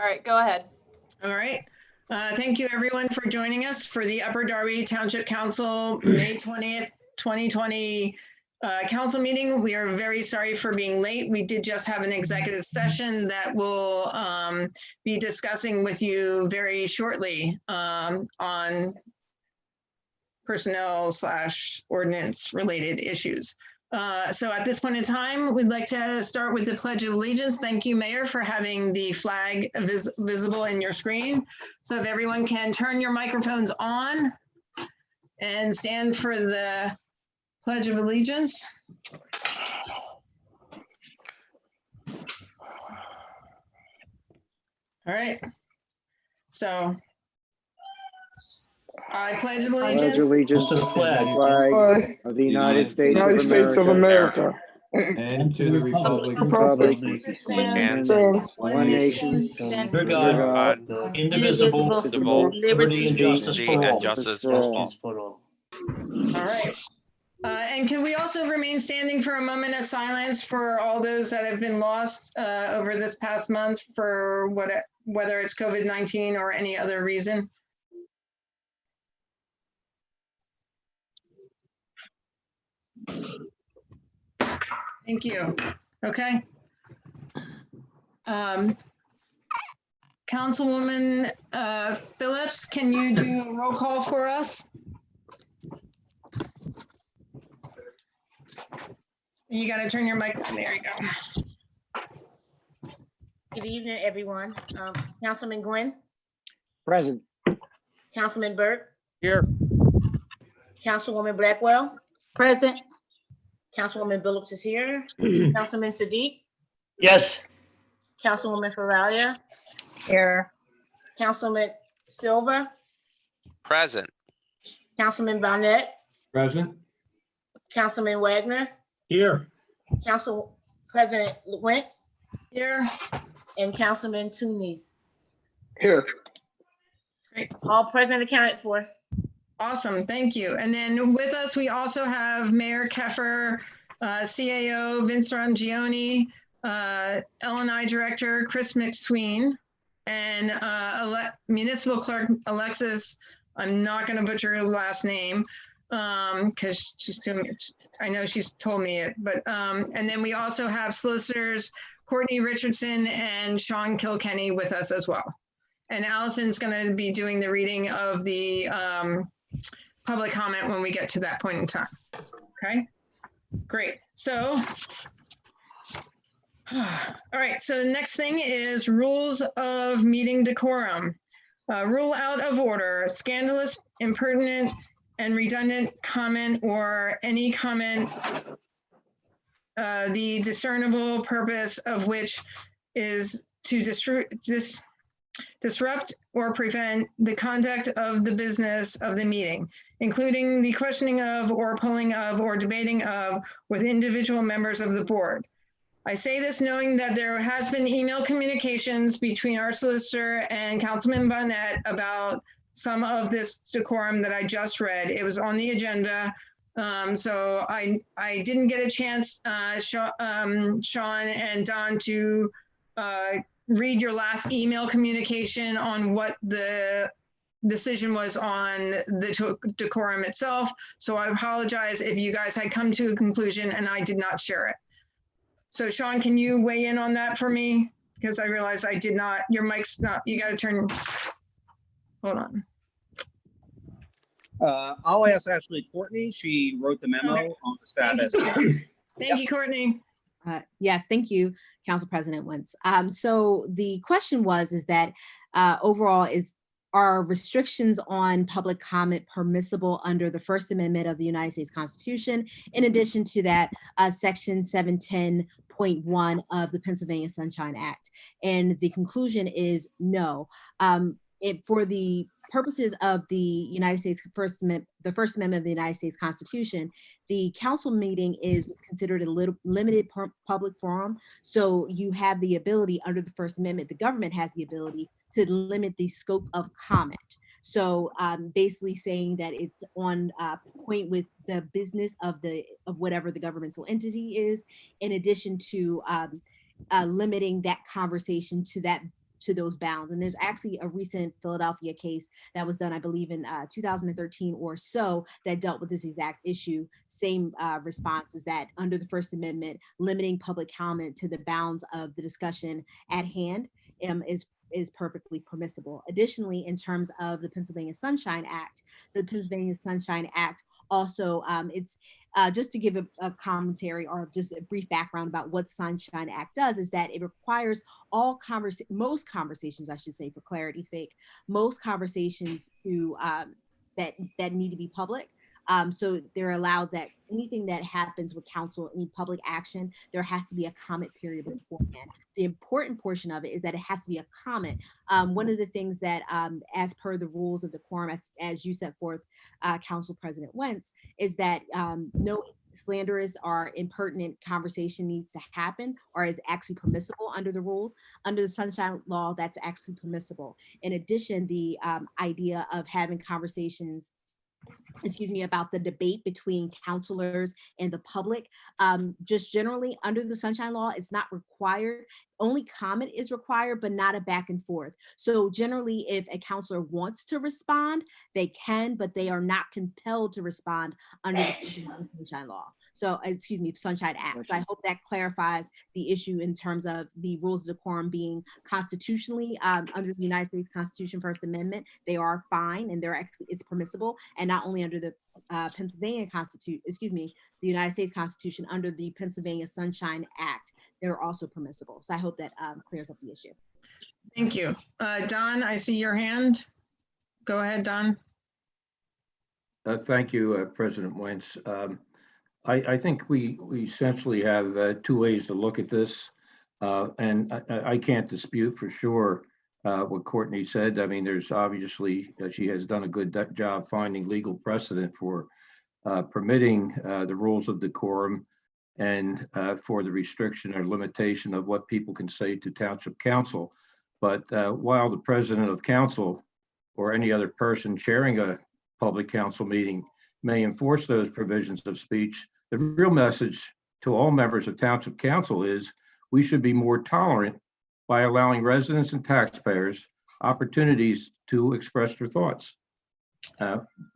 All right, go ahead. All right. Thank you everyone for joining us for the Upper Darby Township Council May 20th, 2020 council meeting. We are very sorry for being late. We did just have an executive session that we'll be discussing with you very shortly on personnel / ordinance related issues. So at this point in time, we'd like to start with the Pledge of Allegiance. Thank you, Mayor, for having the flag visible in your screen. So if everyone can turn your microphones on and stand for the Pledge of Allegiance. All right. So I pledge allegiance to the flag of the United States of America, and to the republic which stands one nation, under God, indivisible, with liberty and justice for all. All right. And can we also remain standing for a moment of silence for all those that have been lost over this past month for whether it's COVID-19 or any other reason? Thank you. Okay. Councilwoman Phillips, can you do a roll call for us? You got to turn your mic on. There you go. Good evening, everyone. Councilman Gwynn, Present. Councilman Burke, Here. Councilwoman Blackwell, Present. Councilwoman Billups is here. Councilman Sadiq, Yes. Councilwoman Faralia, Here. Councilman Silva, Present. Councilman Barnett, Present. Councilman Wagner, Here. Council President Wentz, Here. and Councilman Tunis. Here. Great. All present accounted for. Awesome. Thank you. And then with us, we also have Mayor Keffer, CAO Vince Rongioni, L&I Director Chris McSween, and Municipal Clerk Alexis. I'm not going to butcher her last name because I know she's told me it, but and then we also have solicitors Courtney Richardson and Sean Kilkenny with us as well. And Allison's going to be doing the reading of the public comment when we get to that point in time. Okay, great. So, all right, so the next thing is rules of meeting decorum. Rule out of order, scandalous, impertinent, and redundant comment or any comment, the discernible purpose of which is to disrupt or prevent the conduct of the business of the meeting, including the questioning of or polling of or debating of with individual members of the board. I say this knowing that there has been email communications between our solicitor and Councilman Barnett about some of this decorum that I just read. It was on the agenda. So I didn't get a chance, Sean and Don, to read your last email communication on what the decision was on the decorum itself. So I apologize if you guys had come to a conclusion and I did not share it. So Sean, can you weigh in on that for me? Because I realized I did not, your mic's not, you got to turn, hold on. I'll ask actually Courtney. She wrote the memo on the status. Thank you, Courtney. Yes, thank you, Council President Wentz. So the question is that overall, are restrictions on public comment permissible under the First Amendment of the United States Constitution? In addition to that, Section 710.1 of the Pennsylvania Sunshine Act. And the conclusion is no. For the purposes of the United States the First Amendment of the United States Constitution, the council meeting is considered a limited public forum. So you have the ability under the First Amendment, the government has the ability to limit the scope of comment. So basically saying that it's on point with the business of whatever the governmental entity is, in addition to limiting that conversation to that to those bounds. And there's actually a recent Philadelphia case that was done, I believe, in 2013 or so, that dealt with this exact issue. Same response is that under the First Amendment, limiting public comment to the bounds of the discussion at hand is perfectly permissible. Additionally, in terms of the Pennsylvania Sunshine Act, the Pennsylvania Sunshine Act also, it's just to give a commentary or just a brief background about what the Sunshine Act does, is that it requires most conversations, I should say, for clarity's sake, most conversations to that need to be public. So they're allowed that anything that happens with council, any public action, there has to be a comment period beforehand. The important portion of it is that it has to be a comment. One of the things that, as per the rules of decorum, as you set forth, Council President Wentz, is that no slanderous or impertinent conversation needs to happen or is actually permissible under the rules. Under the Sunshine Law, that's actually permissible. In addition, the idea of having conversations about the debate between counselors and the public. Just generally under the Sunshine Law, it's not required. Only comment is required, but not a back and forth. So generally, if a counselor wants to respond, they can, but they are not compelled to respond under the Sunshine Law. So, Sunshine Act. So I hope that clarifies the issue in terms of the rules of decorum being constitutionally under the United States Constitution, First Amendment. They are fine and it's permissible, and not only under the Pennsylvania Constitution, the United States Constitution, under the Pennsylvania Sunshine Act, they're also permissible. So I hope that clears up the issue. Thank you. Don, I see your hand. Go ahead, Don. Thank you, President Wentz. I think we essentially have two ways to look at this. And I can't dispute for sure what Courtney said. I mean, there's obviously, she has done a good job finding legal precedent for permitting the rules of decorum and for the restriction or limitation of what people can say to Township Council. But while the president of council or any other person chairing a public council meeting may enforce those provisions of speech, the real message to all members of Township Council is we should be more tolerant by allowing residents and taxpayers opportunities to express their thoughts.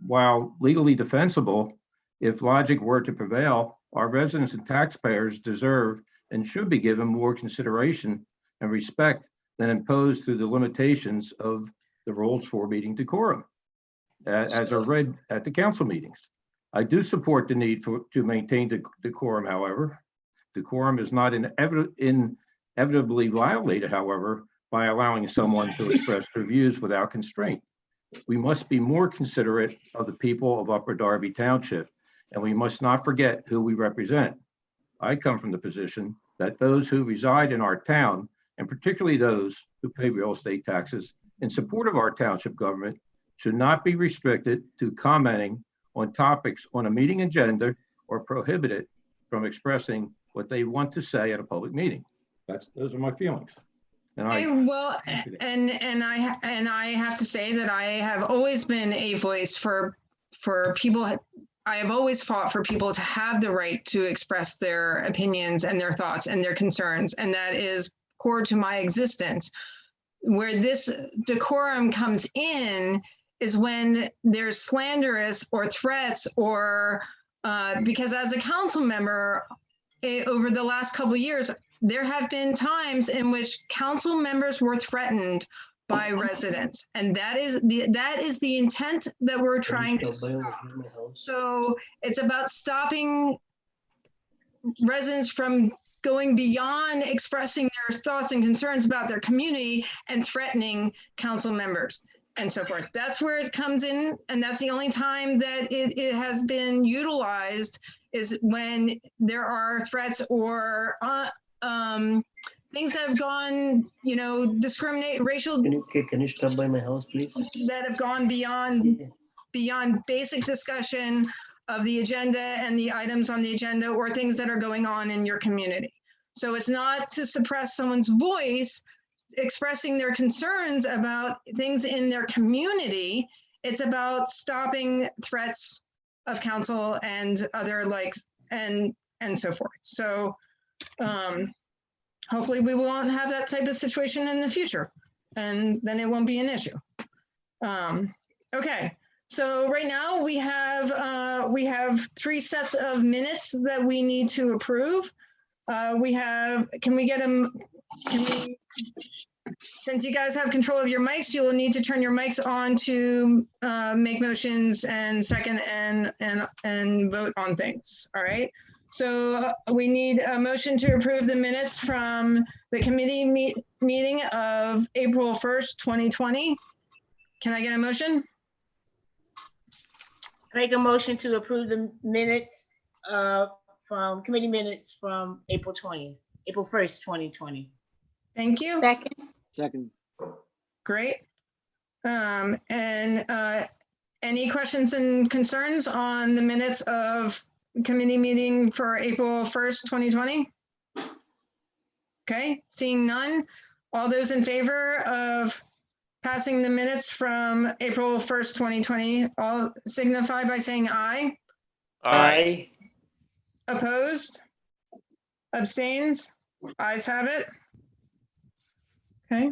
While legally defensible, if logic were to prevail, our residents and taxpayers deserve and should be given more consideration and respect than imposed through the limitations of the rules for meeting decorum, as are read at the council meetings. I do support the need to maintain decorum, however. Decorum is not inevitably violated, however, by allowing someone to express their views without constraint. We must be more considerate of the people of Upper Darby Township, and we must not forget who we represent. I come from the position that those who reside in our town, and particularly those who pay real estate taxes in support of our township government, should not be restricted to commenting on topics on a meeting agenda or prohibited from expressing what they want to say at a public meeting. Those are my feelings. And I have to say that I have always been a voice for people. I have always fought for people to have the right to express their opinions and their thoughts and their concerns, and that is core to my existence. Where this decorum comes in is when there's slanderous or threats or because as a council member over the last couple of years, there have been times in which council members were threatened by residents, and that is the intent that we're trying to stop. So it's about stopping residents from going beyond expressing their thoughts and concerns about their community and threatening council members and so forth. That's where it comes in, and that's the only time that it has been utilized, is when there are threats or things that have gone, racial. Can you stop by my house, please? That have gone beyond basic discussion of the agenda and the items on the agenda, or things that are going on in your community. So it's not to suppress someone's voice expressing their concerns about things in their community. It's about stopping threats of council and other and so forth. So hopefully we won't have that type of situation in the future. and then it won't be an issue. Okay, so right now we have 3 sets of minutes that we need to approve. Can we get them? Since you guys have control of your mics, you will need to turn your mics on to make motions and second and vote on things. All right. So we need a motion to approve the minutes from the committee meeting of April 1st, 2020. Can I get a motion? Make a motion to approve the minutes from committee minutes from April 1st, 2020. Thank you. Second. Great. Any questions and concerns on the minutes of committee meeting for April 1st, 2020? Okay, seeing none. All those in favor of passing the minutes from April 1st, 2020, all signify by saying aye. Aye. Opposed? Abstains? Ayes have it. Okay.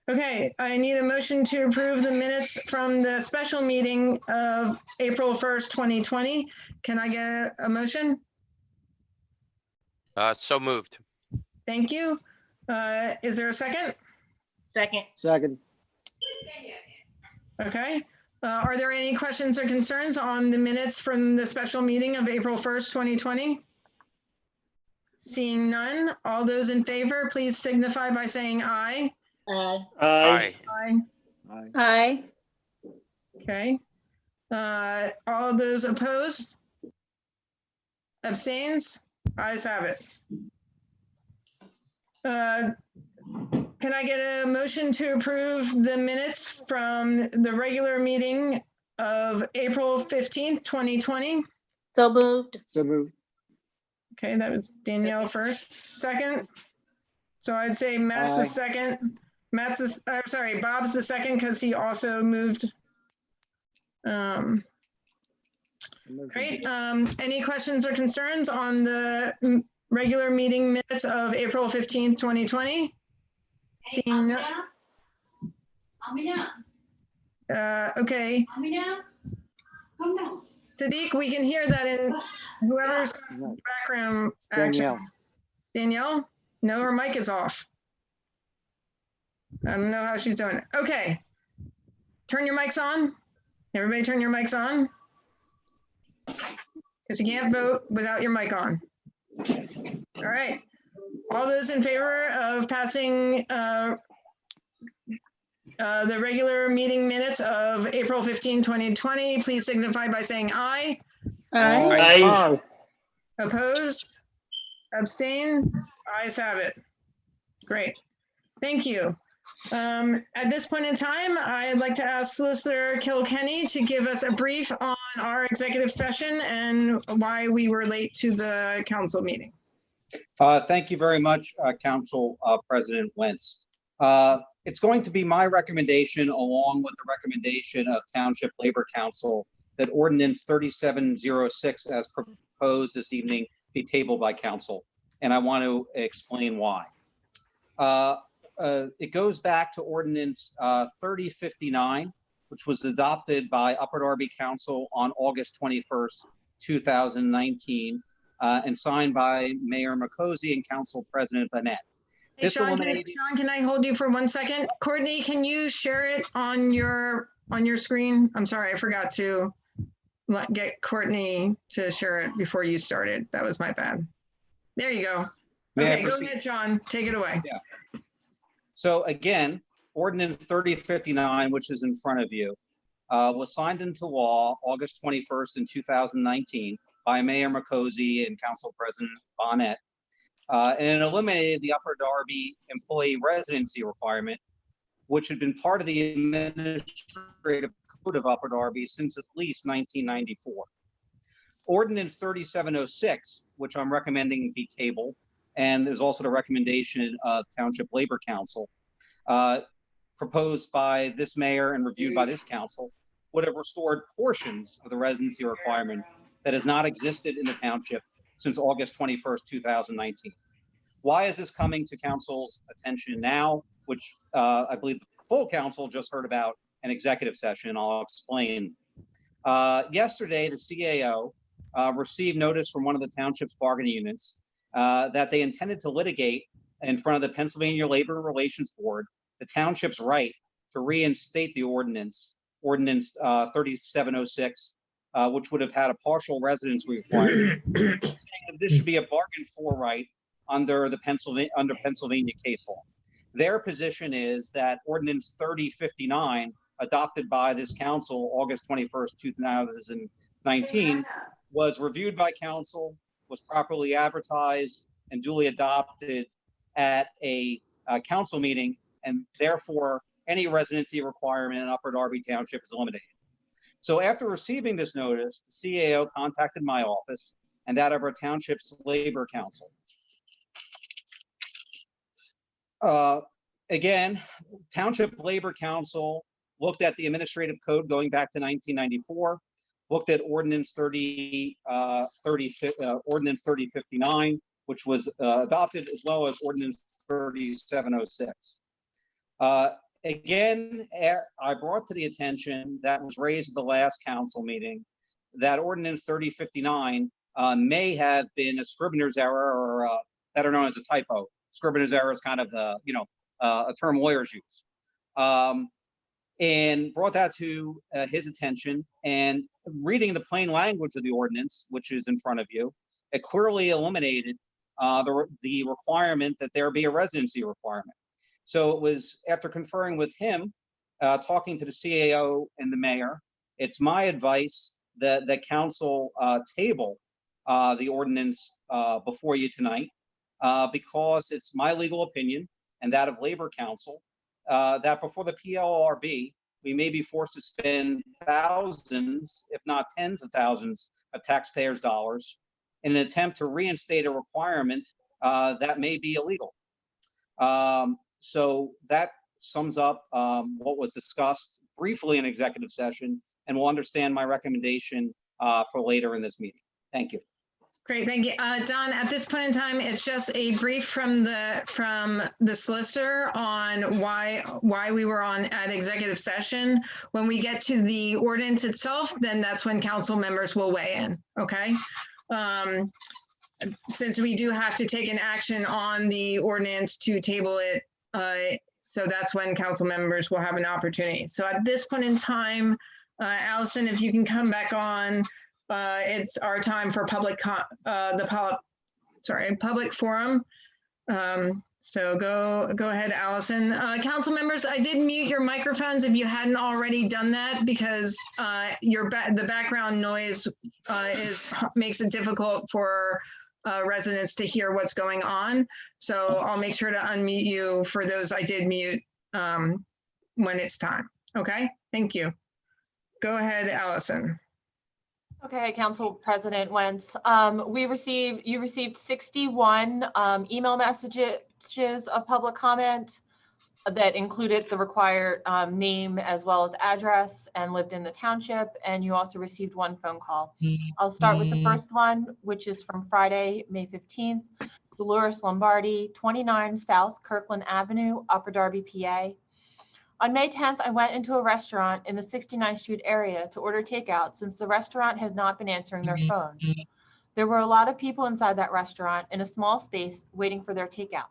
Okay, I need a motion to approve the minutes from the special meeting of April 1st, 2020. Can I get a motion? So moved. Thank you. Is there a second? Second. Okay. Are there any questions or concerns on the minutes from the special meeting of April 1st, 2020? Seeing none, all those in favor, please signify by saying aye. Aye. Aye. Aye. Aye. Okay. All those opposed? Abstains? Ayes have it. Can I get a motion to approve the minutes from the regular meeting of April 15th, 2020? So moved. So moved. Okay, that was Danielle first. Second? So I'd say Matt's the Aye. second. I'm sorry, Bob's the second because he also moved. Great. Any questions or concerns on the regular meeting minutes of April 15th, 2020? Seeing no. Okay. Sadiq, we can hear that in whoever's background action. Danielle. Danielle? No, her mic is off. I don't know how she's doing it. Okay. Turn your mics on. Everybody turn your mics on. Because you can't vote without your mic on. All right. All those in favor of passing the regular meeting minutes of April 15, 2020, please signify by saying aye. Aye. Opposed? Abstain? Ayes have it. Great. Thank you. At this point in time, I'd like to ask Solicitor Kilkenny to give us a brief on our executive session and why we were late to the council meeting. Thank you very much, Council President Wentz. It's going to be my recommendation, along with the recommendation of Township Labor Council, that Ordinance 3706 as proposed this evening be tabled by Council. And I want to explain why. It goes back to Ordinance 3059, which was adopted by Upper Darby Council on August 21st, 2019, and signed by Mayor Makosi and Council President Bennett. Hey, Sean, can I hold you for 1 second? Courtney, can you share it on your screen? I'm sorry, I forgot to get Courtney to share it before you started. That was my bad. There you go. Okay, go ahead, Sean. Take it away. Yeah. So again, Ordinance 3059, which is in front of you, was signed into law August 21st in 2019 by Mayor Makosi and Council President Bonnet. And it eliminated the Upper Darby employee residency requirement, which had been part of the administrative code of Upper Darby since at least 1994. Ordinance 3706, which I'm recommending be tabled, and there's also the recommendation of Township Labor Council, proposed by this mayor and reviewed by this council, would have restored portions of the residency requirement that has not existed in the township since August 21st, 2019. Why is this coming to council's attention now, which I believe the full council just heard about an executive session? I'll explain. Yesterday, the CAO received notice from one of the township's bargaining units that they intended to litigate in front of the Pennsylvania Labor Relations Board the township's right to reinstate the ordinance 3706, which would have had a partial residency requirement, saying that this should be a bargain for right under Pennsylvania case law. Their position is that Ordinance 3059, adopted by this council August 21st, 2019, was reviewed by council, was properly advertised, and duly adopted at a council meeting, and therefore any residency requirement in Upper Darby Township is eliminated. So after receiving this notice, the CAO contacted my office and that of our township's labor council. Again, Township Labor Council looked at the administrative code going back to 1994, looked at Ordinance 3059, which was adopted, as well as Ordinance 3706. Again, I brought to the attention that was raised at the last council meeting that Ordinance 3059 may have been a scrivener's error, or better known as a typo. Scrivener's error is kind of a term lawyers use. And brought that to his attention, and reading the plain language of the ordinance, which is in front of you, it clearly eliminated the requirement that there be a residency requirement. So it was after conferring with him, talking to the CAO and the mayor, it's my advice that the council table the ordinance before you tonight, because it's my legal opinion and that of Labor Council, that before the PLRB, we may be forced to spend thousands, if not tens of thousands of taxpayers' dollars in an attempt to reinstate a requirement that may be illegal. So that sums up what was discussed briefly in executive session, and we'll understand my recommendation for later in this meeting. Thank you. Great, thank you. Don, at this point in time, it's just a brief from the solicitor on why we were on at executive session. When we get to the ordinance itself, then that's when council members will weigh in, okay? Since we do have to take an action on the ordinance to table it, so that's when council members will have an opportunity. So at this point in time, Allison, if you can come back on, it's our time for public forum. So go ahead, Allison. Council members, I did mute your microphones if you hadn't already done that, because the background noise makes it difficult for residents to hear what's going on. So I'll make sure to unmute you for those I did mute when it's time. Okay, thank you. Go ahead, Allison. Okay, Council President Wentz, you received 61 email messages of public comment that included the required name as well as address and lived in the township, and you also received one phone call. I'll start with the first one, which is from Friday, May 15th. Dolores Lombardi, 29 South Kirkland Avenue, Upper Darby, PA. On May 10th, I went into a restaurant in the 69th Street area to order takeout since the restaurant has not been answering their phones. There were a lot of people inside that restaurant in a small space waiting for their takeout.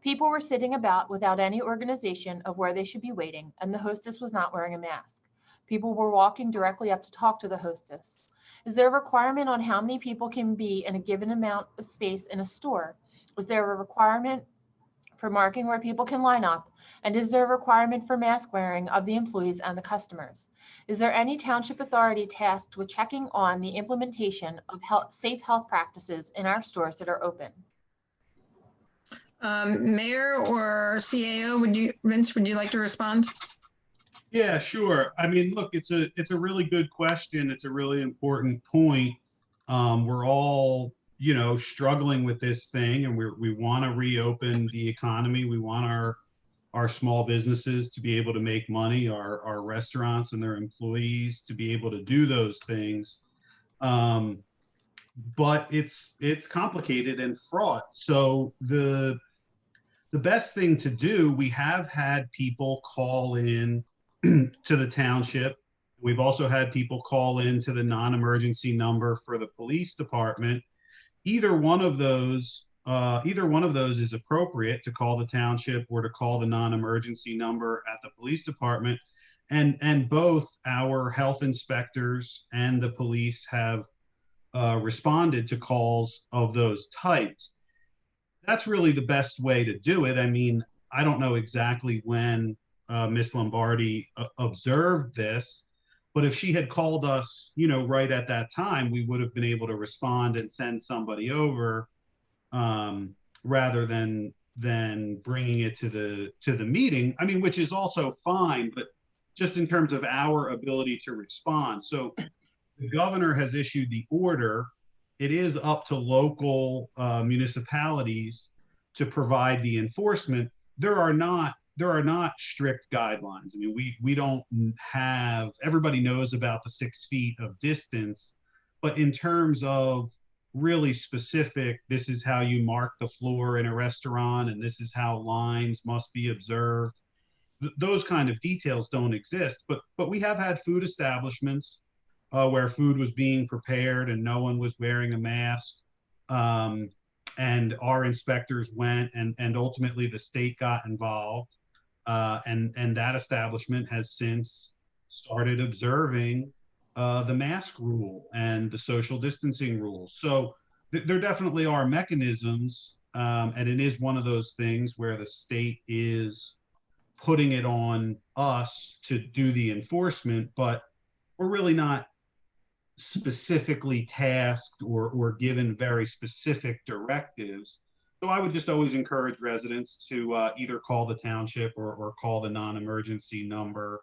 People were sitting about without any organization of where they should be waiting, and the hostess was not wearing a mask. People were walking directly up to talk to the hostess. Is there a requirement on how many people can be in a given amount of space in a store? Is there a requirement for marking where people can line up? And is there a requirement for mask wearing of the employees and the customers? Is there any township authority tasked with checking on the implementation of safe health practices in our stores that are open? Mayor or CAO, Vince, would you like to respond? Yeah, sure. I mean, look, it's a really good question. It's a really important point. We're all, struggling with this thing, and we want to reopen the economy. We want our small businesses to be able to make money, our restaurants and their employees to be able to do those things. but it's complicated and fraught. So the best thing to do, we have had people call in to the township. We've also had people call in to the non-emergency number for the police department. Either one of those is appropriate, to call the township or to call the non-emergency number at the police department. And both our health inspectors and the police have responded to calls of those types. That's really the best way to do it. I mean, I don't know exactly when Miss Lombardi observed this, but if she had called us, right at that time, we would have been able to respond and send somebody over, rather than bringing it to the meeting. I mean, which is also fine, but just in terms of our ability to respond. So the governor has issued the order. It is up to local municipalities to provide the enforcement. There are not strict guidelines. I mean, we don't have, everybody knows about the 6 feet of distance, but in terms of really specific, this is how you mark the floor in a restaurant and this is how lines must be observed, those kind of details don't exist. But we have had food establishments where food was being prepared and no one was wearing a mask. And our inspectors went, and ultimately the state got involved. And that establishment has since started observing the mask rule and the social distancing rules. So there definitely are mechanisms, and it is one of those things where the state is putting it on us to do the enforcement, but we're really not specifically tasked or given very specific directives. So I would just always encourage residents to either call the township or call the non-emergency number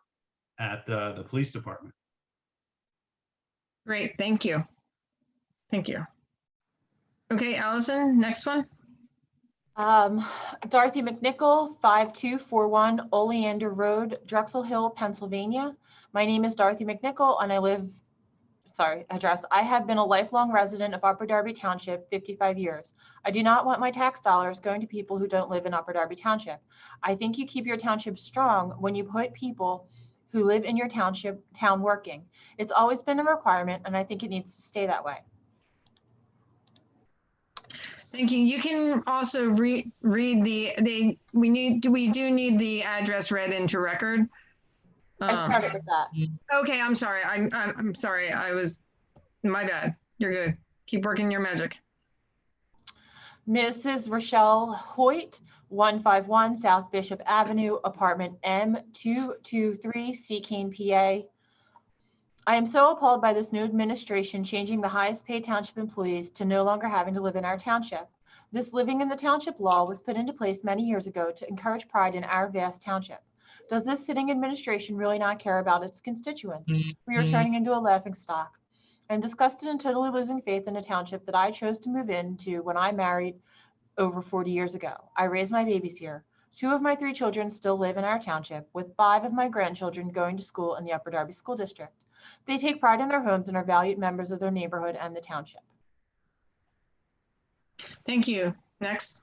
at the police department. Great, thank you. Thank you. Okay, Allison, next one. Dorothy McNichol, 5241 Oleander Road, Drexel Hill, Pennsylvania. My name is Dorothy McNichol and I have been a lifelong resident of Upper Darby Township, 55 years. I do not want my tax dollars going to people who don't live in Upper Darby Township. I think you keep your township strong when you put people who live in your town working. It's always been a requirement and I think it needs to stay that way. Thank you. You can also read we do need the address read into record. I started with that. Okay, I'm sorry. I'm sorry. My bad. You're good. Keep working your magic. Mrs. Rochelle Hoyt, 151 South Bishop Avenue, apartment M223, Seacane, PA. I am so appalled by this new administration changing the highest paid township employees to no longer having to live in our township. This living in the township law was put into place many years ago to encourage pride in our vast township. Does this sitting administration really not care about its constituents? We are turning into a laughingstock. I'm disgusted and totally losing faith in a township that I chose to move into when I married over 40 years ago. I raised my babies here. 2 of my 3 children still live in our township, with 5 of my grandchildren going to school in the Upper Darby School District. They take pride in their homes and are valued members of their neighborhood and the township. Thank you. Next.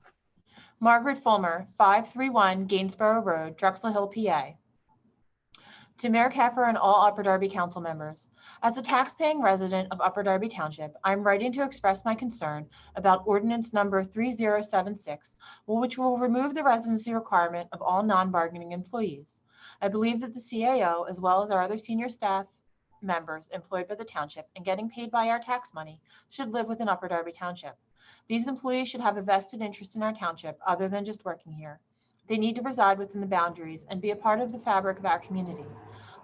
Margaret Fulmer, 531 Gainsborough Road, Drexel Hill, PA. To Mayor Keffer and all Upper Darby council members, as a taxpaying resident of Upper Darby Township, I'm writing to express my concern about ordinance number 3076, which will remove the residency requirement of all non-bargaining employees. I believe that the CAO, as well as our other senior staff members employed by the township and getting paid by our tax money, should live within Upper Darby Township. These employees should have a vested interest in our township other than just working here. They need to reside within the boundaries and be a part of the fabric of our community.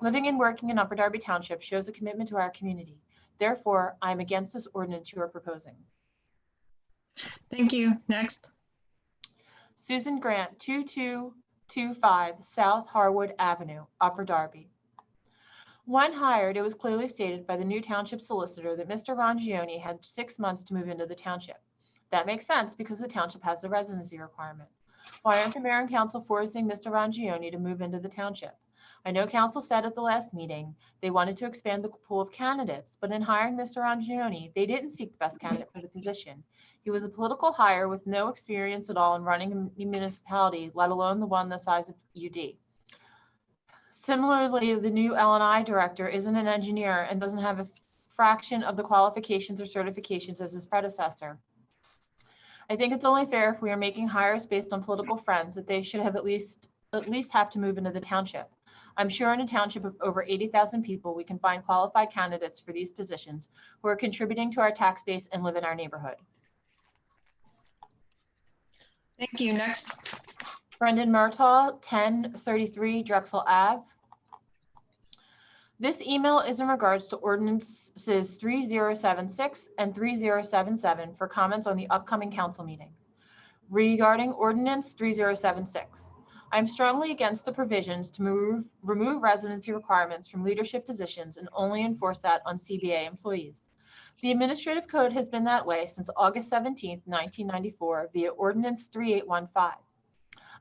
Living and working in Upper Darby Township shows a commitment to our community. Therefore, I am against this ordinance you are proposing. Thank you. Next. Susan Grant, 2225 South Harwood Avenue, Upper Darby. When hired, it was clearly stated by the new township solicitor that Mr. Rangione had 6 months to move into the township. That makes sense because the township has a residency requirement. Why aren't the mayor and council forcing Mr. Rangione to move into the township? I know council said at the last meeting they wanted to expand the pool of candidates, but in hiring Mr. Angioni, they didn't seek the best candidate for the position. He was a political hire with no experience at all in running a municipality, let alone the one the size of UD. Similarly, the new L&I director isn't an engineer and doesn't have a fraction of the qualifications or certifications as his predecessor. I think it's only fair if we are making hires based on political friends that they should have at least have to move into the township. I'm sure in a township of over 80,000 people, we can find qualified candidates for these positions who are contributing to our tax base and live in our neighborhood. Thank you. Next. Brendan Murtaugh, 1033 Drexel Ave. This email is in regards to ordinances 3076 and 3077 for comments on the upcoming council meeting. Regarding ordinance 3076, I'm strongly against the provisions to remove residency requirements from leadership positions and only enforce that on CBA employees. The administrative code has been that way since August 17, 1994 via ordinance 3815.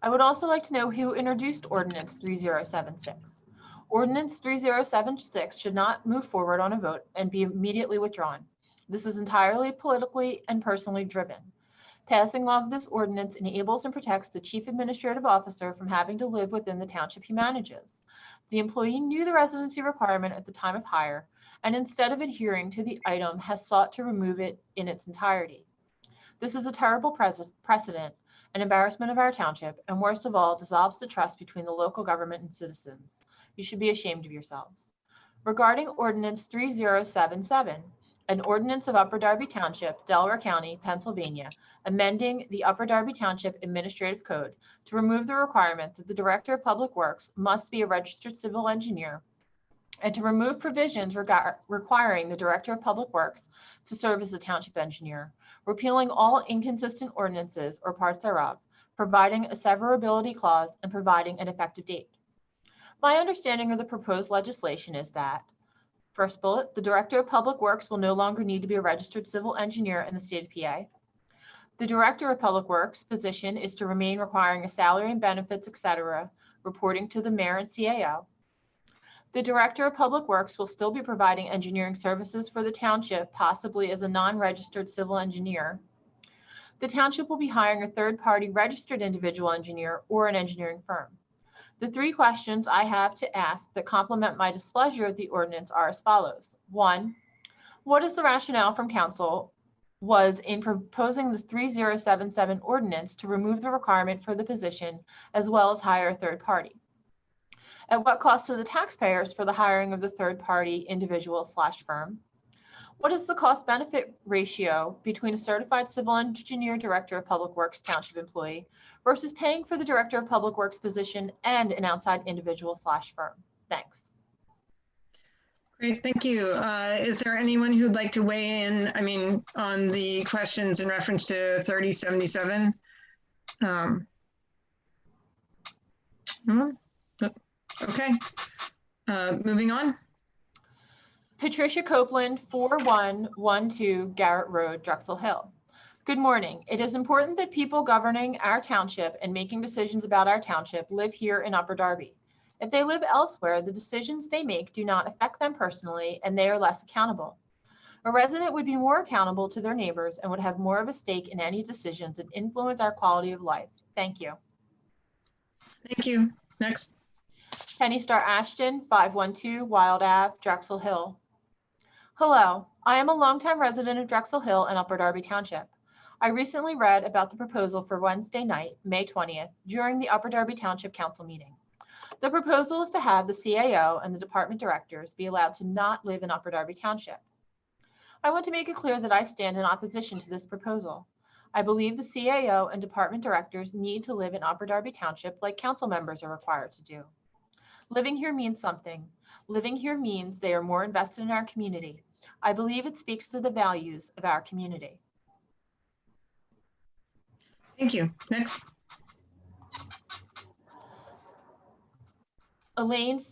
I would also like to know who introduced ordinance 3076. Ordinance 3076 should not move forward on a vote and be immediately withdrawn. This is entirely politically and personally driven. Passing of this ordinance enables and protects the chief administrative officer from having to live within the township he manages. The employee knew the residency requirement at the time of hire, and instead of adhering to the item, has sought to remove it in its entirety. This is a terrible precedent, an embarrassment of our township, and worst of all, dissolves the trust between the local government and citizens. You should be ashamed of yourselves. Regarding ordinance 3077, an ordinance of Upper Darby Township, Delaware County, Pennsylvania, amending the Upper Darby Township Administrative Code to remove the requirement that the Director of Public Works must be a registered civil engineer, and to remove provisions requiring the Director of Public Works to serve as the township engineer, repealing all inconsistent ordinances or parts thereof, providing a severability clause, and providing an effective date. My understanding of the proposed legislation is that, first bullet, the Director of Public Works will no longer need to be a registered civil engineer in the state of PA. The Director of Public Works position is to remain requiring a salary and benefits, etc., reporting to the mayor and CAO. The Director of Public Works will still be providing engineering services for the township, possibly as a non-registered civil engineer. The township will be hiring a third-party registered individual engineer or an engineering firm. The three questions I have to ask that complement my displeasure of the ordinance are as follows. 1, what is the rationale from council was in proposing the 3077 ordinance to remove the requirement for the position as well as hire a third party? At what cost to the taxpayers for the hiring of the third party individual/firm? What is the cost benefit ratio between a certified civil engineer Director of Public Works township employee versus paying for the Director of Public Works position and an outside individual/firm? Thanks. Great, thank you. Is there anyone who'd like to weigh in, on the questions in reference to 3077? Okay, moving on. Patricia Copeland, 4112 Garrett Road, Drexel Hill. Good morning. It is important that people governing our township and making decisions about our township live here in Upper Darby. If they live elsewhere, the decisions they make do not affect them personally and they are less accountable. A resident would be more accountable to their neighbors and would have more of a stake in any decisions that influence our quality of life. Thank you. Thank you. Next. Penny Star Ashton, 512 Wild Ave, Drexel Hill. Hello, I am a longtime resident of Drexel Hill and Upper Darby Township. I recently read about the proposal for Wednesday night, May 20th, during the Upper Darby Township Council meeting. The proposal is to have the CAO and the department directors be allowed to not live in Upper Darby Township. I want to make it clear that I stand in opposition to this proposal. I believe the CAO and department directors need to live in Upper Darby Township like council members are required to do. Living here means something. Living here means they are more invested in our community. I believe it speaks to the values of our community. Thank you. Next. Elaine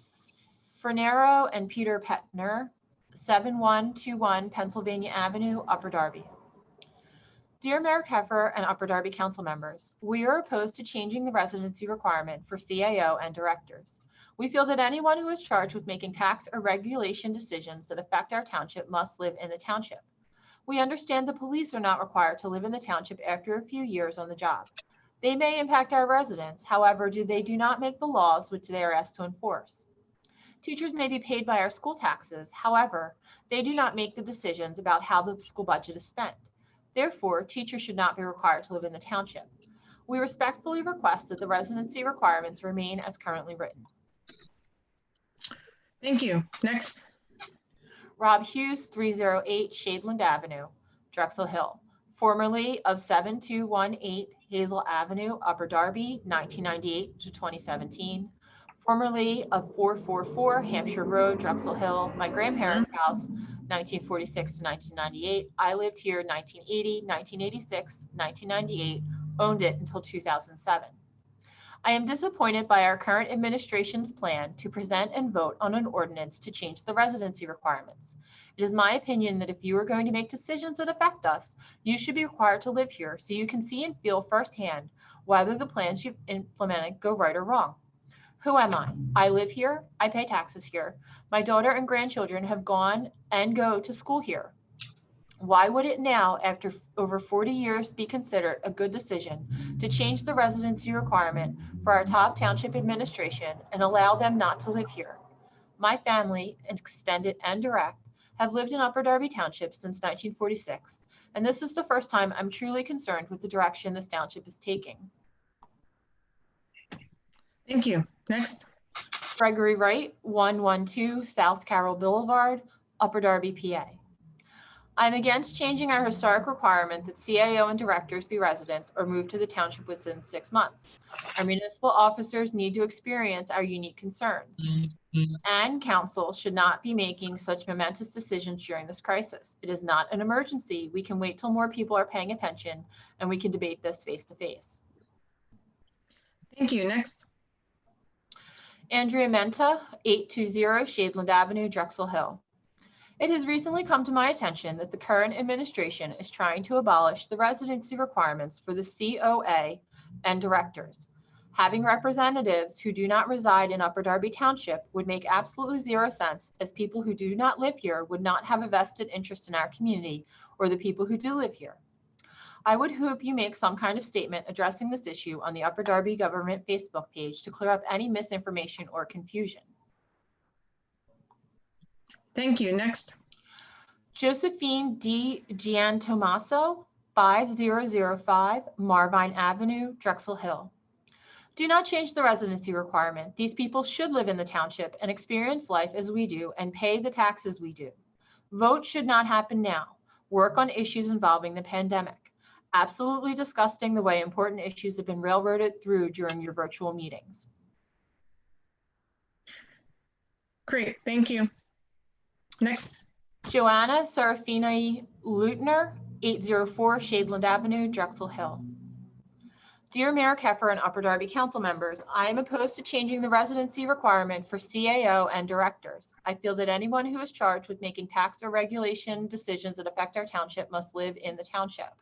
Fernero and Peter Petner, 7121 Pennsylvania Avenue, Upper Darby. Dear Mayor Keffer and Upper Darby Council members, we are opposed to changing the residency requirement for CAO and directors. We feel that anyone who is charged with making tax or regulation decisions that affect our township must live in the township. We understand the police are not required to live in the township after a few years on the job. They may impact our residents, however, they do not make the laws which they are asked to enforce. Teachers may be paid by our school taxes, however, they do not make the decisions about how the school budget is spent. Therefore, teachers should not be required to live in the township. We respectfully request that the residency requirements remain as currently written. Thank you. Next. Rob Hughes, 308 Shadeland Avenue, Drexel Hill, formerly of 7218 Hazel Avenue, Upper Darby, 1998 to 2017. Formerly of 444 Hampshire Road, Drexel Hill, my grandparents' house, 1946 to 1998. I lived here 1980, 1986, 1998, owned it until 2007. I am disappointed by our current administration's plan to present and vote on an ordinance to change the residency requirements. It is my opinion that if you are going to make decisions that affect us, you should be required to live here so you can see and feel firsthand whether the plans you've implemented go right or wrong. Who am I? I live here. I pay taxes here. My daughter and grandchildren have gone and go to school here. Why would it now, after over 40 years, be considered a good decision to change the residency requirement for our top township administration and allow them not to live here? My family, extended and direct, have lived in Upper Darby Township since 1946, and this is the first time I'm truly concerned with the direction this township is taking. Thank you. Next. Gregory Wright, 112 South Carroll Boulevard, Upper Darby, PA. I'm against changing our historic requirement that CAO and directors be residents or move to the township within 6 months. Our municipal officers need to experience our unique concerns. And council should not be making such momentous decisions during this crisis. It is not an emergency. We can wait till more people are paying attention and we can debate this face to face. Thank you. Next. Andrea Menta, 820 Shadeland Avenue, Drexel Hill. It has recently come to my attention that the current administration is trying to abolish the residency requirements for the COA and directors. Having representatives who do not reside in Upper Darby Township would make absolutely zero sense, as people who do not live here would not have a vested interest in our community or the people who do live here. I would hope you make some kind of statement addressing this issue on the Upper Darby government Facebook page to clear up any misinformation or confusion. Thank you. Next. Josephine D. Giantomaso, 5005 Marvine Avenue, Drexel Hill. Do not change the residency requirement. These people should live in the township and experience life as we do and pay the taxes we do. Vote should not happen now. Work on issues involving the pandemic. Absolutely disgusting the way important issues have been railroaded through during your virtual meetings. Great. Thank you. Next. Joanna Serafini Lutner, 804 Shadeland Avenue, Drexel Hill. Dear Mayor Keffer and Upper Darby Council members, I am opposed to changing the residency requirement for CAO and directors. I feel that anyone who is charged with making tax or regulation decisions that affect our township must live in the township.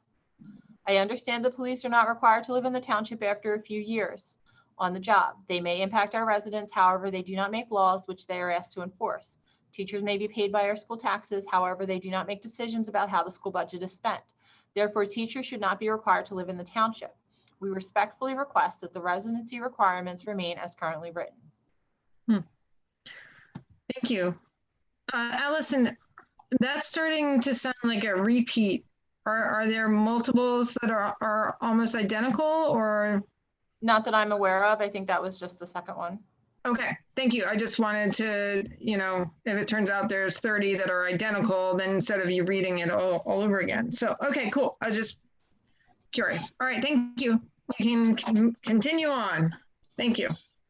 I understand the police are not required to live in the township after a few years on the job. They may impact our residents, however, they do not make laws which they are asked to enforce. Teachers may be paid by our school taxes, however, they do not make decisions about how the school budget is spent. Therefore, teachers should not be required to live in the township. We respectfully request that the residency requirements remain as currently written. Thank you. Allison, that's starting to sound like a repeat. Are there multiples that are almost identical, or? Not that I'm aware of. I think that was just the second one. Okay, thank you. I just wanted to, if it turns out there's 30 that are identical, then instead of you reading it all over again. So, okay, cool. I was just curious. All right, thank you. We can continue on. Thank you.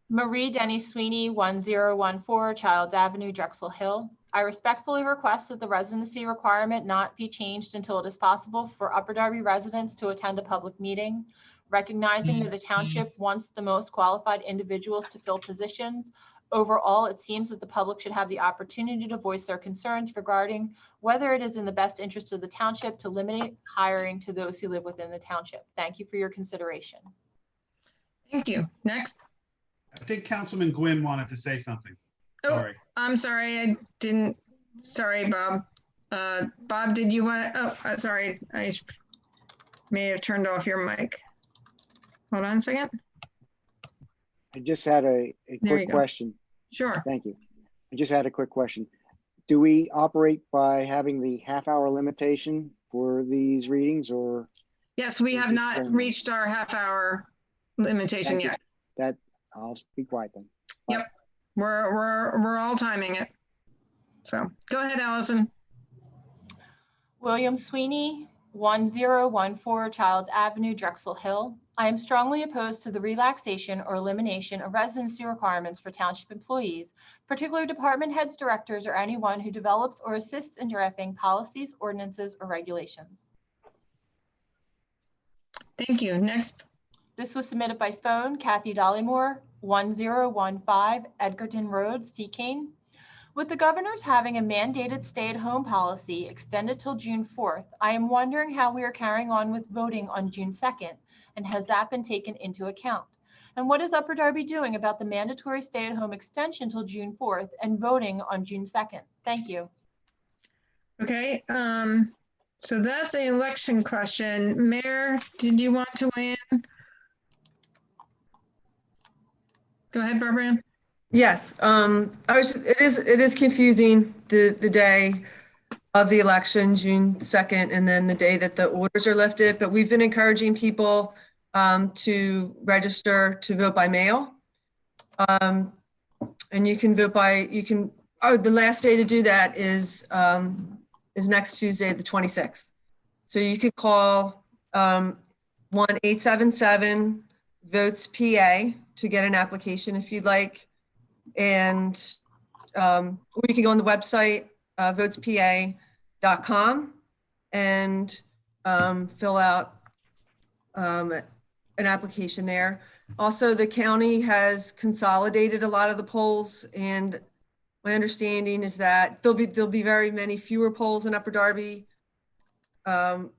Marie Denny Sweeney, 1014 Childs Avenue, Drexel Hill. I respectfully request that the residency requirement not be changed until it is possible for Upper Darby residents to attend a public meeting. Recognizing that the township wants the most qualified individuals to fill positions, overall, it seems that the public should have the opportunity to voice their concerns regarding whether it is in the best interest of the township to limit hiring to those who live within the township. Thank you for your consideration. Thank you. Next. I think Councilman Gwynn wanted to say something. Oh, Sorry. I'm sorry, I didn't, sorry, Bob. Bob, did you want to, sorry, I may have turned off your mic. Hold on a second. I just had a There you quick go. question. Sure. Thank you. I just had a quick question. Do we operate by having the half-hour limitation for these readings, or? Yes, we have not reached our half-hour limitation Thank you. yet. That, I'll be quiet then. Yep, we're all timing it. So go ahead, Allison. William Sweeney, 1014 Childs Avenue, Drexel Hill. I am strongly opposed to the relaxation or elimination of residency requirements for township employees, particular department heads, directors, or anyone who develops or assists in drafting policies, ordinances, or regulations. Thank you. Next. This was submitted by phone, Kathy Dollymore, 1015 Edgerton Road, Seacane. With the governors having a mandated stay-at-home policy extended till June 4th, I am wondering how we are carrying on with voting on June 2nd, and has that been taken into account? And what is Upper Darby doing about the mandatory stay-at-home extension till June 4th and voting on June 2nd? Thank you. Okay, so that's an election question. Mayor, did you want to weigh in? Go ahead, Barbara Ann. Yes, it is confusing, the day of the election, June 2nd, and then the day that the orders are lifted, but we've been encouraging people to register to vote by mail. And you can vote by, the last day to do that is next Tuesday, the 26th. So you could call 1-877-VOTES-PA to get an application if you'd like. And or you can go on the website, votespa.com, and fill out an application there. Also, the county has consolidated a lot of the polls, and my understanding is that there'll be very many fewer polls in Upper Darby because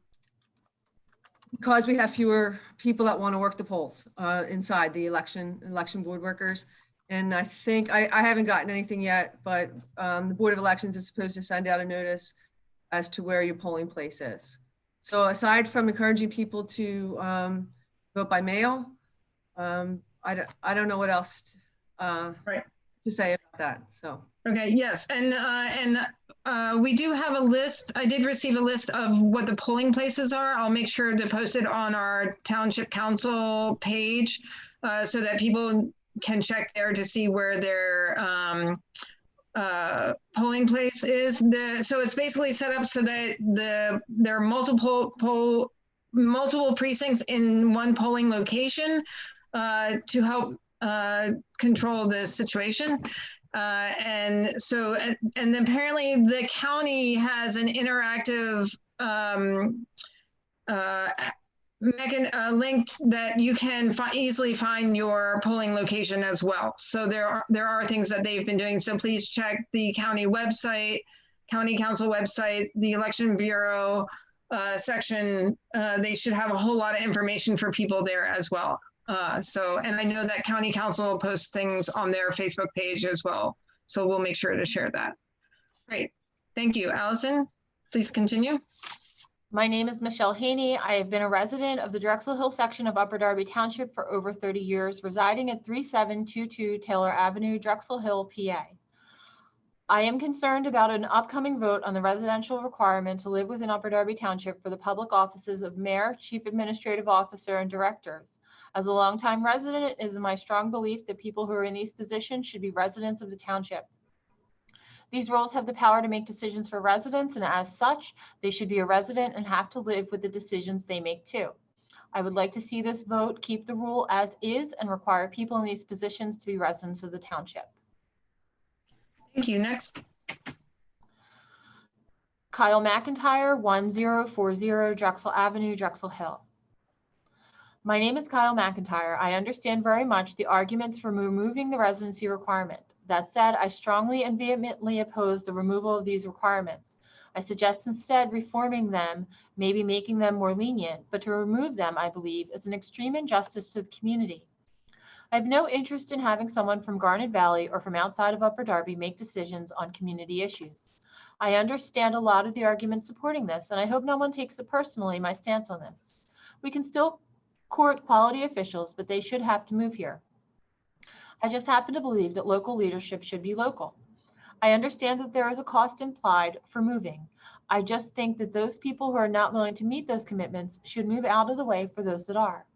we have fewer people that want to work the polls inside the election board workers. And I think, I haven't gotten anything yet, but the Board of Elections is supposed to send out a notice as to where your polling place is. So aside from encouraging people to vote by mail, I don't know what else Right. to say about that, so. Okay, yes, and we do have a list. I did receive a list of what the polling places are. I'll make sure to post it on our Township Council page so that people can check there to see where their polling place is. So it's basically set up so that there are multiple precincts in one polling location to help control the situation. And then apparently the county has an interactive linked that you can easily find your polling location as well. So there are things that they've been doing. So please check the county website, county council website, the election bureau section. They should have a whole lot of information for people there as well. And I know that county council posts things on their Facebook page as well. So we'll make sure to share that. Great. Thank you. Allison, please continue. My name is Michelle Haney. I have been a resident of the Drexel Hill section of Upper Darby Township for over 30 years, residing at 3722 Taylor Avenue, Drexel Hill, PA. I am concerned about an upcoming vote on the residential requirement to live within Upper Darby Township for the public offices of mayor, chief administrative officer, and directors. As a longtime resident, it is my strong belief that people who are in these positions should be residents of the township. These roles have the power to make decisions for residents, and as such, they should be a resident and have to live with the decisions they make too. I would like to see this vote keep the rule as is and require people in these positions to be residents of the township. Thank you. Next. Kyle McIntyre, 1040 Drexel Avenue, Drexel Hill. My name is Kyle McIntyre. I understand very much the arguments for removing the residency requirement. That said, I strongly and vehemently oppose the removal of these requirements. I suggest instead reforming them, maybe making them more lenient, but to remove them, I believe, is an extreme injustice to the community. I have no interest in having someone from Garnet Valley or from outside of Upper Darby make decisions on community issues. I understand a lot of the arguments supporting this, and I hope no one takes it personally, my stance on this. We can still court quality officials, but they should have to move here. I just happen to believe that local leadership should be local. I understand that there is a cost implied for moving. I just think that those people who are not willing to meet those commitments should move out of the way for those that are.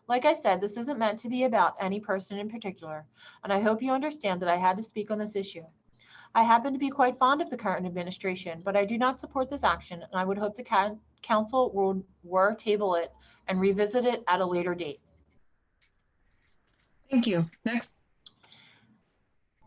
Like I said, this isn't meant to be about any person in particular, and I hope you understand that I had to speak on this issue. I happen to be quite fond of the current administration, but I do not support this action, and I would hope the council will table it and revisit it at a later date. Thank you. Next.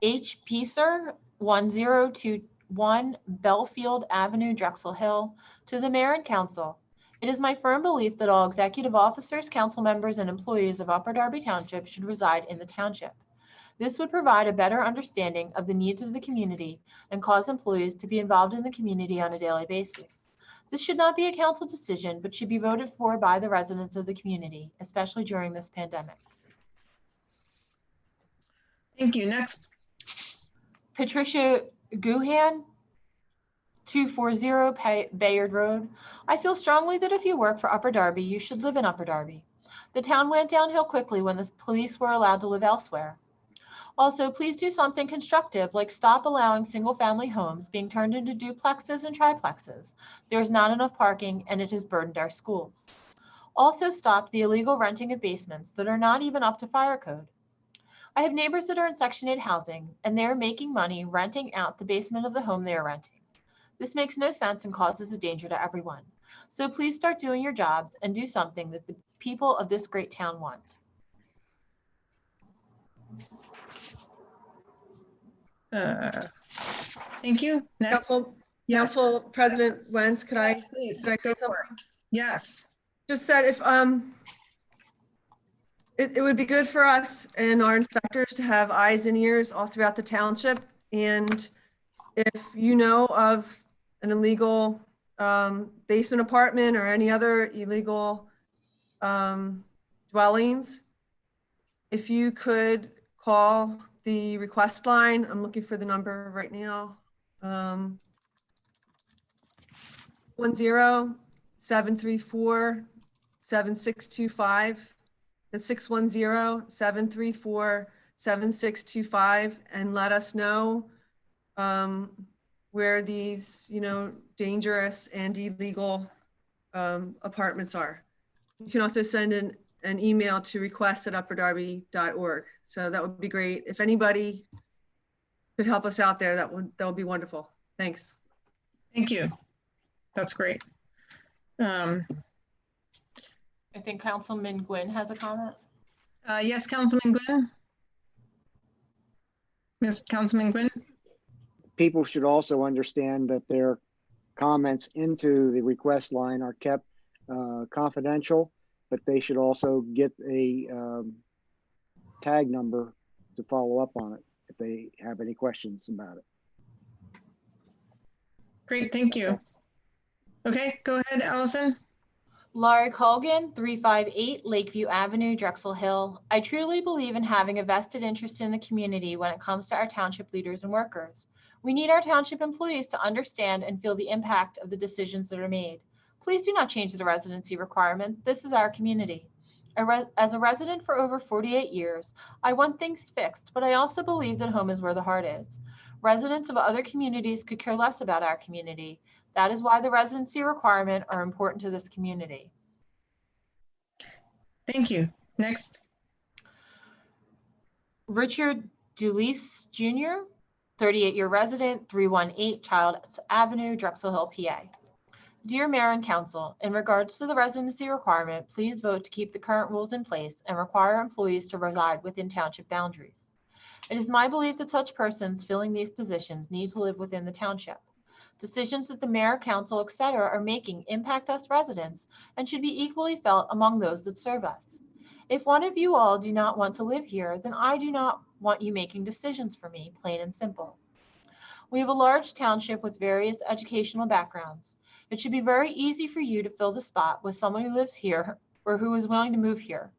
H. Peacer, 1021 Belfield Avenue, Drexel Hill, to the mayor and council. It is my firm belief that all executive officers, council members, and employees of Upper Darby Township should reside in the township. This would provide a better understanding of the needs of the community and cause employees to be involved in the community on a daily basis. This should not be a council decision, but should be voted for by the residents of the community, especially during this pandemic. Thank you. Next. Patricia Guhan, 240 Bayard Road. I feel strongly that if you work for Upper Darby, you should live in Upper Darby. The town went downhill quickly when the police were allowed to live elsewhere. Also, please do something constructive, like stop allowing single-family homes being turned into duplexes and triplexes. There's not enough parking, and it has burdened our schools. Also, stop the illegal renting of basements that are not even up to fire code. I have neighbors that are in Section 8 housing, and they're making money renting out the basement of the home they are renting. This makes no sense and causes a danger to everyone. So please start doing your jobs and do something that the people of this great town want. Thank you. Next. Council President Wentz, could Yes, please. say Go for something? it. Yes. Just said if it would be good for us and our inspectors to have eyes and ears all throughout the township. And if you know of an illegal basement apartment or any other illegal dwellings, if you could call the request line. I'm looking for the number right now. 10-734-7625. That's 610-734-7625, and let us know where these, dangerous and illegal apartments are. You can also send an email to request@upperdarby.org. So that would be great. If anybody could help us out there, that would be wonderful. Thanks. Thank you. That's great. I think Councilman Gwynn has a comment. Yes, Councilman Gwynn. Ms. Councilman Gwynn. People should also understand that their comments into the request line are kept confidential, but they should also get a tag number to follow up on it if they have any questions about it. Great, thank you. Okay, go ahead, Allison. Laurie Colgan, 358 Lakeview Avenue, Drexel Hill. I truly believe in having a vested interest in the community when it comes to our township leaders and workers. We need our township employees to understand and feel the impact of the decisions that are made. Please do not change the residency requirement. This is our community. As a resident for over 48 years, I want things fixed, but I also believe that home is where the heart is. Residents of other communities could care less about our community. That is why the residency requirement are important to this community. Thank you. Next. Richard Dulce Jr., 38-year resident, 318 Childs Avenue, Drexel Hill, PA. Dear Mayor and Council, in regards to the residency requirement, please vote to keep the current rules in place and require employees to reside within township boundaries. It is my belief that such persons filling these positions need to live within the township. Decisions that the mayor, council, etc. are making impact us residents and should be equally felt among those that serve us. If one of you all do not want to live here, then I do not want you making decisions for me, plain and simple. We have a large township with various educational backgrounds. It should be very easy for you to fill the spot with someone who lives here or who is willing to move here.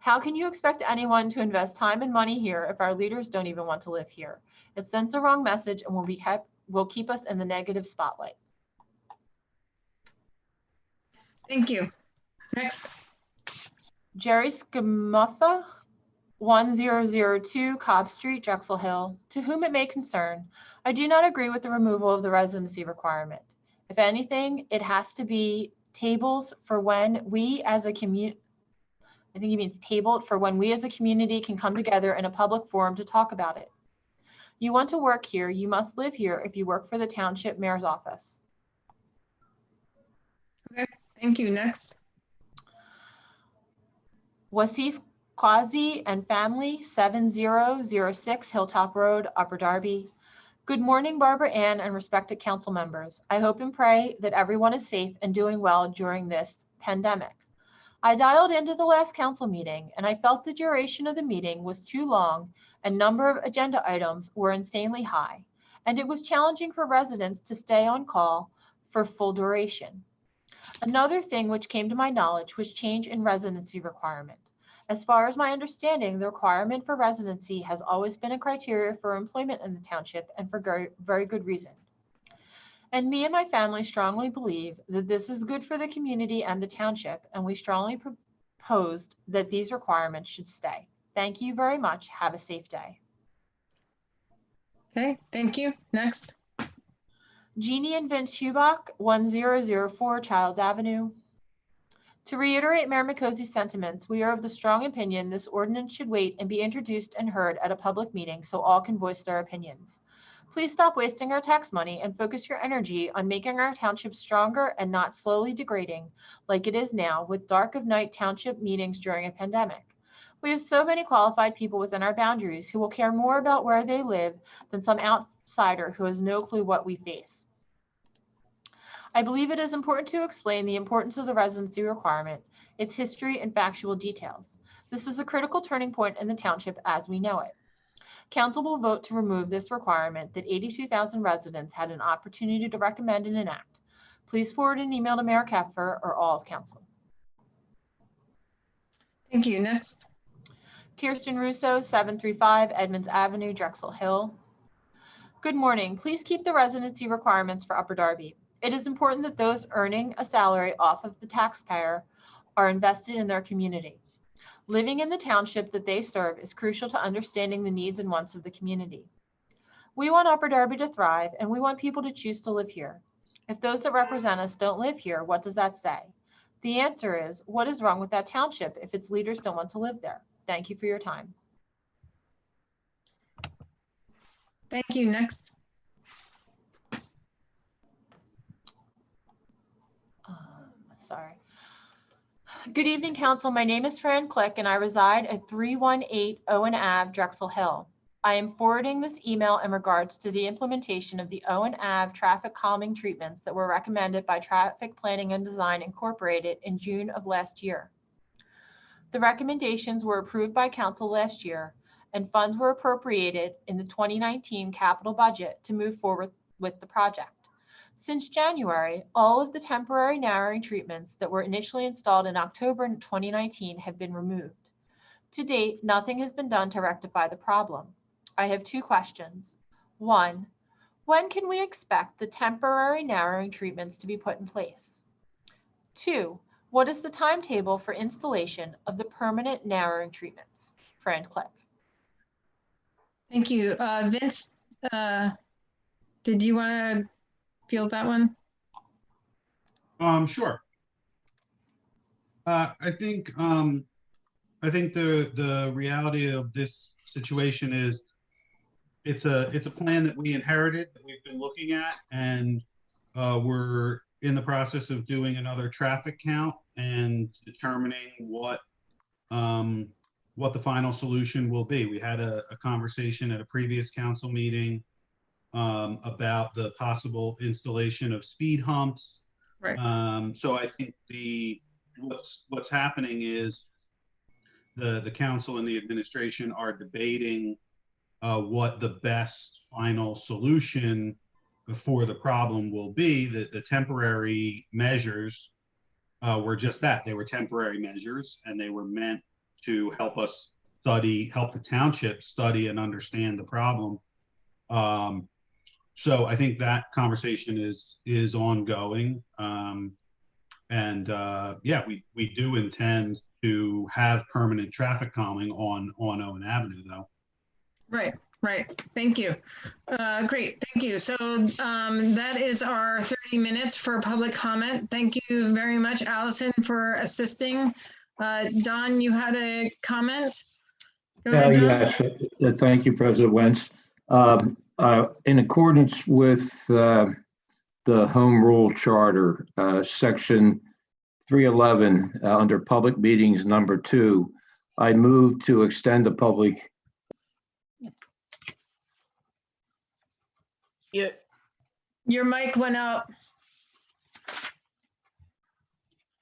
How can you expect anyone to invest time and money here if our leaders don't even want to live here? It sends the wrong message and will keep us in the negative spotlight. Thank you. Next. Jerry Scamuffa, 1002 Cobb Street, Drexel Hill. To whom it may concern, I do not agree with the removal of the residency requirement. If anything, it has to be tables for when we as a community, I think he means tabled for when we as a community can come together in a public forum to talk about it. You want to work here, you must live here if you work for the Township Mayor's office. Okay, thank you. Next. Wasif Quasi and family, 7006 Hilltop Road, Upper Darby. Good morning, Barbara Ann and respected council members. I hope and pray that everyone is safe and doing well during this pandemic. I dialed into the last council meeting and I felt the duration of the meeting was too long and number of agenda items were insanely high, and it was challenging for residents to stay on call for full duration. Another thing which came to my knowledge was change in residency requirement. As far as my understanding, the requirement for residency has always been a criteria for employment in the township and for very good reason. And me and my family strongly believe that this is good for the community and the township, and we strongly proposed that these requirements should stay. Thank you very much. Have a safe day. Okay, thank you. Next. Jeannie and Vince Hubach, 1004 Childs Avenue. To reiterate Mayor Micosi's sentiments, we are of the strong opinion this ordinance should wait and be introduced and heard at a public meeting so all can voice their opinions. Please stop wasting our tax money and focus your energy on making our township stronger and not slowly degrading like it is now with dark of night township meetings during a pandemic. We have so many qualified people within our boundaries who will care more about where they live than some outsider who has no clue what we face. I believe it is important to explain the importance of the residency requirement, its history, and factual details. This is a critical turning point in the township as we know it. Council will vote to remove this requirement that 82,000 residents had an opportunity to recommend and enact. Please forward an email to Mayor Keffer or all of council. Thank you. Next. Kirsten Russo, 735 Edmonds Avenue, Drexel Hill. Good morning. Please keep the residency requirements for Upper Darby. It is important that those earning a salary off of the taxpayer are invested in their community. Living in the township that they serve is crucial to understanding the needs and wants of the community. We want Upper Darby to thrive, and we want people to choose to live here. If those that represent us don't live here, what does that say? The answer is, what is wrong with that township if its leaders don't want to live there? Thank you for your time. Thank you. Next. Sorry. Good evening, council. My name is Fran Click and I reside at 318 Owen Ave, Drexel Hill. I am forwarding this email in regards to the implementation of the Owen Ave traffic calming treatments that were recommended by Traffic Planning and Design Incorporated in June of last year. The recommendations were approved by council last year and funds were appropriated in the 2019 capital budget to move forward with the project. Since January, all of the temporary narrowing treatments that were initially installed in October 2019 have been removed. To date, nothing has been done to rectify the problem. I have two questions. One, when can we expect the temporary narrowing treatments to be put in place? Two, what is the timetable for installation of the permanent narrowing treatments? Fran Click. Thank you. Vince, did you want to field that one? Sure. I think the reality of this situation is it's a plan that we inherited that we've been looking at, and we're in the process of doing another traffic count and determining what the final solution will be. We had a conversation at a previous council meeting about the possible installation of speed humps. Right. So I think what's happening is the council and the administration are debating what the best final solution for the problem will be. The temporary measures were just that. They were temporary measures and they were meant to help us help the township study and understand the problem. So I think that conversation is ongoing. Yeah, we do intend to have permanent traffic calming on Owen Avenue, though. Right. Thank you. Great. Thank you. So that is our 30 minutes for public comment. Thank you very much, Allison, for assisting. Don, you had a comment? Go ahead, Don. Yes, thank you, President Wentz. In accordance with the Home Rule Charter, Section 311, under Public Meetings number 2, I move to extend the public. Your mic went out.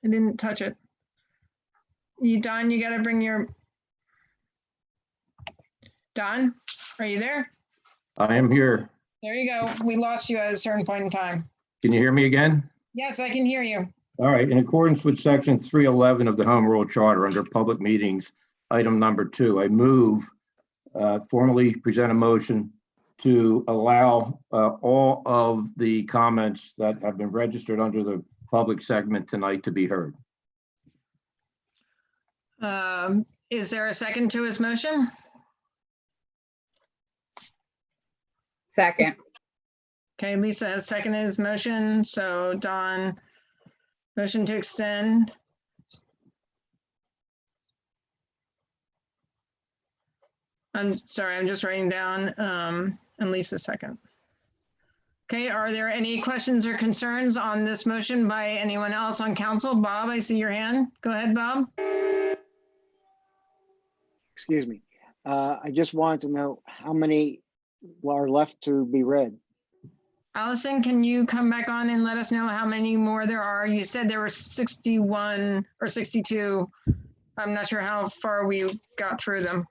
I didn't touch it. Don, you got to bring your. Don, are you there? I am here. There you go. We lost you at a certain point in time. Can you hear me again? Yes, I can hear you. All right. In accordance with Section 311 of the Home Rule Charter, under Public Meetings, item number 2, I move, formally present a motion to allow all of the comments that have been registered under the public segment tonight to be heard. Is there a second to his motion? Second. Okay, Lisa has seconded his motion. So Don, motion to extend. I'm sorry, I'm just writing down, and Lisa second. Okay, are there any questions or concerns on this motion by anyone else on council? Bob, I see your hand. Go ahead, Bob. Excuse me. I just wanted to know how many are left to be read. Allison, can you come back on and let us know how many more there are? You said there were 61 or 62. I'm not sure how far we got through them.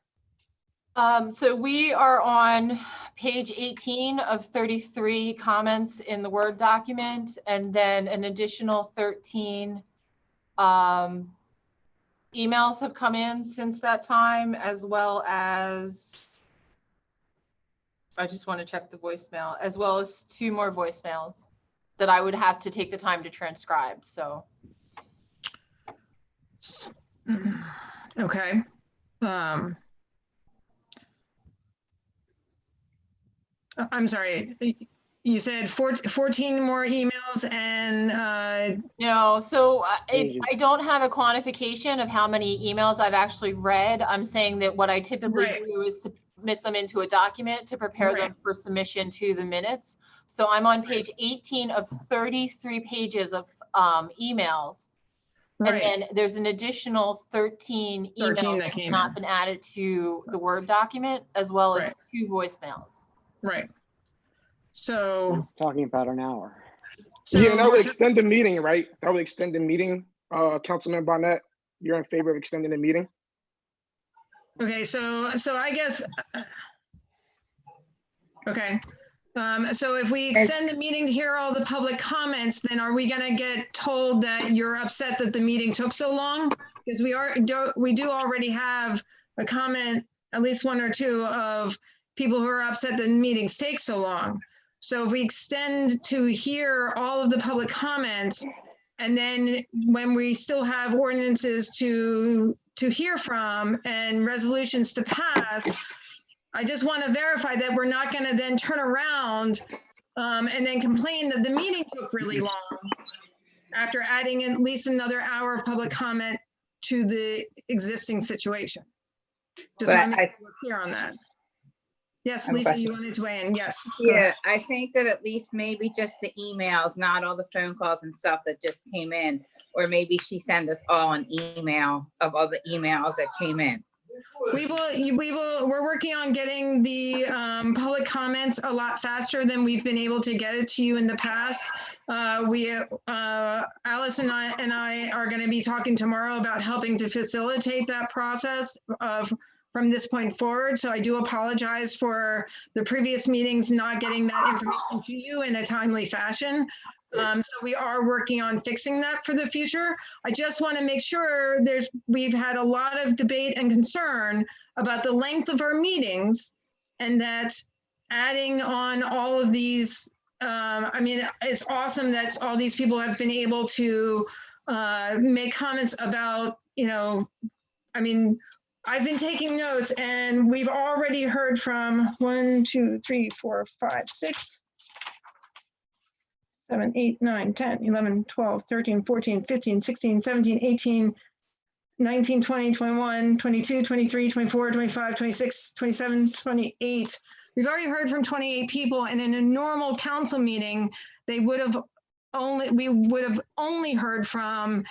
So we are on page 18 of 33 comments in the Word document, and then an additional 13 emails have come in since that time, as well as, I just want to check the voicemail, as well as 2 more voicemails that I would have to take the time to transcribe, so. Okay. I'm sorry, you said 14 more emails and no, so I don't have a quantification of how many emails I've actually read. I'm saying that what I typically do is submit them into a document to prepare them for submission to the minutes. So I'm on page 18 of 33 pages of emails. And then there's an additional 13 emails that have not been added to the Word document, as well as 2 voicemails. Right. So it's talking about an hour. So yeah, that would extend the meeting, right? That would extend the meeting. Councilman Barnett, you're in favor of extending the meeting? Okay, so I guess, okay. So if we extend the meeting to hear all the public comments, then are we gonna get told that you're upset that the meeting took so long? Because we do already have a comment, at least 1 or 2 of people who are upset that meetings take so long. So if we extend to hear all of the public comments, and then when we still have ordinances to hear from and resolutions to pass, I just want to verify that we're not going to then turn around and then complain that the meeting took really long after adding at least another hour of public comment to the existing situation. Just want to make sure we're clear on that. Yes, Lisa, you wanted to weigh in. Yes. Yeah, I think that at least maybe just the emails, not all the phone calls and stuff that just came in, or maybe she sent us all an email of all the emails that came in. We're working on getting the public comments a lot faster than we've been able to get it to you in the past. Alice and I are going to be talking tomorrow about helping to facilitate that process of from this point forward. So I do apologize for the previous meetings not getting that information to you in a timely fashion. So we are working on fixing that for the future. I just want to make sure we've had a lot of debate and concern about the length of our meetings, and that adding on all of these, I mean, it's awesome that all these people have been able to make comments about, I mean, I've been taking notes, and we've already heard from 1, 2, 3, 4, 5, 6, 7, 8, 9, 10, 11, 12, 13, 14, 15, 16, 17, 18, 19, 20, 21, 22, 23, 24, 25, 26, 27, 28. We've already heard from 28 people, and in a normal council meeting, we would have only heard from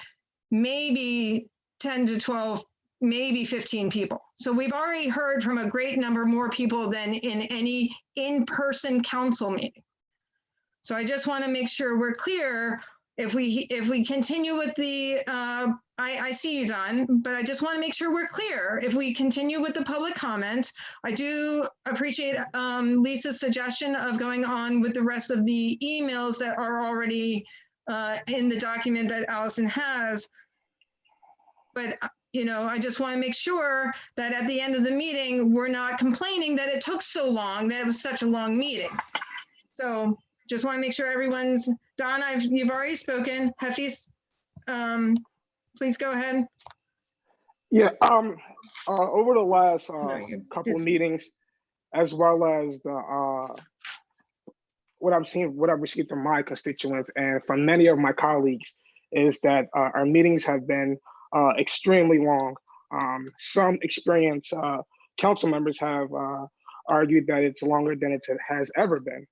maybe 10 to 12, maybe 15 people. So we've already heard from a great number more people than in any in-person council meeting. So I just want to make sure we're clear. If we continue with the, I see you, Don, but I just want to make sure we're clear. If we continue with the public comment, I do appreciate Lisa's suggestion of going on with the rest of the emails that are already in the document that Allison has. But, I just want to make sure that at the end of the meeting, we're not complaining that it took so long, that it was such a long meeting. So just want to make sure everyone's, Don, you've already spoken. Hafiz, please go ahead. Yeah, over the last couple of meetings, as well as the what I've received from my constituents and from many of my colleagues, is that our meetings have been extremely long. Some experienced council members have argued that it's longer than it has ever been.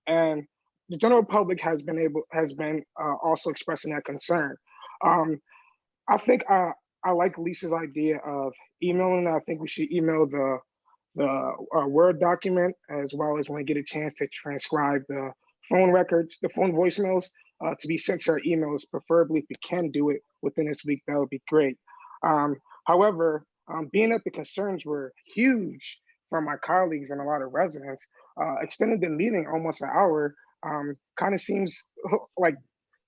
And the general public has been also expressing that concern. I think I like Lisa's idea of emailing. I think we should email the Word document, as well as when we get a chance to transcribe the phone records, the phone voicemails, to be sent to our emails. Preferably, if we can do it within this week, that would be great. However, being that the concerns were huge from my colleagues and a lot of residents, extending the meeting almost an hour kind of seems like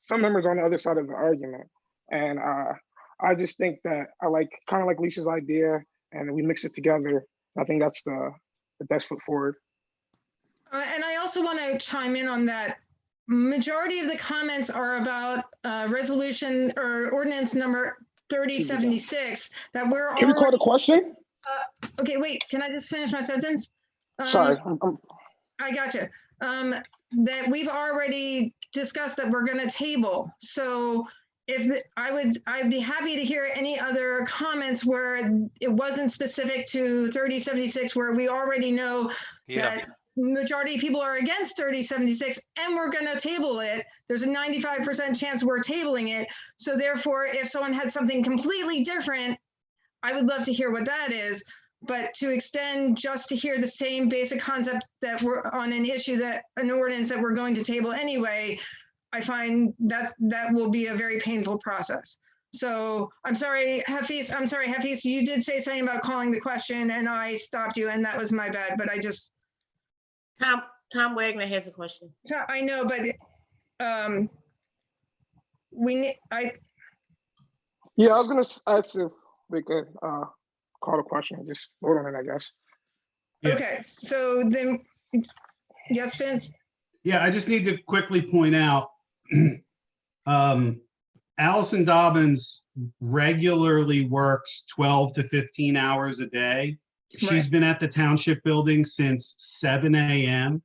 some members on the other side of the argument. And I just think that I kind of like Lisa's idea, and we mix it together. I think that's the best foot forward. And I also want to chime in on that. Majority of the comments are about resolution or ordinance number 3076 that we're Can we call the question? Okay, wait, can I just finish my sentence? Sorry. I gotcha. That we've already discussed that we're going to table. So I'd be happy to hear any other comments where it wasn't specific to 3076, where we already know that majority of people are against 3076 and we're going to table it. There's a 95% chance we're tabling it. So therefore, if someone had something completely different, I would love to hear what that is. But to extend just to hear the same basic concept that we're on an issue, that an ordinance that we're going to table anyway, I find that will be a very painful process. So I'm sorry, Hafiz, you did say something about calling the question and I stopped you, and that was my bad, but I just. Tom Wagner has a question. I know, but Yeah, I was gonna ask if we could call the question and just vote on it, I guess. Yeah. Okay, so then, yes, Vince? Yeah, I just need to quickly point out, Allison Dobbins regularly works 12 to 15 hours a day. She's been at the Township building since 7 a.m.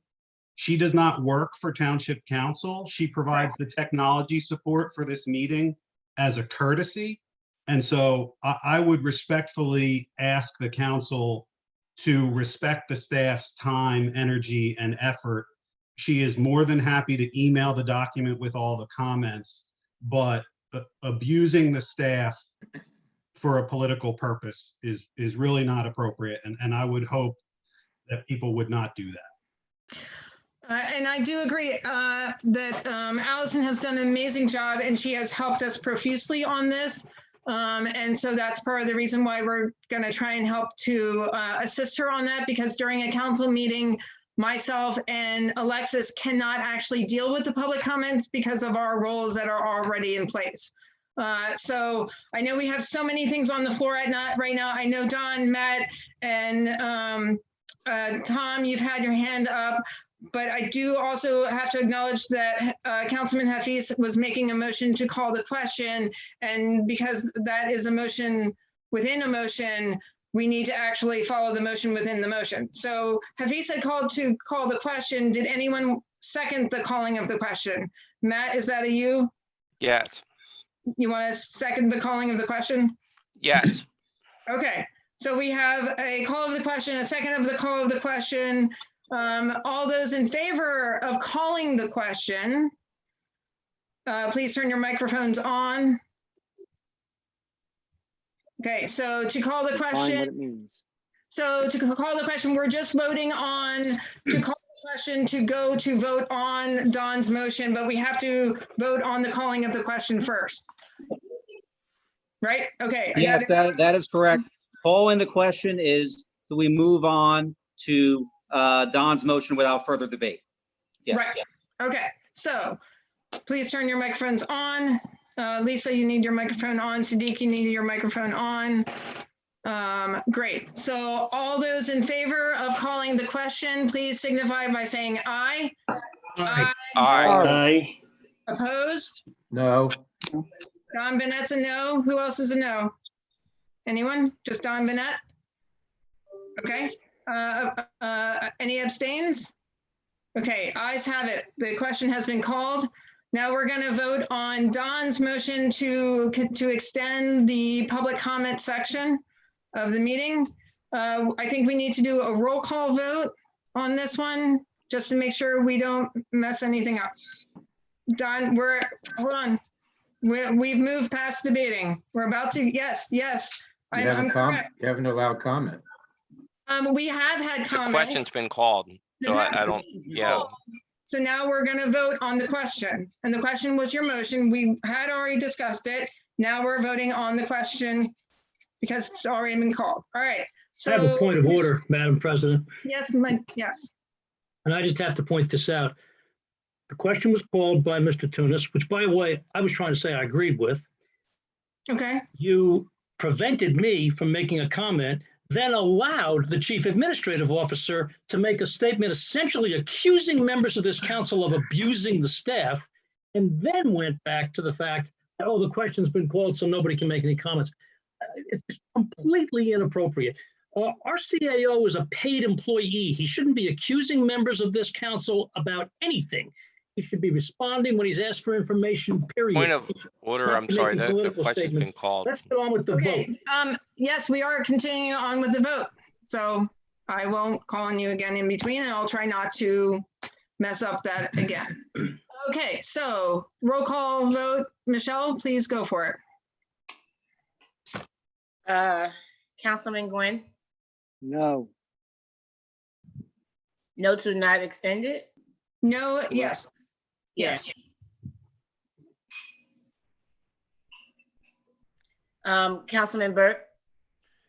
She does not work for Township Council. She provides the technology support for this meeting as a courtesy. And so I would respectfully ask the council to respect the staff's time, energy, and effort. She is more than happy to email the document with all the comments, but abusing the staff for a political purpose is really not appropriate. And I would hope that people would not do that. And I do agree that Allison has done an amazing job and she has helped us profusely on this. And so that's part of the reason why we're going to try and help to assist her on that, because during a council meeting, myself and Alexis cannot actually deal with the public comments because of our roles that are already in place. So I know we have so many things on the floor right now. I know Don, Matt, and Tom, you've had your hand up, but I do also have to acknowledge that Councilman Hafiz was making a motion to call the question, and because that is a motion within a motion, we need to actually follow the motion within the motion. So Hafiz had called to call the question. Did anyone second the calling of the question? Matt, is that a you? Yes. You want to second the calling of the question? Yes. Okay, so we have a call of the question, a second of the call of the question. All those in favor of calling the question, please turn your microphones on. Okay, so to call the Define question. what it means. So to call the question, we're just voting on to call the question to go to vote on Don's motion, but we have to vote on the calling of the question first. Right? Okay. Yes, that is correct. Calling the question is, do we move on to Don's motion without further debate? Yes. Right. Okay. So please turn your microphones on. Lisa, you need your microphone on. Sadiq, you need your microphone on. Great. So all those in favor of calling the question, please signify by saying aye. Aye. Aye. Opposed? No. Don Bennett's a no. Who else is a no? Anyone? Just Don Bennett? Okay. Any abstains? Okay, ayes have it. The question has been called. Now we're going to vote on Don's motion to extend the public comment section of the meeting. I think we need to do a roll call vote on this one, just to make sure we don't mess anything up. Don, hold on. We've moved past debating. We're about to, yes. I'm correct. You haven't allowed comment. We have had The comments. question's been called, so I don't, yeah. So now we're going to vote on the question, and the question was your motion. We had already discussed it. Now we're voting on the question because it's already been called. All right. So I have a point of order, Madam President, yes, yes. and I just have to point this out. The question was called by Mr. Tunis, which, by the way, I was trying to say I agreed with. Okay. You prevented me from making a comment, then allowed the chief administrative officer to make a statement essentially accusing members of this council of abusing the staff, and then went back to the fact that, oh, the question's been called, so nobody can make any comments. It's completely inappropriate. Our CAO is a paid employee. He shouldn't be accusing members of this council about anything. He should be responding when he's asked for information, period. Point of order, I'm sorry, the question's been called. Let's get on with the vote. Yes, we are continuing on with the vote. So I won't call on you again in between, and I'll try not to mess up that again. Okay, so roll call vote. Michelle, please go for it. Councilman Gwynn? No. No to not extend it? No, yes. Yes. Councilman Burke?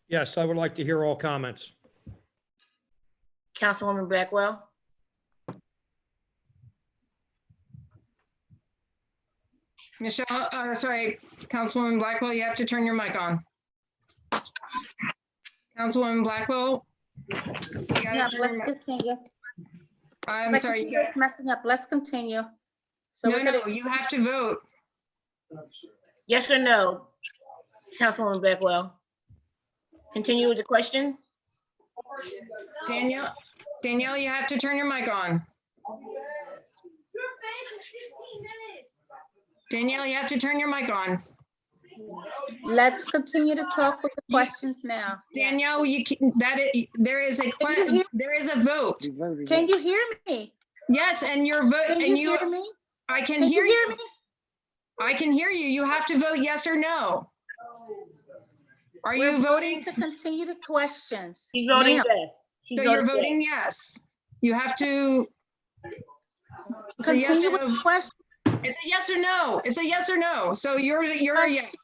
Yes, I would like to hear all comments. Councilwoman Blackwell? Michelle, sorry, Councilwoman Blackwell, you have to turn your mic on. Councilwoman Blackwell? Yeah, let's continue. I'm sorry. It's messing up. Let's continue. So no, you have to vote. Yes or no, Councilwoman Blackwell? Continue with the question. Danielle, you have to turn your mic on. Danielle, you have to turn your mic on. Let's continue to talk with the questions now. Danielle, there is a vote. Can you hear me? Yes, and your vote. Can you hear me? I can hear you. Me? I can hear you. You have to vote yes or no. Are you voting to continue the questions? She's voting yes. So you're voting yes. You have to continue with the question. It's a yes or no. It's a yes or no. So you're a yes.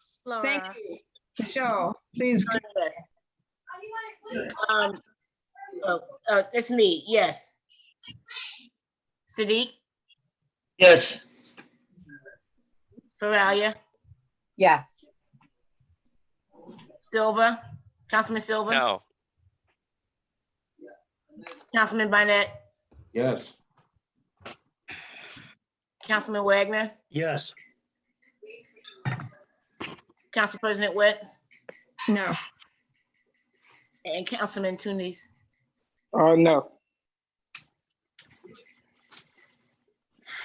Thank you. Michelle, please. It's me, yes. Sadiq, Yes. Faralia, Yes. Silva, Councilman Silva, No. Councilman Barnett, Yes. Councilman Wagner, Yes. Council President Wentz, No. and Councilman Tunis. No.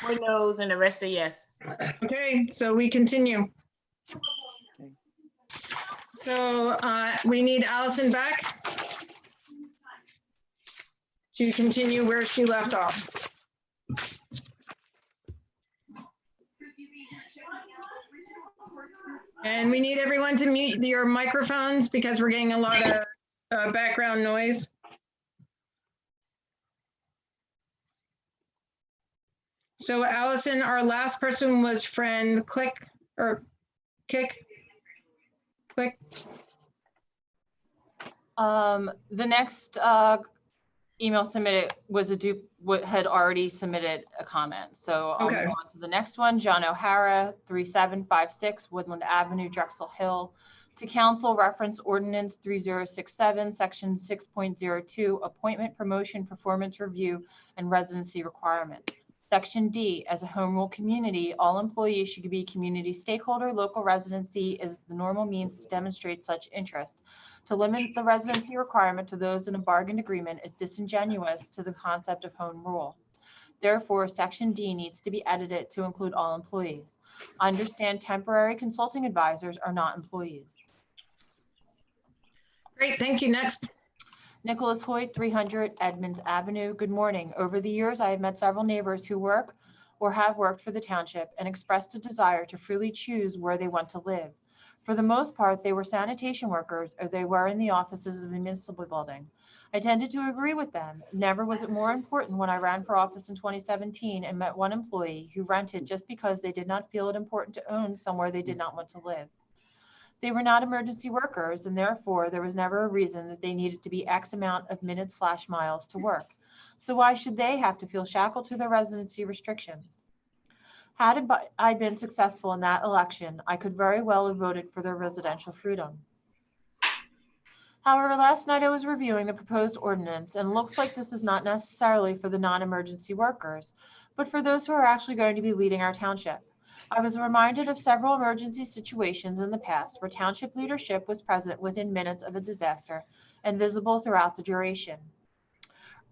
4 no's and the rest are yes. Okay, so we continue. So we need Allison back to continue where she left off. And we need everyone to mute your microphones because we're getting a lot of background noise. So Allison, our last person was friend Click or Kick. Click. The next email submitted was a had already submitted a comment. So I'll Okay. move on to the next one. John O'Hara, 3756 Woodland Avenue, Drexel Hill. To council, reference ordinance 3067, section 6.02, appointment, promotion, performance review, and residency requirement. Section D, as a home rule community, all employees should be community stakeholder. Local residency is the normal means to demonstrate such interest. To limit the residency requirement to those in a bargained agreement is disingenuous to the concept of home rule. Therefore, Section D needs to be edited to include all employees. Understand temporary consulting advisors are not employees. Great, thank you. Next. Nicholas Hoyt, 300 Edmonds Avenue. Good morning. Over the years, I have met several neighbors who work or have worked for the township and expressed a desire to freely choose where they want to live. For the most part, they were sanitation workers or they were in the offices of the municipal building. I tended to agree with them. Never was it more important when I ran for office in 2017 and met one employee who rented just because they did not feel it important to own somewhere they did not want to live. They were not emergency workers, and therefore there was never a reason that they needed to be X amount of minutes/miles to work. So why should they have to feel shackled to their residency restrictions? Had I been successful in that election, I could very well have voted for their residential freedom. However, last night I was reviewing the proposed ordinance, and it looks like this is not necessarily for the non-emergency workers, but for those who are actually going to be leading our township. I was reminded of several emergency situations in the past where township leadership was present within minutes of a disaster and visible throughout the duration.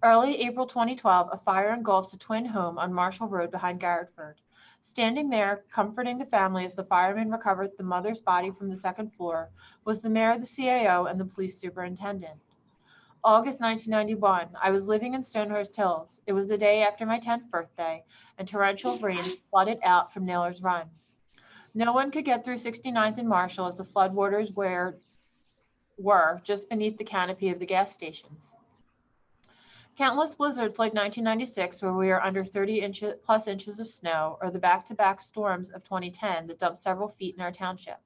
Early April 2012, a fire engulfed a twin home on Marshall Road behind Garrettford. Standing there, comforting the family as the firemen recovered the mother's body from the second floor, was the mayor, the CAO, and the police superintendent. August 1991, I was living in Stonehurst Hills. It was the day after my 10th birthday, and torrential rains flooded out from Naylor's Run. No one could get through 69th and Marshall as the floodwaters were just beneath the canopy of the gas stations. Countless blizzards like 1996, where we are under 30 plus inches of snow, or the back-to-back storms of 2010 that dumped several feet in our township.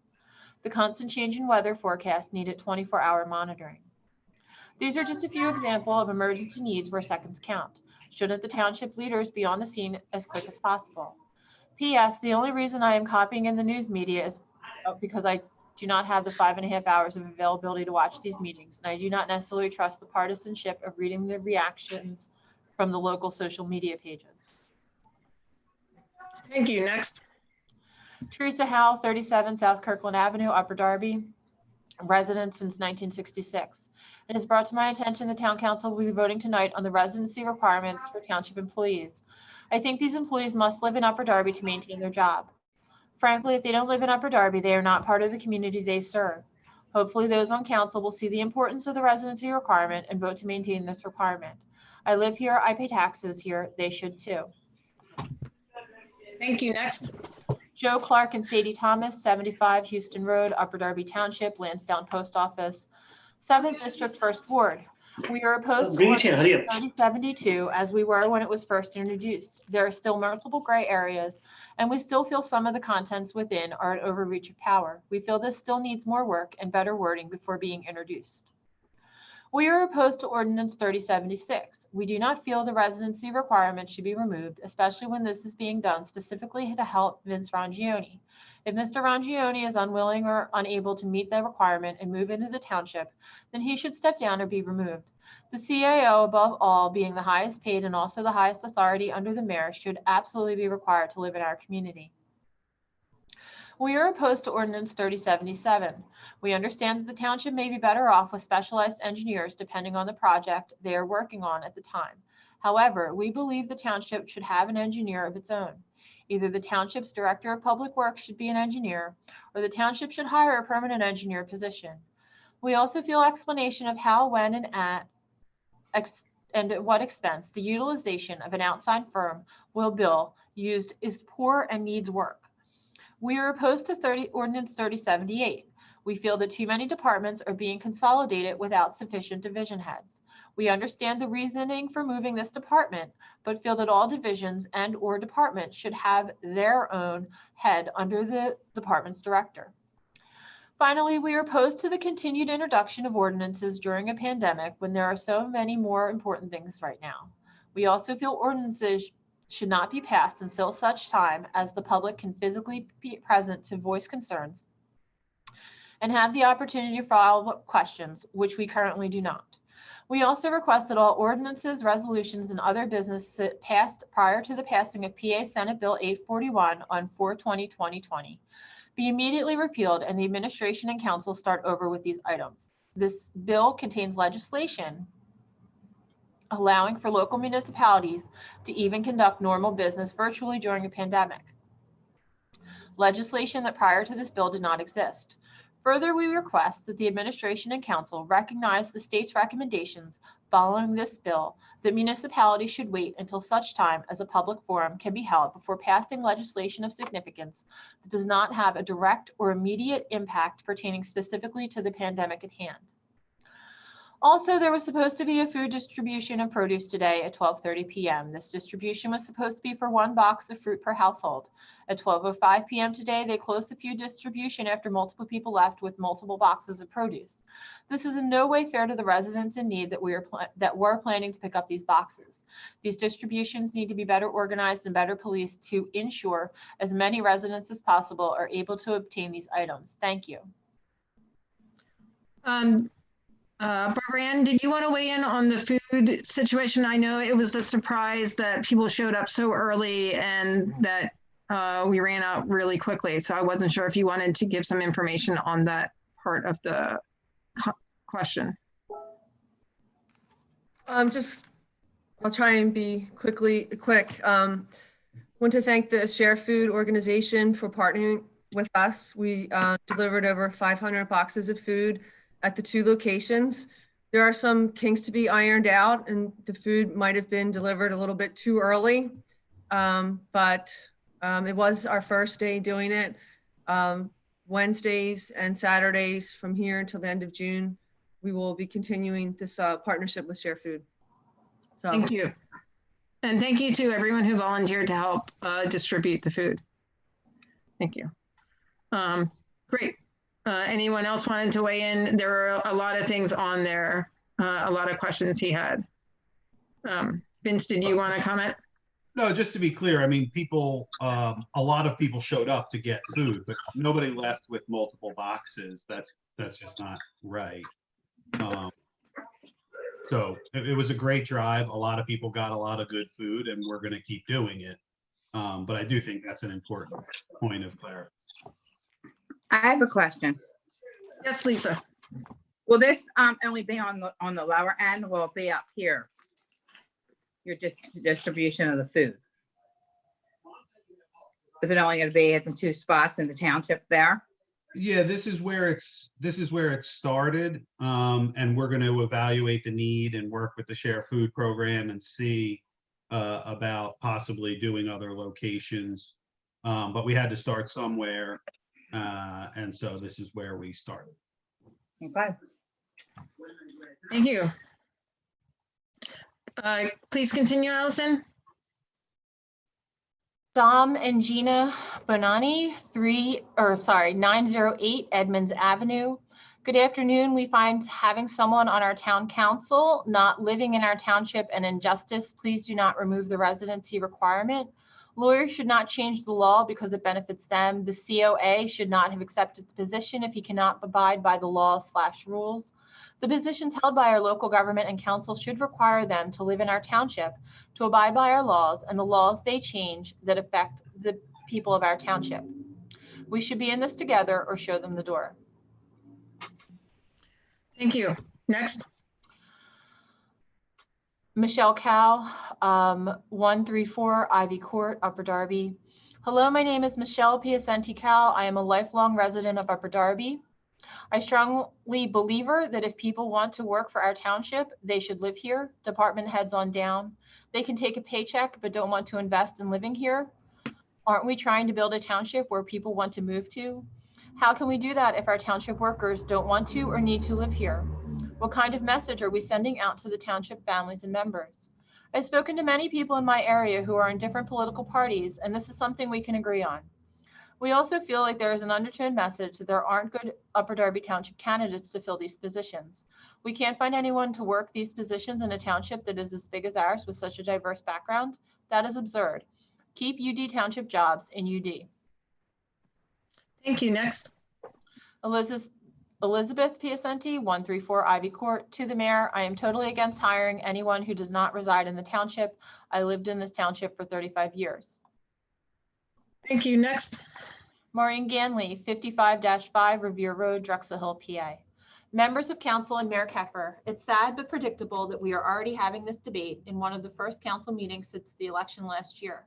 The constant change in weather forecast needed 24-hour monitoring. These are just a few examples of emergency needs where seconds count. Shouldn't the township leaders be on the scene as quick as possible? P.S. The only reason I am copying in the news media is because I do not have the 5.5 hours of availability to watch these meetings, and I do not necessarily trust the partisanship of reading the reactions from the local social media pages. Thank you. Next. Teresa Howell, 37 South Kirkland Avenue, Upper Darby, resident since 1966. It is brought to my attention the town council will be voting tonight on the residency requirements for township employees. I think these employees must live in Upper Darby to maintain their job. Frankly, if they don't live in Upper Darby, they are not part of the community they serve. Hopefully those on council will see the importance of the residency requirement and vote to maintain this requirement. I live here, I pay taxes here, they should too. Thank you. Next. Joe Clark and Sadie Thomas, 75 Houston Road, Upper Darby Township, Lansdowne Post Office, 7th District, 1st Ward. We are opposed to Bring it here, hurry up. Ordinance 3072 as we were when it was first introduced. There are still multiple gray areas, and we still feel some of the contents within are an overreach of power. We feel this still needs more work and better wording before being introduced. We are opposed to Ordinance 3076. We do not feel the residency requirement should be removed, especially when this is being done specifically to help Vince Rangione. If Mr. Rangione is unwilling or unable to meet the requirement and move into the township, then he should step down or be removed. The CAO, above all, being the highest paid and also the highest authority under the mayor, should absolutely be required to live in our community. We are opposed to Ordinance 3077. We understand that the township may be better off with specialized engineers depending on the project they are working on at the time. However, we believe the township should have an engineer of its own. Either the township's director of public works should be an engineer, or the township should hire a permanent engineer position. We also feel explanation of how, when, and at what expense the utilization of an outside firm will bill used is poor and needs work. We are opposed to Ordinance 3078. We feel that too many departments are being consolidated without sufficient division heads. We understand the reasoning for moving this department, but feel that all divisions and/or departments should have their own head under the department's director. Finally, we are opposed to the continued introduction of ordinances during a pandemic when there are so many more important things right now. We also feel ordinances should not be passed until such time as the public can physically be present to voice concerns and have the opportunity to file questions, which we currently do not. We also request that all ordinances, resolutions, and other business passed prior to the passing of PA Senate Bill 841 on 4/20/2020 be immediately repealed and the administration and council start over with these items. This bill contains legislation allowing for local municipalities to even conduct normal business virtually during a pandemic. Legislation that prior to this bill did not exist. Further, we request that the administration and council recognize the state's recommendations following this bill that municipalities should wait until such time as a public forum can be held before passing legislation of significance that does not have a direct or immediate impact pertaining specifically to the pandemic at hand. Also, there was supposed to be a food distribution of produce today at 12:30 p.m. This distribution was supposed to be for 1 box of fruit per household. At 12:05 p.m. today, they closed the food distribution after multiple people left with multiple boxes of produce. This is in no way fair to the residents in need that were planning to pick up these boxes. These distributions need to be better organized and better policed to ensure as many residents as possible are able to obtain these items. Thank you. Barbara Ann, did you want to weigh in on the food situation? I know it was a surprise that people showed up so early and that we ran out really quickly. So I wasn't sure if you wanted to give some information on that part of the question. I'll try and be quick. Want to thank the Share Food organization for partnering with us. We delivered over 500 boxes of food at the 2 locations. There are some kinks to be ironed out and the food might have been delivered a little bit too early, but it was our first day doing it. Wednesdays and Saturdays from here until the end of June, we will be continuing this partnership with Share Food. So, thank you. And thank you to everyone who volunteered to help distribute the food. Thank you. Great. Anyone else wanted to weigh in? There were a lot of things on there, a lot of questions he had. Vince, did you want to comment? No, just to be clear, I mean, people, a lot of people showed up to get food, but nobody left with multiple boxes. That's just not right. So it was a great drive. A lot of people got a lot of good food and we're going to keep doing it. But I do think that's an important point of clarity. I have a question. Yes, Lisa. Will this only be on the lower end? Or will it be up here? Your distribution of the food. Is it only going to be at the 2 spots in the township there? Yeah, this is where it started, and we're going to evaluate the need and work with the Share Food program and see about possibly doing other locations. But we had to start somewhere, and so this is where we started. Okay. Thank you. Please continue, Allison. Dom and Gina Bonani, 908 Edmonds Avenue. Good afternoon. We find having someone on our town council not living in our township an injustice. Please do not remove the residency requirement. Lawyers should not change the law because it benefits them. The COA should not have accepted the position if he cannot abide by the law/rules. The positions held by our local government and council should require them to live in our township, to abide by our laws and the laws they change that affect the people of our township. We should be in this together or show them the door. Thank you. Next. Michelle Cow, 134 Ivy Court, Upper Darby. Hello, my name is Michelle Piacenti Cow. I am a lifelong resident of Upper Darby. I strongly believe that if people want to work for our township, they should live here, department heads on down. They can take a paycheck, but don't want to invest in living here. Aren't we trying to build a township where people want to move to? How can we do that if our township workers don't want to or need to live here? What kind of message are we sending out to the township families and members? I've spoken to many people in my area who are in different political parties, and this is something we can agree on. We also feel like there is an undertone message that there aren't good Upper Darby Township candidates to fill these positions. We can't find anyone to work these positions in a township that is as big as ours with such a diverse background. That is absurd. Keep UD Township jobs in UD. Thank you. Next. Elizabeth Piacenti, 134 Ivy Court. To the mayor, I am totally against hiring anyone who does not reside in the township. I lived in this township for 35 years. Thank you. Next. Maureen Ganley, 55-5 Revere Road, Drexel Hill, PA. Members of council and Mayor Keffer, it's sad but predictable that we are already having this debate in one of the first council meetings since the election last year.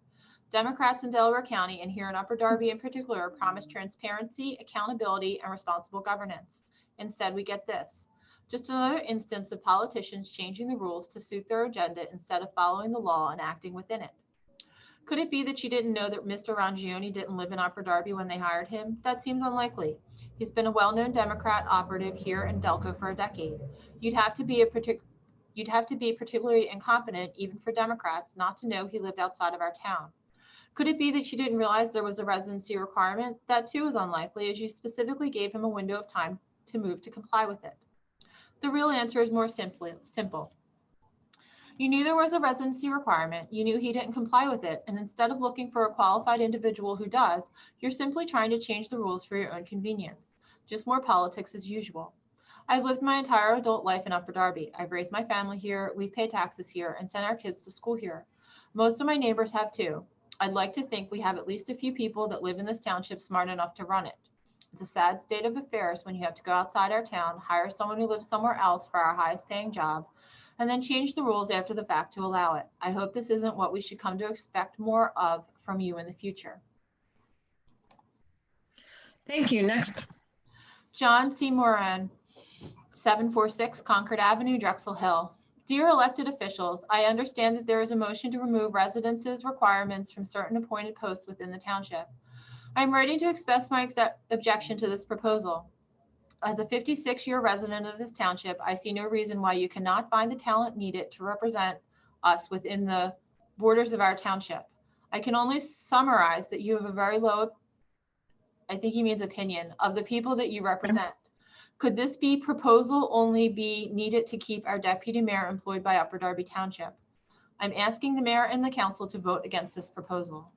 Democrats in Delaware County and here in Upper Darby in particular promised transparency, accountability, and responsible governance. Instead, we get this. Just another instance of politicians changing the rules to suit their agenda instead of following the law and acting within it. Could it be that you didn't know that Mr. Rangione didn't live in Upper Darby when they hired him? That seems unlikely. He's been a well-known Democrat operative here in Delco for a decade. You'd have to be particularly incompetent, even for Democrats, not to know he lived outside of our town. Could it be that you didn't realize there was a residency requirement? That too is unlikely, as you specifically gave him a window of time to move to comply with it. The real answer is more simple. You knew there was a residency requirement, you knew he didn't comply with it, and instead of looking for a qualified individual who does, you're simply trying to change the rules for your own convenience. Just more politics as usual. I've lived my entire adult life in Upper Darby. I've raised my family here, we've paid taxes here, and sent our kids to school here. Most of my neighbors have too. I'd like to think we have at least a few people that live in this township smart enough to run it. It's a sad state of affairs when you have to go outside our town, hire someone who lives somewhere else for our highest paying job, and then change the rules after the fact to allow it. I hope this isn't what we should come to expect more of from you in the future. Thank you. Next. John C. Moran, 746 Concord Avenue, Drexel Hill. Dear elected officials, I understand that there is a motion to remove residences requirements from certain appointed posts within the township. I am ready to express my objection to this proposal. As a 56-year resident of this township, I see no reason why you cannot find the talent needed to represent us within the borders of our township. I can only summarize that you have a very low, I think he means opinion, of the people that you represent. Could this proposal only be needed to keep our deputy mayor employed by Upper Darby Township? I'm asking the mayor and the council to vote against this proposal.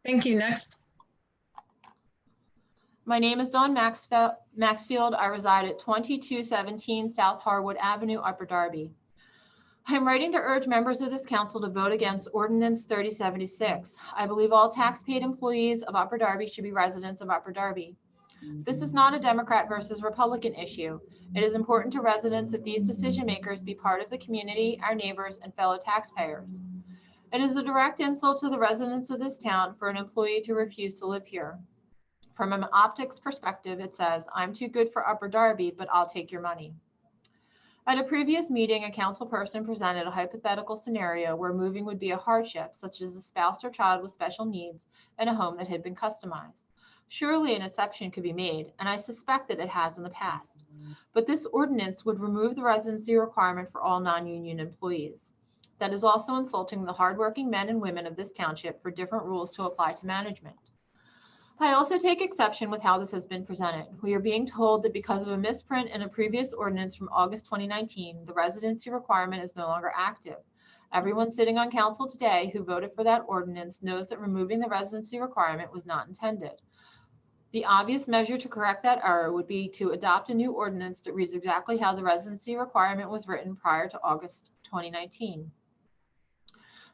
Thank you. Next. My name is Dawn Maxfield. I reside at 2217 South Harwood Avenue, Upper Darby. I am writing to urge members of this council to vote against Ordinance 3076. I believe all tax-paid employees of Upper Darby should be residents of Upper Darby. This is not a Democrat versus Republican issue. It is important to residents that these decision makers be part of the community, our neighbors, and fellow taxpayers. It is a direct insult to the residents of this town for an employee to refuse to live here. From an optics perspective, it says, I'm too good for Upper Darby, but I'll take your money. At a previous meeting, a council person presented a hypothetical scenario where moving would be a hardship, such as a spouse or child with special needs in a home that had been customized. Surely an exception could be made, and I suspect that it has in the past. But this ordinance would remove the residency requirement for all non-union employees. That is also insulting the hardworking men and women of this township for different rules to apply to management. I also take exception with how this has been presented. We are being told that because of a misprint in a previous ordinance from August 2019, the residency requirement is no longer active. Everyone sitting on council today who voted for that ordinance knows that removing the residency requirement was not intended. The obvious measure to correct that error would be to adopt a new ordinance that reads exactly how the residency requirement was written prior to August 2019.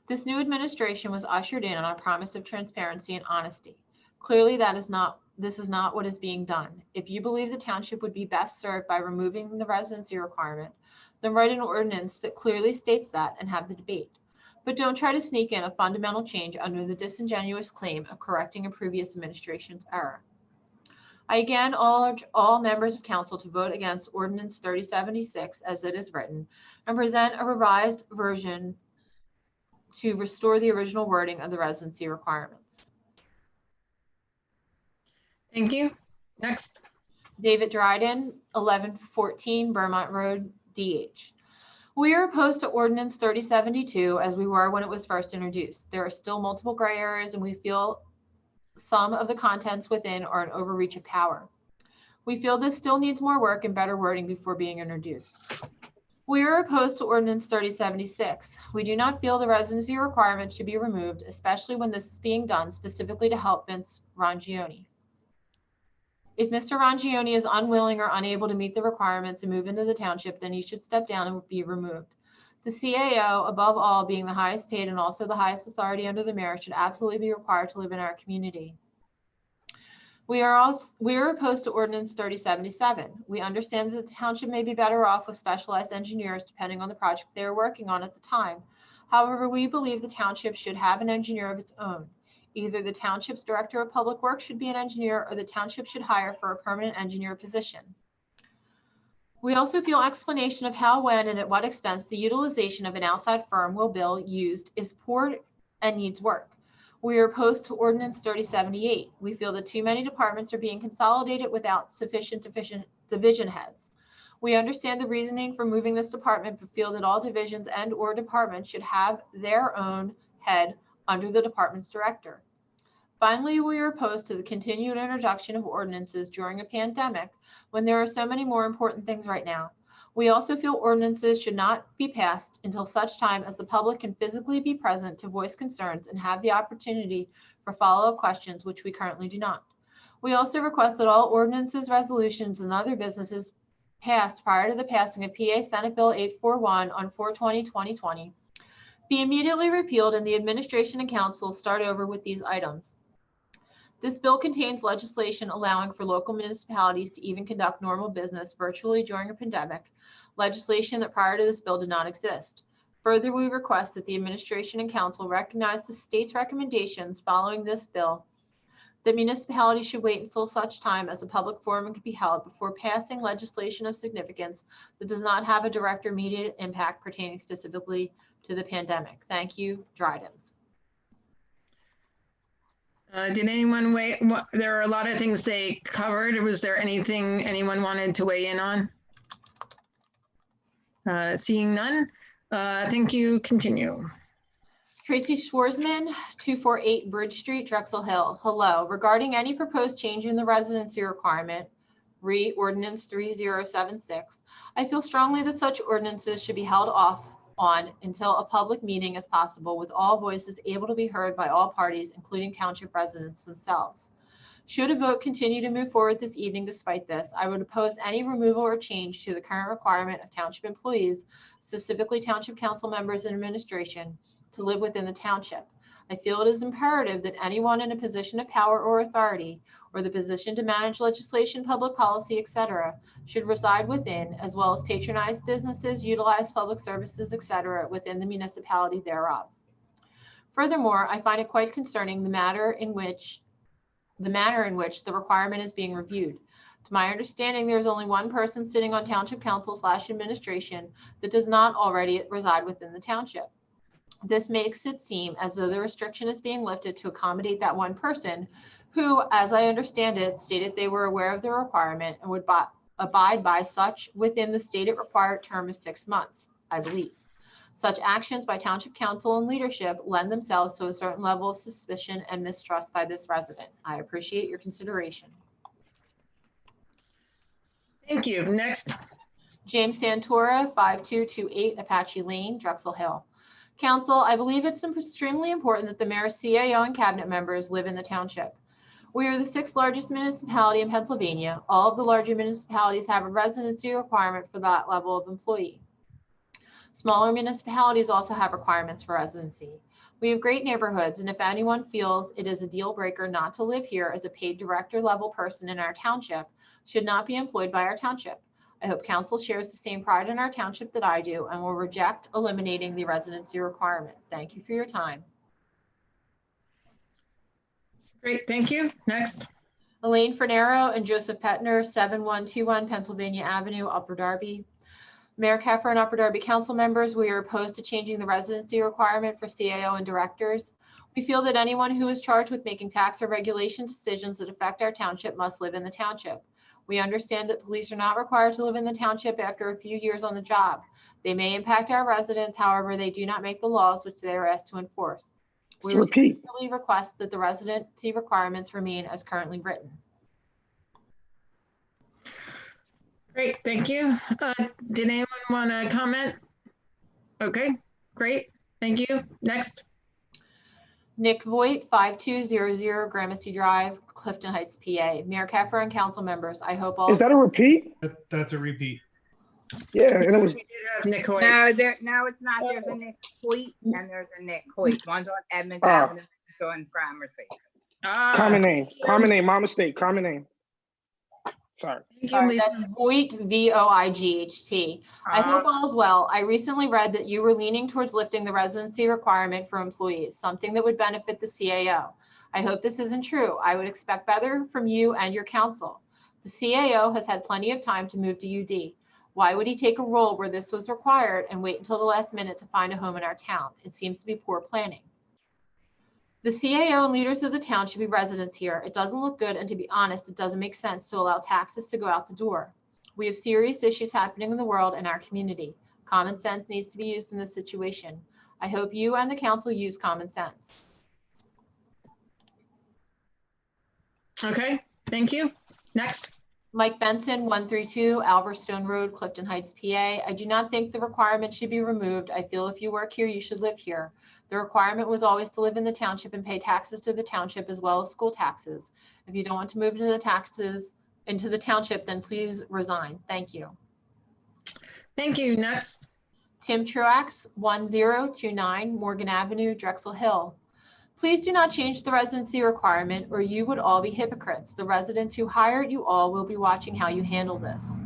This new administration was ushered in on a promise of transparency and honesty. Clearly, this is not what is being done. If you believe the township would be best served by removing the residency requirement, then write an ordinance that clearly states that and have the debate. But don't try to sneak in a fundamental change under the disingenuous claim of correcting a previous administration's error. I again urge all members of council to vote against Ordinance 3076 as it is written and present a revised version to restore the original wording of the residency requirements. Thank you. Next. David Dryden, 1114 Vermont Road, DH. We are opposed to Ordinance 3072 as we were when it was first introduced. There are still multiple gray areas and we feel some of the contents within are an overreach of power. We feel this still needs more work and better wording before being introduced. We are opposed to Ordinance 3076. We do not feel the residency requirement should be removed, especially when this is being done specifically to help Vince Rangione. If Mr. Rangione is unwilling or unable to meet the requirements and move into the township, then he should step down and be removed. The CAO, above all, being the highest paid and also the highest authority under the mayor, should absolutely be required to live in our community. We are opposed to Ordinance 3077. We understand that the township may be better off with specialized engineers depending on the project they are working on at the time. However, we believe the township should have an engineer of its own. Either the township's director of public works should be an engineer or the township should hire for a permanent engineer position. We also feel explanation of how, when, and at what expense the utilization of an outside firm will be used is poor and needs work. We are opposed to Ordinance 3078. We feel that too many departments are being consolidated without sufficient division heads. We understand the reasoning for moving this department, but feel that all divisions and/or departments should have their own head under the department's director. Finally, we are opposed to the continued introduction of ordinances during a pandemic when there are so many more important things right now. We also feel ordinances should not be passed until such time as the public can physically be present to voice concerns and have the opportunity for follow-up questions, which we currently do not. We also request that all ordinances, resolutions, and other businesses passed prior to the passing of PA Senate Bill 841 on 4/20/2020 be immediately repealed and the administration and council start over with these items. This bill contains legislation allowing for local municipalities to even conduct normal business virtually during a pandemic, legislation that prior to this bill did not exist. Further, we request that the administration and council recognize the state's recommendations following this bill that municipalities should wait until such time as a public forum can be held before passing legislation of significance that does not have a direct or immediate impact pertaining specifically to the pandemic. Thank you, Drydens. Did anyone weigh? There are a lot of things they covered. Was there anything anyone wanted to weigh in on? Seeing none, thank you. Continue. Tracy Schwarzman, 248 Bridge Street, Drexel Hill. Hello. Regarding any proposed change in the residency requirement, Ordinance 3076, I feel strongly that such ordinances should be held off on until a public meeting is possible with all voices able to be heard by all parties, including township residents themselves. Should a vote continue to move forward this evening despite this, I would oppose any removal or change to the current requirement of township employees, specifically township council members and administration, to live within the township. I feel it is imperative that anyone in a position of power or authority, or the position to manage legislation, public policy, etc., should reside within, as well as patronize businesses, utilize public services, etc., within the municipality thereof. Furthermore, I find it quite concerning the manner in which the requirement is being reviewed. To my understanding, there is only one person sitting on township council / administration that does not already reside within the township. This makes it seem as though the restriction is being lifted to accommodate that one person who, as I understand it, stated they were aware of the requirement and would abide by such within the stated required term of 6 months, I believe. Such actions by Township Council and leadership lend themselves to a certain level of suspicion and mistrust by this resident. I appreciate your consideration. Thank you. Next. James Santora, 5228 Apache Lane, Drexel Hill. Council, I believe it's extremely important that the mayor's CAO and cabinet members live in the township. We are the 6th largest municipality in Pennsylvania. All of the larger municipalities have a residency requirement for that level of employee. Smaller municipalities also have requirements for residency. We have great neighborhoods, and if anyone feels it is a deal breaker not to live here as a paid director level person in our township, should not be employed by our township. I hope council shares the same pride in our township that I do and will reject eliminating the residency requirement. Thank you for your time. Great, thank you. Next. Elaine Fernero and Joseph Petner, 7121 Pennsylvania Avenue, Upper Darby. Mayor Keffer and Upper Darby council members, we are opposed to changing the residency requirement for CAO and directors. We feel that anyone who is charged with making tax or regulation decisions that affect our township must live in the township. We understand that police are not required to live in the township after a few years on the job. They may impact our residents, however, they do not make the laws which they are asked to enforce. We respectfully request that the residency requirements remain as currently written. Great, thank you. Did anyone want to comment? Okay, great, thank you. Next. Nick Voigt, 5200 Gramercy Drive, Clifton Heights, PA. Mayor Keffer and council members, I hope all— Is that a repeat? That's a repeat. Yeah, and it was. We did have Nick Hoyt. No, it's not. There's a Nick Hoyt and there's a Nick Hoyt. One's on Edmonds Avenue, one's on Gramercy. Common name, my mistake, common name. Sorry. That's Voigt, Voigt. I hope all is well. I recently read that you were leaning towards lifting the residency requirement for employees, something that would benefit the CAO. I hope this isn't true. I would expect better from you and your council. The CAO has had plenty of time to move to UD. Why would he take a role where this was required and wait until the last minute to find a home in our town? It seems to be poor planning. The CAO and leaders of the town should be residents here. It doesn't look good, and to be honest, it doesn't make sense to allow taxes to go out the door. We have serious issues happening in the world and our community. Common sense needs to be used in this situation. I hope you and the council use common sense. Okay, thank you. Next. Mike Benson, 132 Alverstone Road, Clifton Heights, PA. I do not think the requirement should be removed. I feel if you work here, you should live here. The requirement was always to live in the township and pay taxes to the township as well as school taxes. If you don't want to move into the township, then please resign. Thank you. Thank you. Next. Tim Truax, 1029 Morgan Avenue, Drexel Hill. Please do not change the residency requirement or you would all be hypocrites. The residents who hired you all will be watching how you handle this.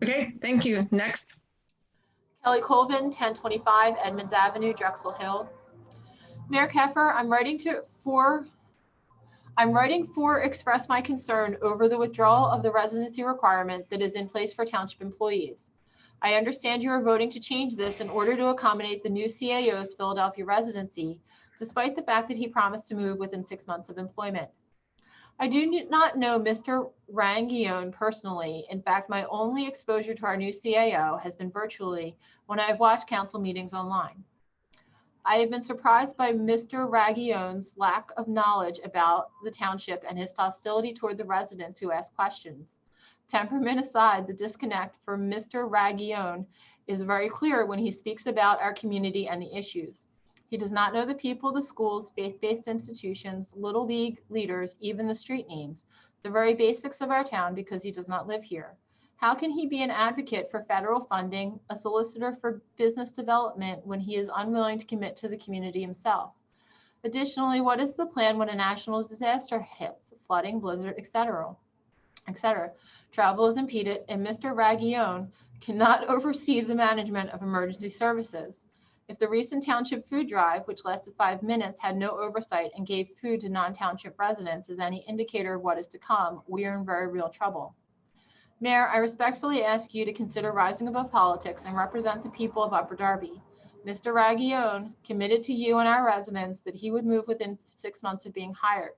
Okay, thank you. Next. Kelly Colvin, 1025 Edmonds Avenue, Drexel Hill. Mayor Keffer, I'm writing for express my concern over the withdrawal of the residency requirement that is in place for township employees. I understand you are voting to change this in order to accommodate the new CAO's Philadelphia residency, despite the fact that he promised to move within 6 months of employment. I do not know Mr. Rangione personally. In fact, my only exposure to our new CAO has been virtually when I have watched council meetings online. I have been surprised by Mr. Ragione's lack of knowledge about the township and his hostility toward the residents who ask questions. Temperament aside, the disconnect for Mr. Ragione is very clear when he speaks about our community and the issues. He does not know the people, the schools, faith-based institutions, little league leaders, even the street names, the very basics of our town because he does not live here. How can he be an advocate for federal funding, a solicitor for business development when he is unwilling to commit to the community himself? Additionally, what is the plan when a national disaster hits, flooding, blizzard, etc.? Travel is impeded and Mr. Ragione cannot oversee the management of emergency services. If the recent township food drive, which lasted 5 minutes, had no oversight and gave food to non-township residents as any indicator of what is to come, we are in very real trouble. Mayor, I respectfully ask you to consider rising above politics and represent the people of Upper Darby. Mr. Ragione committed to you and our residents that he would move within 6 months of being hired.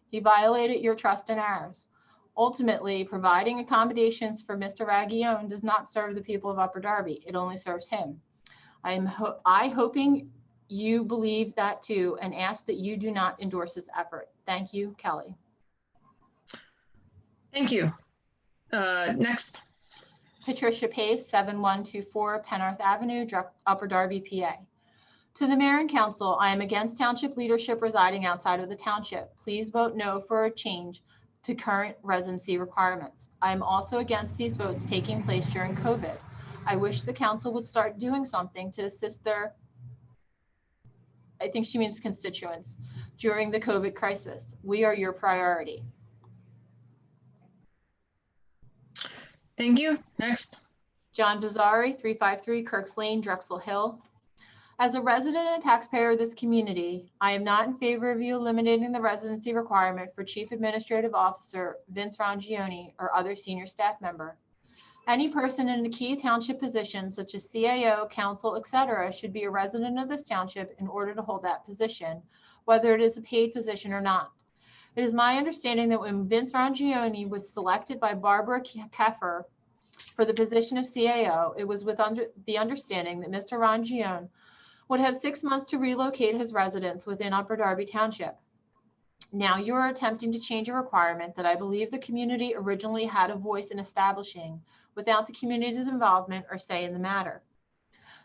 He violated your trust and ours. Ultimately, providing accommodations for Mr. Ragione does not serve the people of Upper Darby. It only serves him. I hoping you believe that too and ask that you do not endorse this effort. Thank you, Kelly. Thank you. Next. Patricia Pace, 7124 Penarth Avenue, Upper Darby, PA. To the mayor and council, I am against township leadership residing outside of the township. Please vote no for a change to current residency requirements. I am also against these votes taking place during COVID. I wish the council would start doing something to assist their, I think she means constituents, during the COVID crisis. We are your priority. Thank you. Next. John Vazari, 353 Kirks Lane, Drexel Hill. As a resident and taxpayer of this community, I am not in favor of you eliminating the residency requirement for Chief Administrative Officer Vince Rangione or other senior staff member. Any person in a key township position such as CAO, council, etc., should be a resident of this township in order to hold that position, whether it is a paid position or not. It is my understanding that when Vince Rangione was selected by Barbara Keffer for the position of CAO, it was with the understanding that Mr. Rangione would have 6 months to relocate his residence within Upper Darby Township. Now you are attempting to change a requirement that I believe the community originally had a voice in establishing without the community's involvement or say in the matter.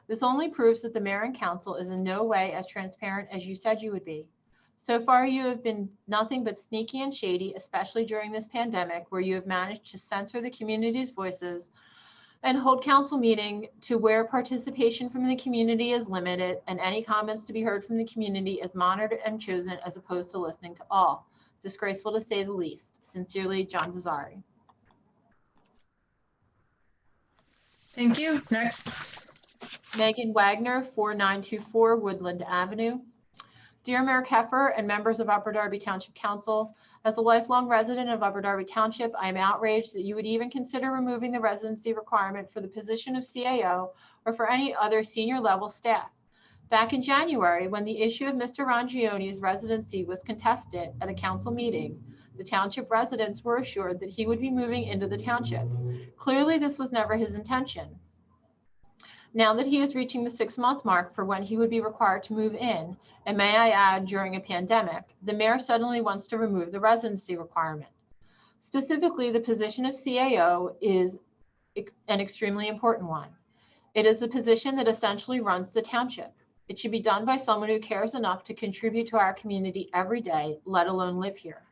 This only proves that the mayor and council is in no way as transparent as you said you would be. So far, you have been nothing but sneaky and shady, especially during this pandemic, where you have managed to censor the community's voices and hold council meeting to where participation from the community is limited and any comments to be heard from the community is monitored and chosen as opposed to listening to all. Disgraceful to say the least. Sincerely, John Vazari. Thank you. Next. Megan Wagner, 4924 Woodland Avenue. Dear Mayor Keffer and members of Upper Darby Township Council, as a lifelong resident of Upper Darby Township, I am outraged that you would even consider removing the residency requirement for the position of CAO or for any other senior level staff. Back in January, when the issue of Mr. Rangione's residency was contested at a council meeting, the township residents were assured that he would be moving into the township. Clearly, this was never his intention. Now that he is reaching the 6-month mark for when he would be required to move in, and may I add, during a pandemic, the mayor suddenly wants to remove the residency requirement. Specifically, the position of CAO is an extremely important one. It is a position that essentially runs the township. It should be done by someone who cares enough to contribute to our community every day, let alone live here.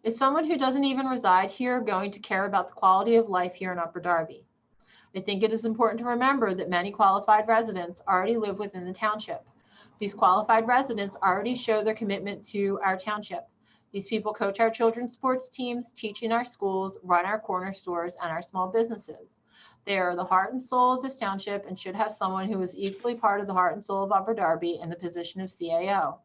Is someone who doesn't even reside here going to care about the quality of life here in Upper Darby? I think it is important to remember that many qualified residents already live within the township. These qualified residents already show their commitment to our township. These people coach our children's sports teams, teach in our schools, run our corner stores, and our small businesses. They are the heart and soul of this township and should have someone who is equally part of the heart and soul of Upper Darby in the position of CAO.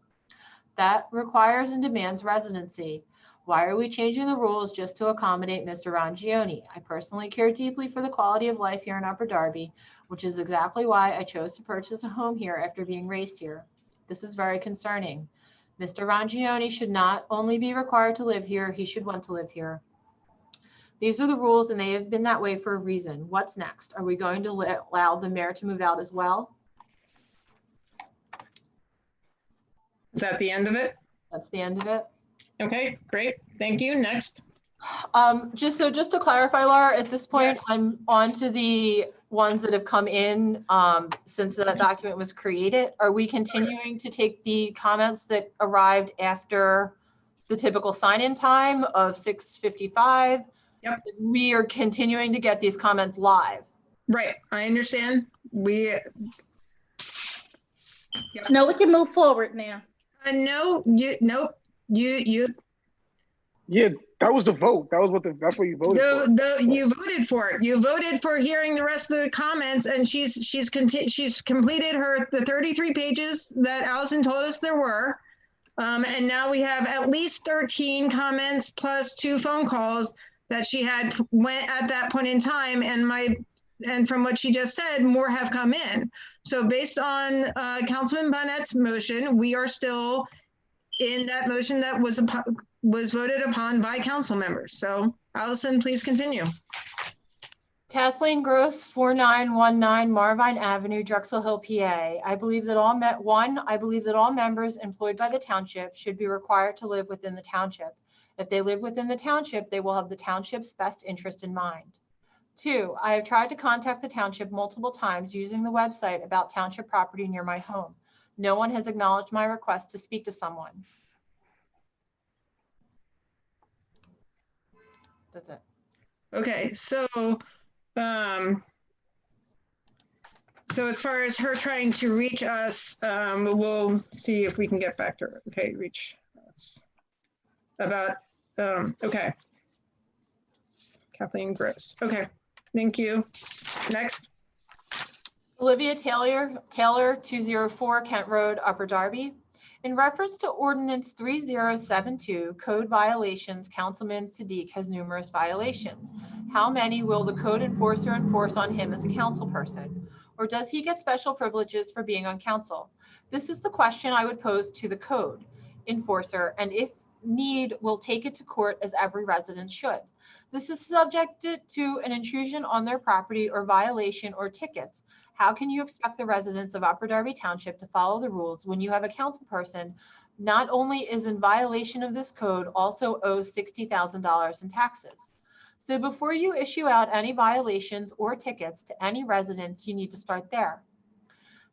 That requires and demands residency. Why are we changing the rules just to accommodate Mr. Rangione? I personally care deeply for the quality of life here in Upper Darby, which is exactly why I chose to purchase a home here after being raised here. This is very concerning. Mr. Rangione should not only be required to live here, he should want to live here. These are the rules and they have been that way for a reason. What's next? Are we going to allow the mayor to move out as well? Is that the end of it? That's the end of it. Okay, great. Thank you. Next. Just to clarify, Laura, at this point, Yes. I'm on to the ones that have come in since that document was created. Are we continuing to take the comments that arrived after the typical sign-in time of 6:55? Yep. We are continuing to get these comments live. Right. I understand. No, we can move forward now. No, nope. You Yeah, that was the vote. That was that's what you voted for. You voted for it. You voted for hearing the rest of the comments, and she's completed the 33 pages that Allison told us there were. And now we have at least 13 comments plus 2 phone calls that she had went at that point in time, and from what she just said, more have come in. So based on Councilman Bonnett's motion, we are still in that motion that was voted upon by council members. So Allison, please continue. Kathleen Gross, 4919 Marvine Avenue, Drexel Hill, PA. I believe that all members employed by the township should be required to live within the township. If they live within the township, they will have the township's best interest in mind. 2, I have tried to contact the township multiple times using the website about township property near my home. No one has acknowledged my request to speak to someone. That's it. Okay, so as far as her trying to reach us, we'll see if we can get back to her. Okay, reach us about, okay. Kathleen Gross. Okay, thank you. Next. Olivia Taylor, 204 Kent Road, Upper Darby. In reference to Ordinance 3072, code violations, Councilman Siddiq has numerous violations. How many will the code enforcer enforce on him as a council person? Or does he get special privileges for being on council? This is the question I would pose to the code enforcer, and if need, will take it to court as every resident should. This is subjected to an intrusion on their property or violation or tickets. How can you expect the residents of Upper Darby Township to follow the rules when you have a council person not only is in violation of this code, also owes $60,000 in taxes? So before you issue out any violations or tickets to any residents, you need to start there.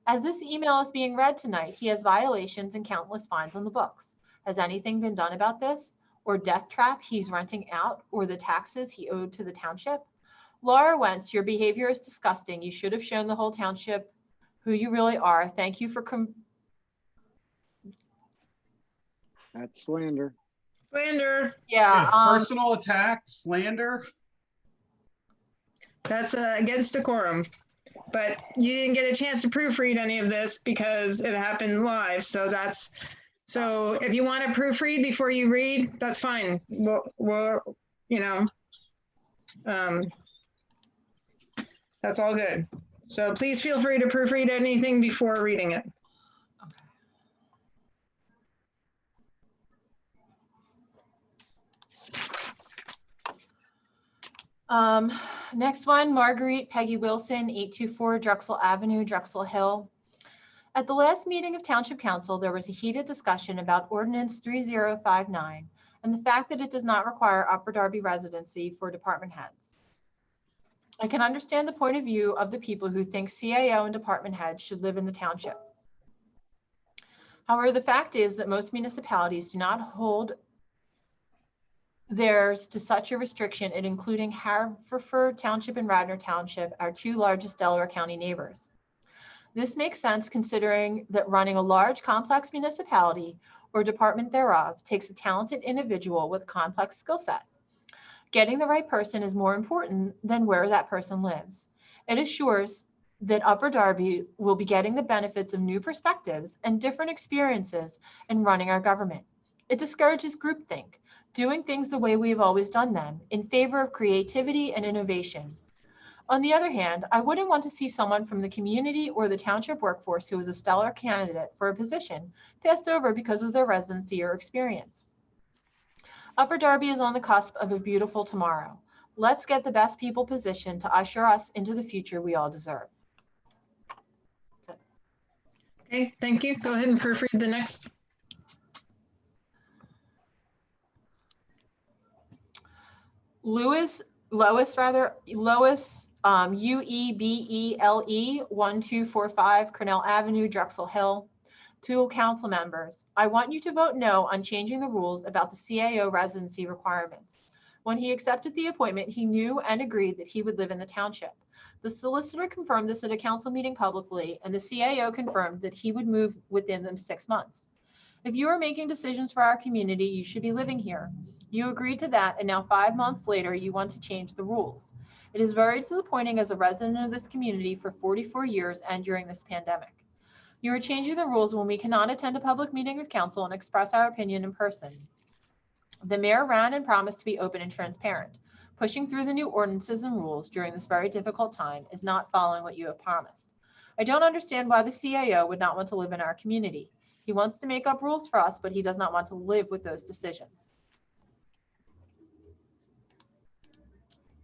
As this email is being read tonight, he has violations and countless fines on the books. Has anything been done about this? Or death trap he's renting out, or the taxes he owed to the township? Laura Wentz, your behavior is disgusting. You should have shown the whole township who you really are. Thank you for That's slander. Slander. Yeah. Personal attack, slander. That's against decorum. But you didn't get a chance to proofread any of this because it happened live. So if you want to proofread before you read, that's fine. We'll you know, that's all good. So please feel free to proofread anything before reading it. Next one, Marguerite Peggy Wilson, 824 Drexel Avenue, Drexel Hill. At the last meeting of Township Council, there was a heated discussion about Ordinance 3059 and the fact that it does not require Upper Darby residency for department heads. I can understand the point of view of the people who think CAO and department heads should live in the township. However, the fact is that most municipalities do not hold theirs to such a restriction, and including Haverford Township and Radnor Township, our two largest Delaware County neighbors. This makes sense considering that running a large, complex municipality or department thereof takes a talented individual with a complex skill set. Getting the right person is more important than where that person lives. It assures that Upper Darby will be getting the benefits of new perspectives and different experiences in running our government. It discourages groupthink, doing things the way we have always done them, in favor of creativity and innovation. On the other hand, I wouldn't want to see someone from the community or the township workforce who is a stellar candidate for a position passed over because of their residency or experience. Upper Darby is on the cusp of a beautiful tomorrow. Let's get the best people positioned to usher us into the future we all deserve. That's it. Okay, thank you. Go ahead and proofread the next. Lois, UEBELE 1245 Cornell Avenue, Drexel Hill. To council members, I want you to vote no on changing the rules about the CAO residency requirements. When he accepted the appointment, he knew and agreed that he would live in the township. The solicitor confirmed this at a council meeting publicly, and the CAO confirmed that he would move within them 6 months. If you are making decisions for our community, you should be living here. You agreed to that, and now 5 months later, you want to change the rules. It is very disappointing as a resident of this community for 44 years and during this pandemic. You are changing the rules when we cannot attend a public meeting of council and express our opinion in person. The mayor ran and promised to be open and transparent. Pushing through the new ordinances and rules during this very difficult time is not following what you have promised. I don't understand why the CAO would not want to live in our community. He wants to make up rules for us, but he does not want to live with those decisions.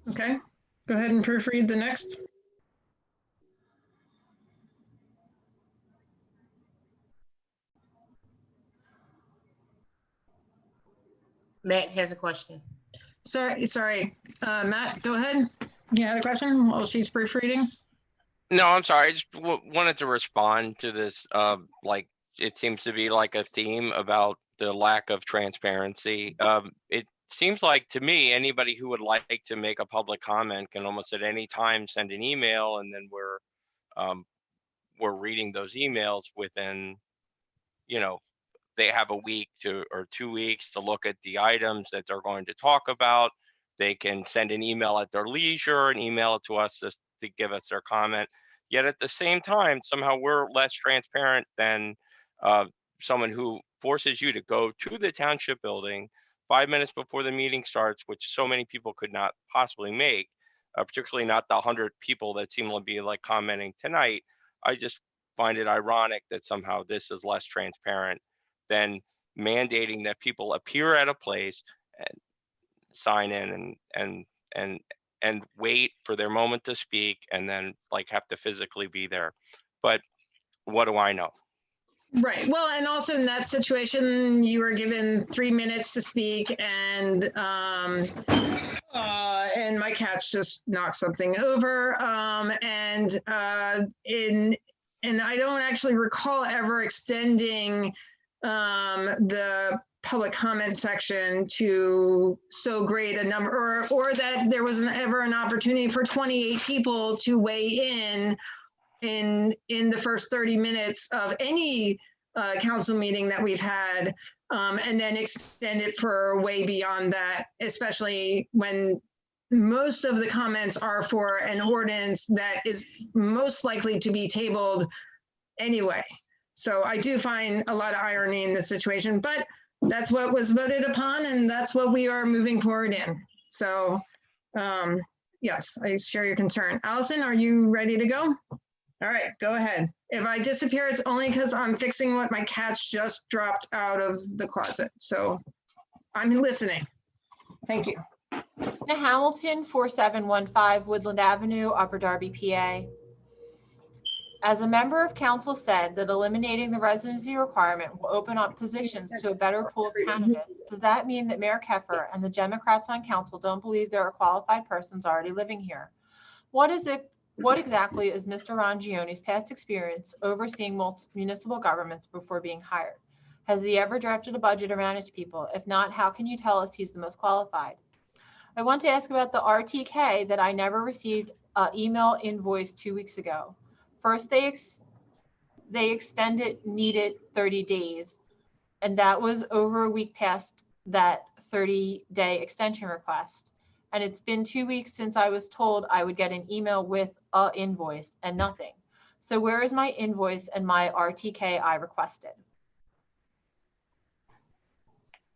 Okay, go ahead and proofread the next. Matt has a question. Sorry, Matt, go ahead. You had a question while she's proofreading? No, I'm sorry. I just wanted to respond to this. Like, it seems to be like a theme about the lack of transparency. It seems like to me, anybody who would like to make a public comment can almost at any time send an email, and then we're reading those emails within, you know, they have a week or 2 weeks to look at the items that they're going to talk about. They can send an email at their leisure and email it to us just to give us their comment. Yet at the same time, somehow we're less transparent than someone who forces you to go to the township building 5 minutes before the meeting starts, which so many people could not possibly make, particularly not the 100 people that seem to be like commenting tonight. I just find it ironic that somehow this is less transparent than mandating that people appear at a place and sign in and wait for their moment to speak and then like have to physically be there. But what do I know? Right. Well, and also in that situation, you were given 3 minutes to speak, and my cats just knocked something over. And I don't actually recall ever extending the public comment section to so great a number, or that there was ever an opportunity for 28 people to weigh in the first 30 minutes of any council meeting that we've had, and then extend it for way beyond that, especially when most of the comments are for an ordinance that is most likely to be tabled anyway. So I do find a lot of irony in this situation, but that's what was voted upon, and that's what we are moving forward in. So yes, I share your concern. Allison, are you ready to go? All right, go ahead. If I disappear, it's only because I'm fixing what my cats just dropped out of the closet. So I'm listening. Thank you. Anna Hamilton, 4715 Woodland Avenue, Upper Darby, PA. As a member of council said that eliminating the residency requirement will open up positions to a better pool of candidates, does that mean that Mayor Keffer and the Democrats on council don't believe there are qualified persons already living here? What exactly is Mr. Rangione's past experience overseeing municipal governments before being hired? Has he ever drafted a budget or managed people? If not, how can you tell us he's the most qualified? I want to ask about the RTK that I never received an email invoice 2 weeks ago. First, they needed 30 days, and that was over a week past that 30-day extension request. And it's been 2 weeks since I was told I would get an email with an invoice and nothing. So where is my invoice and my RTK I requested?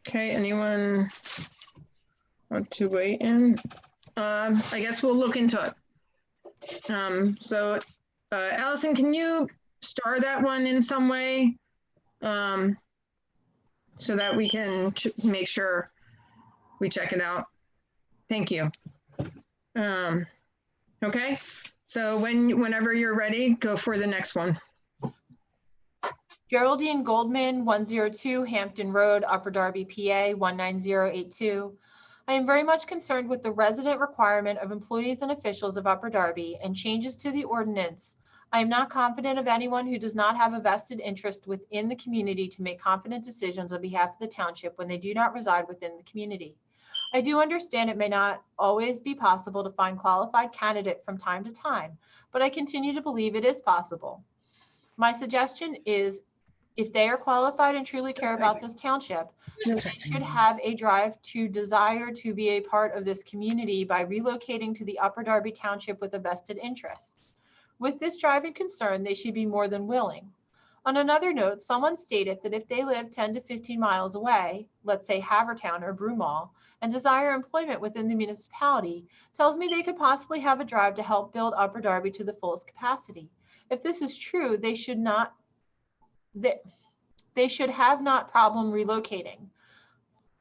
Okay, anyone want to weigh in? I guess we'll look into it. Allison, can you star that one in some way so that we can make sure we check it out? Thank you. Okay, so whenever you're ready, go for the next one. Geraldine Goldman, 102 Hampton Road, Upper Darby, PA, 19082. I am very much concerned with the resident requirement of employees and officials of Upper Darby and changes to the ordinance. I am not confident of anyone who does not have a vested interest within the community to make confident decisions on behalf of the township when they do not reside within the community. I do understand it may not always be possible to find qualified candidate from time to time, but I continue to believe it is possible. My suggestion is, if they are qualified and truly care about this township, they should have a drive to desire to be a part of this community by relocating to the Upper Darby Township with a vested interest. With this drive and concern, they should be more than willing. On another note, someone stated that if they live 10 to 15 miles away, let's say Havertown or Broomall, and desire employment within the municipality, tells me they could possibly have a drive to help build Upper Darby to the fullest capacity. If this is true, they should have not problem relocating.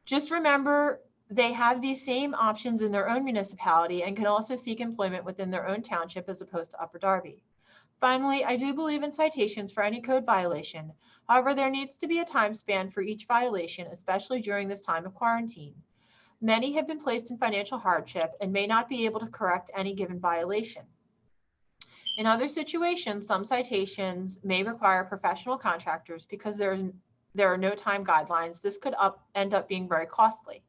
Just remember, they have these same options in their own municipality and can also seek employment within their own township as opposed to Upper Darby. Finally, I do believe in citations for any code violation. However, there needs to be a time span for each violation, especially during this time of quarantine. Many have been placed in financial hardship and may not be able to correct any given violation. In other situations, some citations may require professional contractors because there are no time guidelines. This could end up being very costly.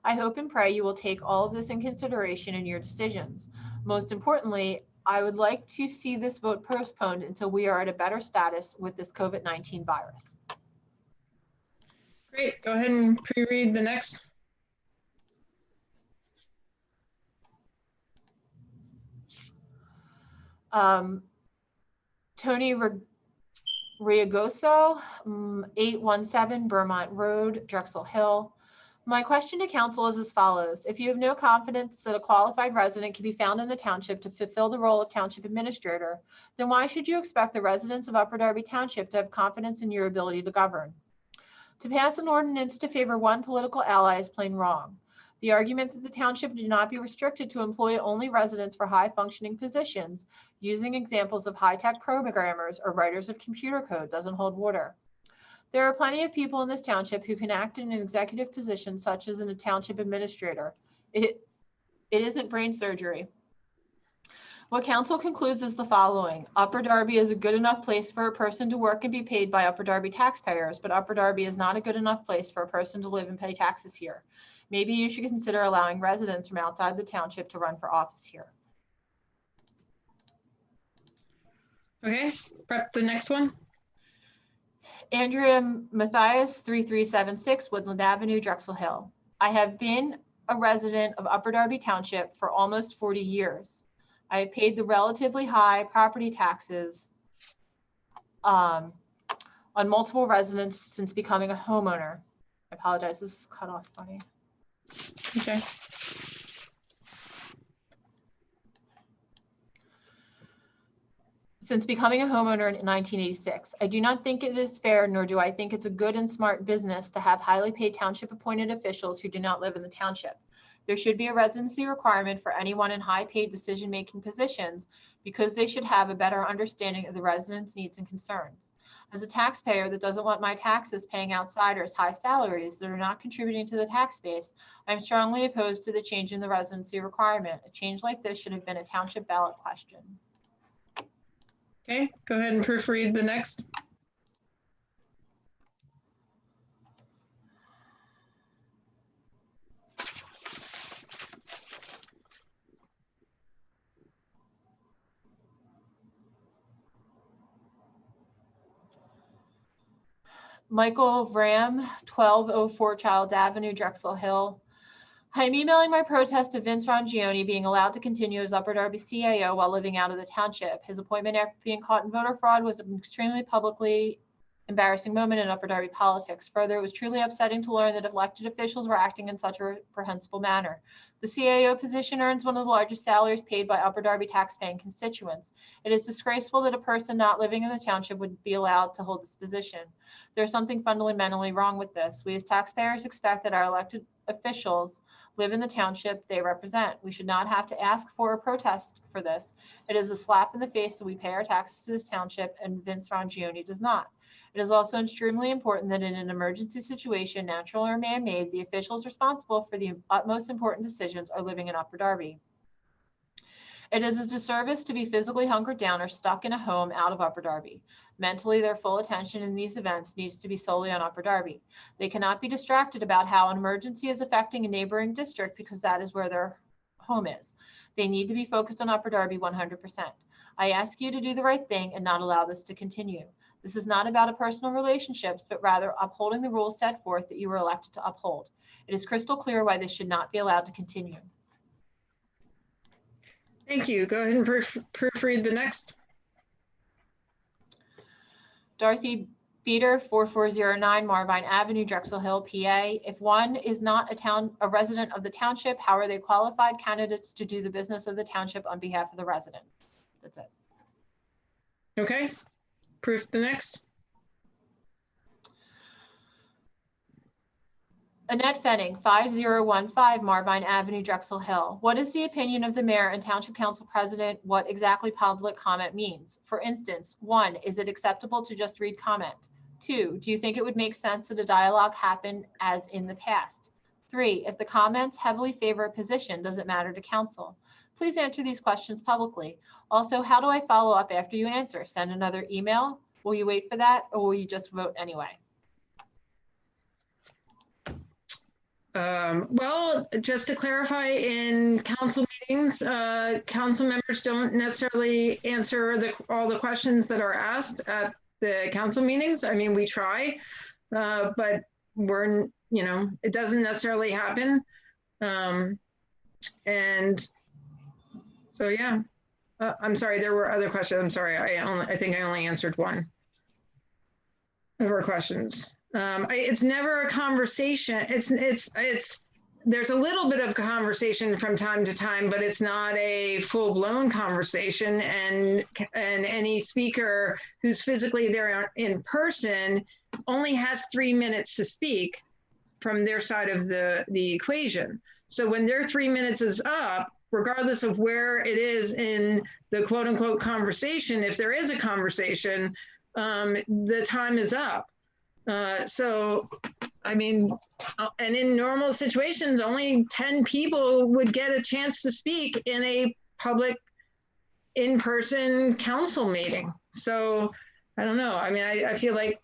I hope and pray you will take all of this in consideration in your decisions. Most importantly, I would like to see this vote postponed until we are at a better status with this COVID-19 virus. Great, go ahead and pre-read the next. Tony Riagoso, 817 Vermont Road, Drexel Hill. My question to council is as follows. If you have no confidence that a qualified resident can be found in the township to fulfill the role of township administrator, then why should you expect the residents of Upper Darby Township to have confidence in your ability to govern? To pass an ordinance to favor one political ally is plain wrong. The argument that the township do not be restricted to employ only residents for high functioning positions, using examples of high-tech programmers or writers of computer code, doesn't hold water. There are plenty of people in this township who can act in an executive position, such as in a township administrator. It isn't brain surgery. What council concludes is the following. Upper Darby is a good enough place for a person to work and be paid by Upper Darby taxpayers, but Upper Darby is not a good enough place for a person to live and pay taxes here. Maybe you should consider allowing residents from outside the township to run for office here. Okay, prep the next one. Andrea Matthias, 3376 Woodland Avenue, Drexel Hill. I have been a resident of Upper Darby Township for almost 40 years. I have paid the relatively high property taxes on multiple residents since becoming a homeowner. I apologize, this is cut off funny. Okay. Since becoming a homeowner in 1986. I do not think it is fair, nor do I think it's a good and smart business to have highly paid township appointed officials who do not live in the township. There should be a residency requirement for anyone in high paid decision-making positions because they should have a better understanding of the residents' needs and concerns. As a taxpayer that doesn't want my taxes paying outsiders high salaries that are not contributing to the tax base, I'm strongly opposed to the change in the residency requirement. A change like this should have been a township ballot question. Okay, go ahead and proofread the next. Michael Vram, 1204 Child Avenue, Drexel Hill. I'm emailing my protest to Vince Rongione being allowed to continue as Upper Darby CAO while living out of the township. His appointment after being caught in voter fraud was an extremely publicly embarrassing moment in Upper Darby politics. Further, it was truly upsetting to learn that elected officials were acting in such a reprehensible manner. The CAO position earns one of the largest salaries paid by Upper Darby taxpaying constituents. It is disgraceful that a person not living in the township would be allowed to hold this position. There's something fundamentally wrong with this. We as taxpayers expect that our elected officials live in the township they represent. We should not have to ask for or protest for this. It is a slap in the face that we pay our taxes to this township and Vince Rongione does not. It is also extremely important that in an emergency situation, natural or man-made, the officials responsible for the utmost important decisions are living in Upper Darby. It is a disservice to be physically hunkered down or stuck in a home out of Upper Darby. Mentally, their full attention in these events needs to be solely on Upper Darby. They cannot be distracted about how an emergency is affecting a neighboring district because that is where their home is. They need to be focused on Upper Darby 100%. I ask you to do the right thing and not allow this to continue. This is not about a personal relationships, but rather upholding the rules set forth that you were elected to uphold. It is crystal clear why this should not be allowed to continue. Thank you. Go ahead and proofread the next. Dorothy Beater, 4409 Marvine Avenue, Drexel Hill, PA. If one is not a resident of the township, how are they qualified candidates to do the business of the township on behalf of the residents? That's it. Okay, proof the next. Annette Fenning, 5015 Marvine Avenue, Drexel Hill. What is the opinion of the mayor and township council president? What exactly public comment means? For instance, 1, is it acceptable to just read comment? 2, do you think it would make sense that a dialogue happen as in the past? 3, if the comments heavily favor a position, does it matter to council? Please answer these questions publicly. Also, how do I follow up after you answer? Send another email? Will you wait for that, or will you just vote anyway? Well, just to clarify, in council meetings, council members don't necessarily answer all the questions that are asked at the council meetings. I mean, we try, but it doesn't necessarily happen. And so, yeah, I'm sorry, there were other questions. I'm sorry, I think I only answered one of her questions. It's never a conversation. There's a little bit of conversation from time to time, but it's not a full-blown conversation. And any speaker who's physically there in person only has 3 minutes to speak from their side of the equation. So when their 3 minutes is up, regardless of where it is in the quote-unquote conversation, if there is a conversation, the time is up. So, I mean, and in normal situations, only 10 people would get a chance to speak in a public in-person council meeting. So, I don't know. I mean, I feel like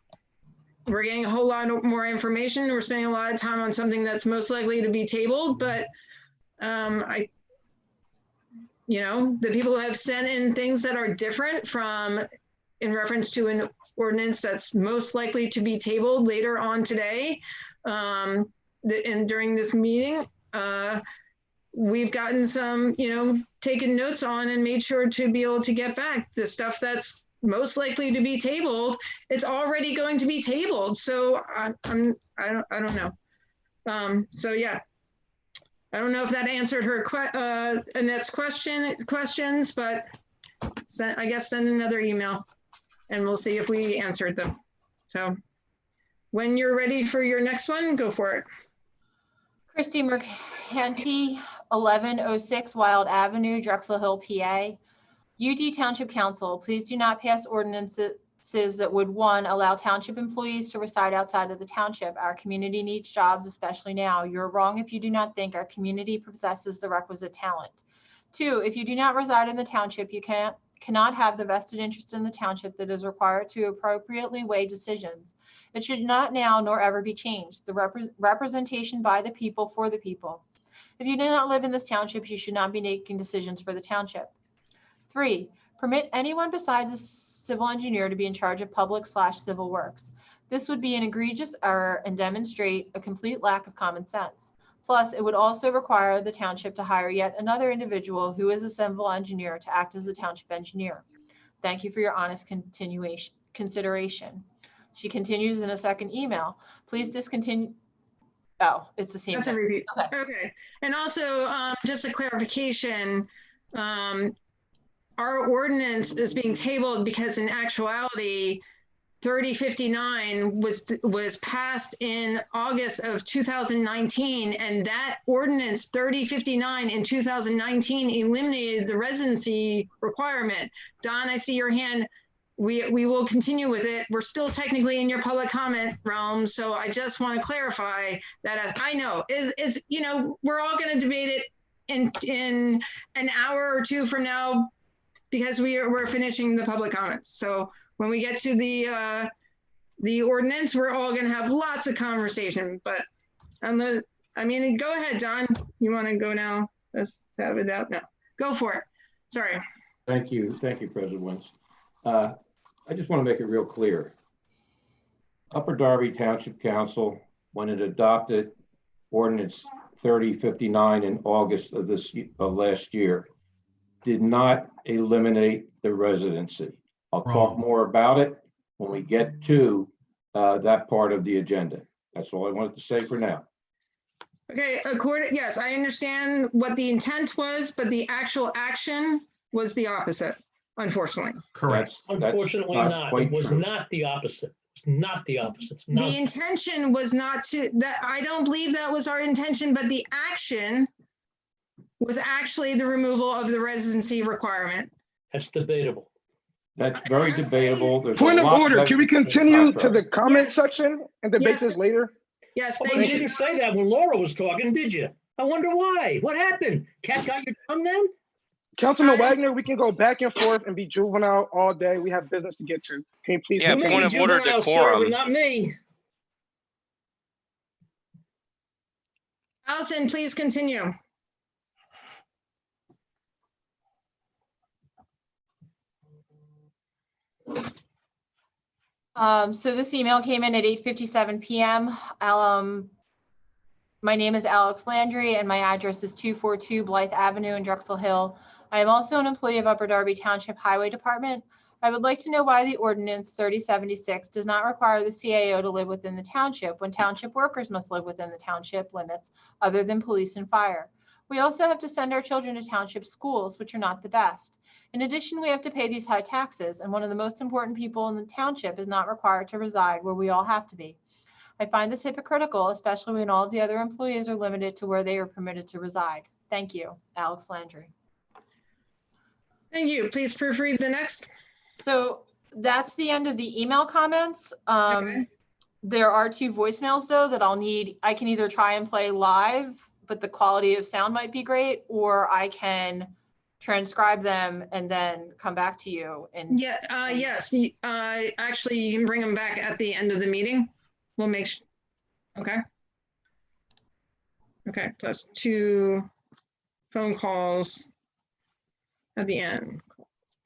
we're getting a whole lot more information. We're spending a lot of time on something that's most likely to be tabled, but the people who have sent in things that are different in reference to an ordinance that's most likely to be tabled later on today and during this meeting, we've gotten some, taken notes on and made sure to be able to get back the stuff that's most likely to be tabled. It's already going to be tabled. So I don't know. So yeah, I don't know if that answered her Annette's questions, but I guess send another email and we'll see if we answered them. So when you're ready for your next one, go for it. Christy Mercanti, 1106 Wild Avenue, Drexel Hill, PA. UD Township Council, please do not pass ordinances that would, 1, allow township employees to reside outside of the township. Our community needs jobs, especially now. You're wrong if you do not think our community possesses the requisite talent. 2, if you do not reside in the township, you cannot have the vested interest in the township that is required to appropriately weigh decisions. It should not now nor ever be changed. The representation by the people for the people. If you do not live in this township, you should not be making decisions for the township. 3, permit anyone besides a civil engineer to be in charge of public/civil works. This would be an egregious error and demonstrate a complete lack of common sense. Plus, it would also require the township to hire yet another individual who is a civil engineer to act as the township engineer. Thank you for your honest consideration. She continues in a second email. Please discontinue. Oh, it's the same. That's thing. a review. Okay. Okay. And also, just a clarification, our ordinance is being tabled because in actuality, 3059 was passed in August of 2019, and that ordinance 3059 in 2019 eliminated the residency requirement. Don, I see your hand. We will continue with it. We're still technically in your public comment realm, so I just want to clarify that. As I know, we're all going to debate it in an hour or two from now because we're finishing the public comments. So when we get to the ordinance, we're all going to have lots of conversation. But go ahead, John. You want to go now? Let's have it out. No, go for it. Sorry. Thank you, President Wentz. I just want to make it real clear. Upper Darby Township Council, when it adopted Ordinance 3059 in August of last year, did not eliminate the residency. I'll talk more about it when we get to that part of the agenda. That's all I wanted to say for now. Okay, yes, I understand what the intent was, but the actual action was the opposite, unfortunately. Correct. Unfortunately not not. quite It was true. not the opposite. It's not the opposite. It's The not. intention was not to, that, I don't believe that was our intention, but the action was actually the removal of the residency requirement. That's debatable. That's very debatable. There's a Point of lot order, can we that's continue to contrary. the comment Yes. section and debate Yes. this later? Yes, Oh, but thank you you. didn't say that when Laura was talking, did you? I wonder why. What happened? Cat got your tongue then? Councilman Wagner, we can go back and forth and be juvenile all day. We have business to get to. Can you please Yeah, You may continue? point be of order, juvenile, sir, decorum. but not me. Allison, please continue. So this email came in at 8:57 p.m. My name is Alex Landry and my address is 242 Blythe Avenue in Drexel Hill. I am also an employee of Upper Darby Township Highway Department. I would like to know why the ordinance 3076 does not require the CAO to live within the township when township workers must live within the township limits other than police and fire. We also have to send our children to township schools, which are not the best. In addition, we have to pay these high taxes, and one of the most important people in the township is not required to reside where we all have to be. I find this hypocritical, especially when all of the other employees are limited to where they are permitted to reside. Thank you, Alex Landry. Thank you. Please proofread the next. So that's the end of the email comments. Okay. There are 2 voicemails though that I can either try and play live, but the quality of sound might be great, or I can transcribe them and then come back to you. And Yeah, yes, actually, you can bring them back at the end of the meeting. We'll make, okay. Okay, plus 2 phone calls at the end.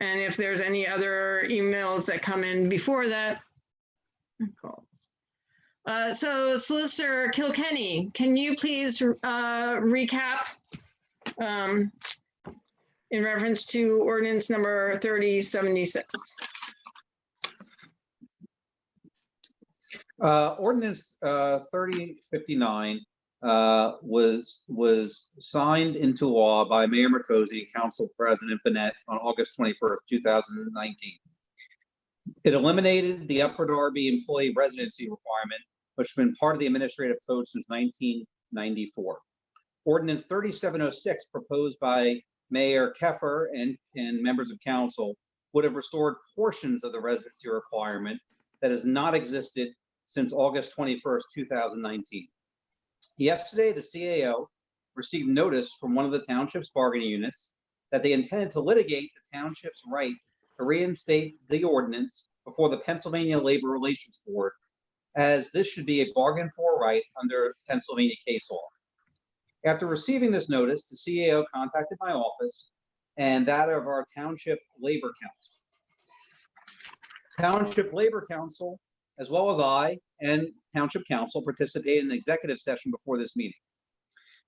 And if there's any other emails that come in before that, calls. So Solicitor Kilkenny, can you please recap in reference to ordinance number 3076? Ordinance 3059 was signed into law by Mayor Mercosi and Council President Bennett on August 21st, 2019. It eliminated the Upper Darby employee residency requirement, which has been part of the administrative code since 1994. Ordinance 3706, proposed by Mayor Keffer and members of council, would have restored portions of the residency requirement that has not existed since August 21st, 2019. Yesterday, the CAO received notice from one of the township's bargaining units that they intended to litigate the township's right to reinstate the ordinance before the Pennsylvania Labor Relations Board, as this should be a bargain for right under Pennsylvania case law. After receiving this notice, the CAO contacted my office and that of our Township Labor Council. Township Labor Council, as well as I and Township Council, participated in an executive session before this meeting.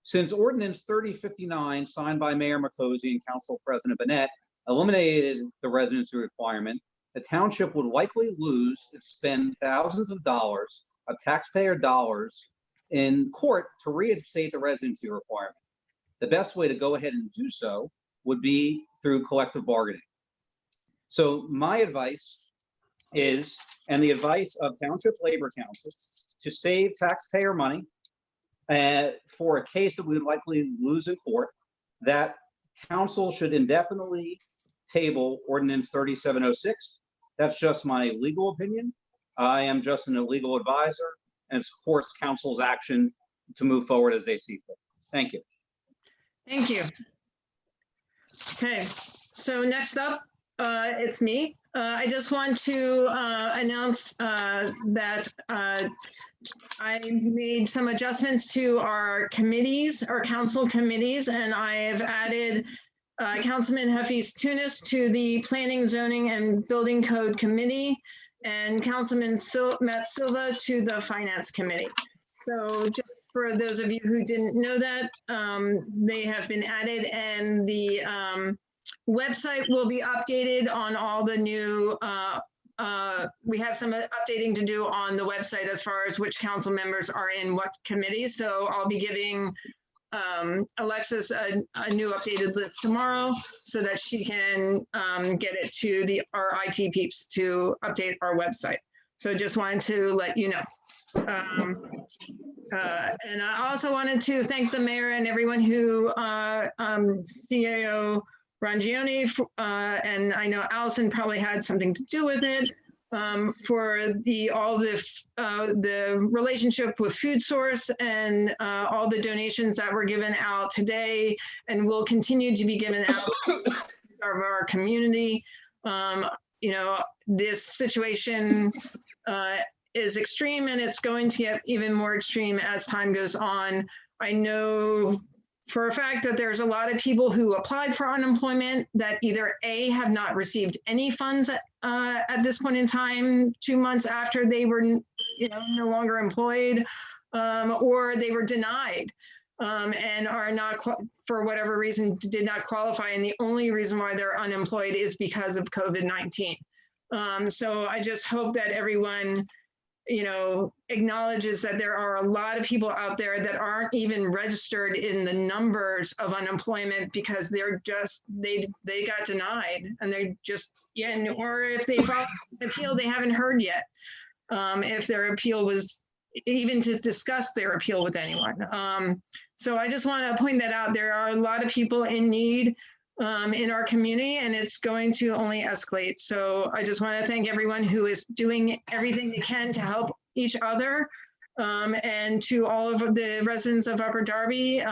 Since Ordinance 3059, signed by Mayor Mercosi and Council President Bennett, eliminated the residency requirement, the township would likely lose and spend thousands of dollars of taxpayer dollars in court to reinstate the residency requirement. The best way to go ahead and do so would be through collective bargaining. So my advice is, and the advice of Township Labor Council, to save taxpayer money for a case that we would likely lose in court, that council should indefinitely table Ordinance 3706. That's just my legal opinion. I am just an illegal advisor, and it's of course council's action to move forward as they see fit. Thank you. Thank you. Okay, so next up, it's me. I just want to announce that I made some adjustments to our committees, our council committees, and I have added Councilman Hafiz Tunis to the Planning, Zoning, and Building Code Committee, and Councilman Matt Silva to the Finance Committee. So just for those of you who didn't know that, they have been added, and the website will be updated on all the new we have some updating to do on the website as far as which council members are in what committees. So I'll be giving Alexis a new updated list tomorrow so that she can get it to our IT peeps to update our website. So just wanted to let you know. And I also wanted to thank the mayor and everyone who, CAO Rangione, and I know Allison probably had something to do with it, for all the relationship with Food Source and all the donations that were given out today and will continue to be given out of our community. You know, this situation is extreme, and it's going to get even more extreme as time goes on. I know for a fact that there's a lot of people who applied for unemployment that either A, have not received any funds at this point in time, 2 months after they were no longer employed, or they were denied and are not, for whatever reason, did not qualify. And the only reason why they're unemployed is because of COVID-19. So I just hope that everyone acknowledges that there are a lot of people out there that aren't even registered in the numbers of unemployment because they're just, they got denied and they're just, or if they filed an appeal, they haven't heard yet. If their appeal was, even to discuss their appeal with anyone. So I just want to point that out. There are a lot of people in need in our community, and it's going to only escalate. So I just want to thank everyone who is doing everything they can to help each other. And to all of the residents of Upper Darby,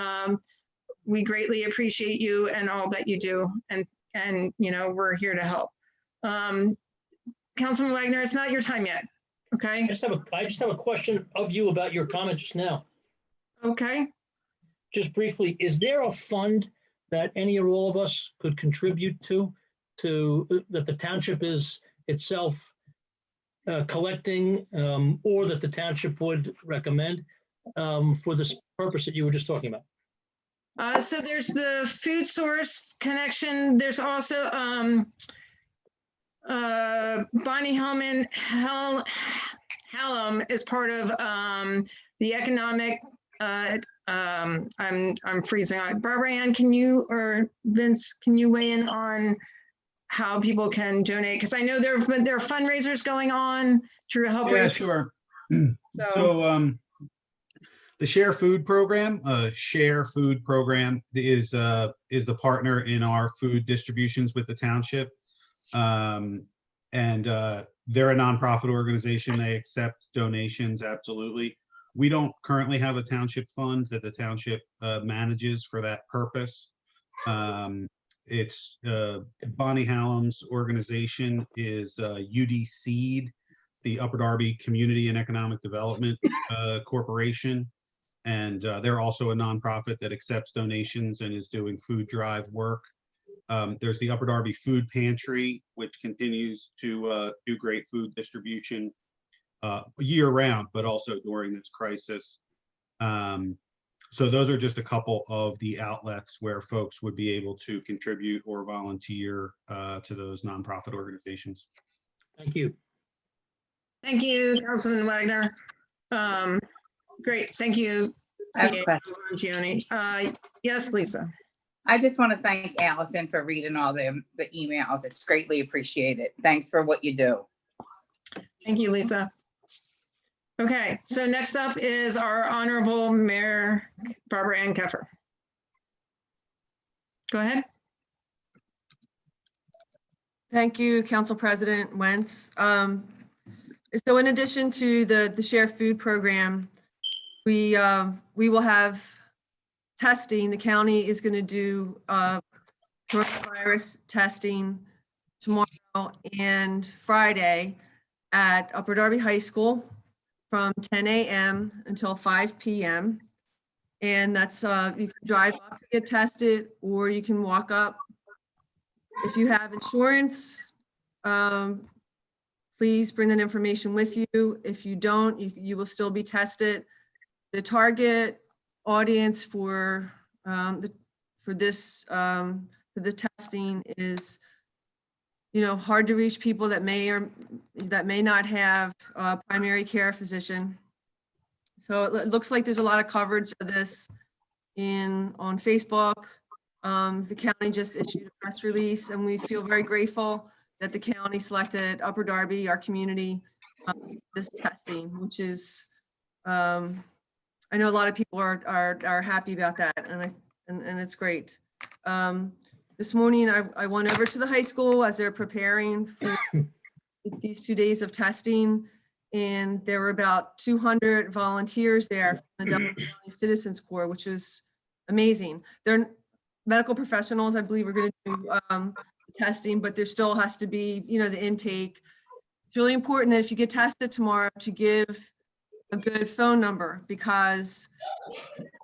we greatly appreciate you and all that you do. And we're here to help. Councilman Wagner, it's not your time yet. Okay. I just have a question of you about your comment just now. Okay. Just briefly, is there a fund that any or all of us could contribute to that the township is itself collecting, or that the township would recommend for this purpose that you were just talking about? So there's the Food Source connection. There's also Bonnie Hallam is part of the economic. I'm freezing on. Barbara Ann, can you, or Vince, can you weigh in on how people can donate? Because I know there are fundraisers going on to help. Yeah, sure. So the Share Food Program, is the partner in our food distributions with the township. And they're a nonprofit organization. They accept donations, absolutely. We don't currently have a township fund that the township manages for that purpose. It's Bonnie Hallam's organization is UD Seed, the Upper Darby Community and Economic Development Corporation. And they're also a nonprofit that accepts donations and is doing food drive work. There's the Upper Darby Food Pantry, which continues to do great food distribution year round, but also during this crisis. So those are just a couple of the outlets where folks would be able to contribute or volunteer to those nonprofit organizations. Thank you. Thank you, Councilman Wagner. Great, thank you. Yes, Lisa. I just want to thank Allison for reading all the emails. It's greatly appreciated. Thanks for what you do. Thank you, Lisa. Okay, so next up is our Honorable Mayor, Barbara Ann Keffer. Go ahead. Thank you, Council President Wentz. So in addition to the Share Food Program, we will have testing. The county is going to do coronavirus testing tomorrow and Friday at Upper Darby High School from 10 a.m. until 5 p.m. And that's, you can drive up to get tested, or you can walk up. If you have insurance, please bring that information with you. If you don't, you will still be tested. The target audience for the testing is hard to reach people that may not have a primary care physician. So it looks like there's a lot of coverage of this on Facebook. The county just issued a press release, and we feel very grateful that the county selected Upper Darby, our community, this testing, which is, I know a lot of people are happy about that, and it's great. This morning, I went over to the high school as they're preparing for these 2 days of testing, and there were about 200 volunteers there from the Delaware County Citizens Corps, which was amazing. They're medical professionals, I believe, are going to do testing, but there still has to be, the intake. It's really important that if you get tested tomorrow to give a good phone number, because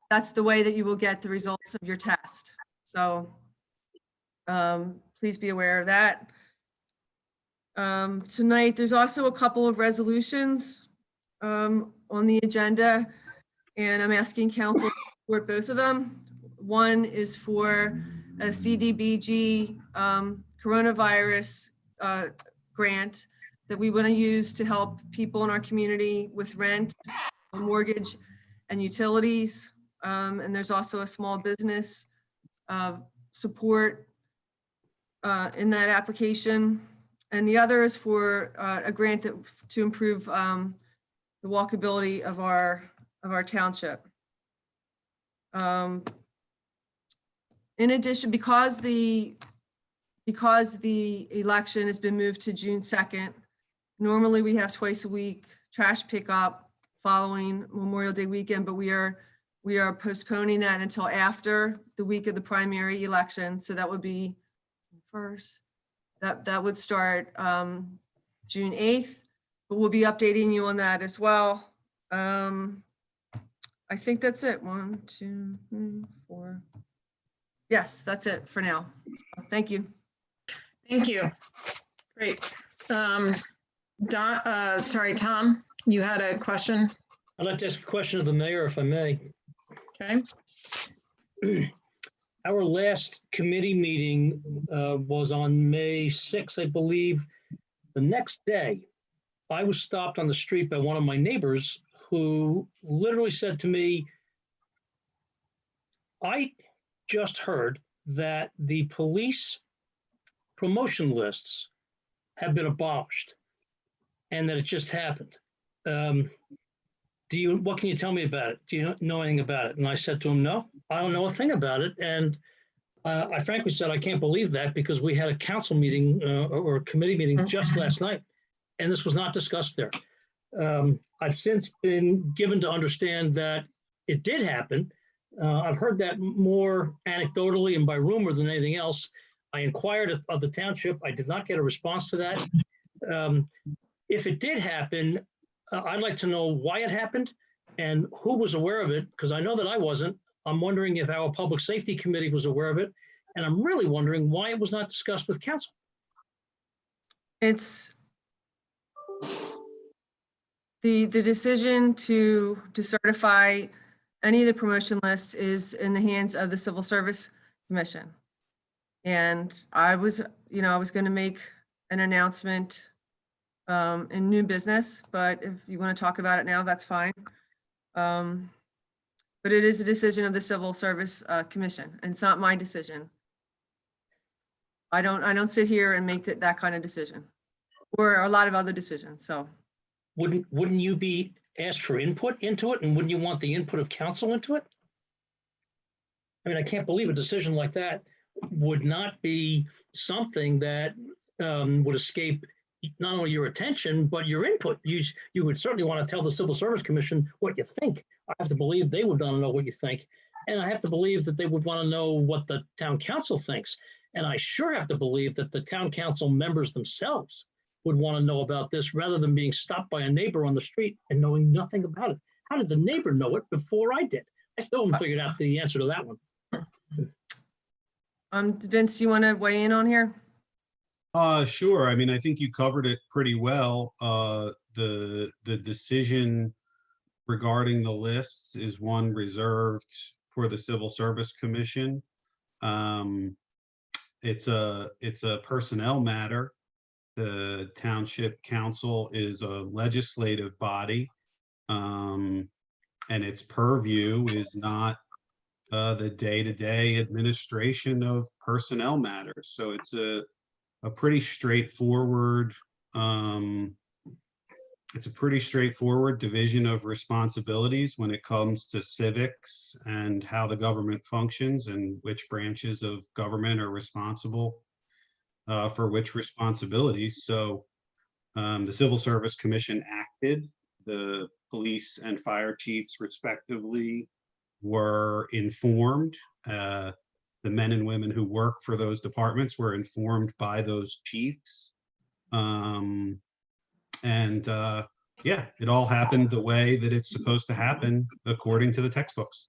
that's the way that you will get the results of your test. So please be aware of that. Tonight, there's also a couple of resolutions on the agenda, and I'm asking council to support both of them. One is for a CDBG coronavirus grant that we want to use to help people in our community with rent, mortgage, and utilities. And there's also a small business support in that application. And the other is for a grant to improve the walkability of our township. In addition, because the election has been moved to June 2nd, normally we have twice a week trash pickup following Memorial Day weekend, but we are postponing that until after the week of the primary election. So that would be first. That would start June 8th, but we'll be updating you on that as well. I think that's it. 1, 2, 3, 4. Yes, that's it for now. So, thank you. Thank you. Great. Sorry, Tom, you had a question? I'd like to ask a question of the mayor, if I may. Okay. Our last committee meeting was on May 6th, I believe. The next day, I was stopped on the street by one of my neighbors who literally said to me, I just heard that the police promotion lists have been abolished and that it just happened. What can you tell me about it? Do you know anything about it? And I said to him, no, I don't know a thing about it. And I frankly said, I can't believe that, because we had a council meeting or a committee meeting just last night, and this was not discussed there. I've since been given to understand that it did happen. I've heard that more anecdotally and by rumor than anything else. I inquired of the township. I did not get a response to that. If it did happen, I'd like to know why it happened and who was aware of it, because I know that I wasn't. I'm wondering if our public safety committee was aware of it, and I'm really wondering why it was not discussed with council. It's the decision to certify any of the promotion lists is in the hands of the Civil Service Commission. And I was going to make an announcement in new business, but if you want to talk about it now, that's fine. But it is a decision of the Civil Service Commission, and it's not my decision. I don't sit here and make that kind of decision, or a lot of other decisions. So wouldn't you be asked for input into it, and wouldn't you want the input of council into it? I mean, I can't believe a decision like that would not be something that would escape not only your attention, but your input. You would certainly want to tell the Civil Service Commission what you think. I have to believe they would want to know what you think. And I have to believe that they would want to know what the town council thinks. And I sure have to believe that the town council members themselves would want to know about this, rather than being stopped by a neighbor on the street and knowing nothing about it. How did the neighbor know it before I did? I still haven't figured out the answer to that one. Vince, you want to weigh in on here? Sure. I mean, I think you covered it pretty well. The decision regarding the lists is one reserved for the Civil Service Commission. It's a personnel matter. The Township Council is a legislative body. And its purview is not the day-to-day administration of personnel matters. So it's a pretty straightforward, division of responsibilities when it comes to civics and how the government functions and which branches of government are responsible for which responsibilities. So the Civil Service Commission acted. The police and fire chiefs respectively were informed. The men and women who work for those departments were informed by those chiefs. Yeah, it all happened the way that it's supposed to happen according to the textbooks.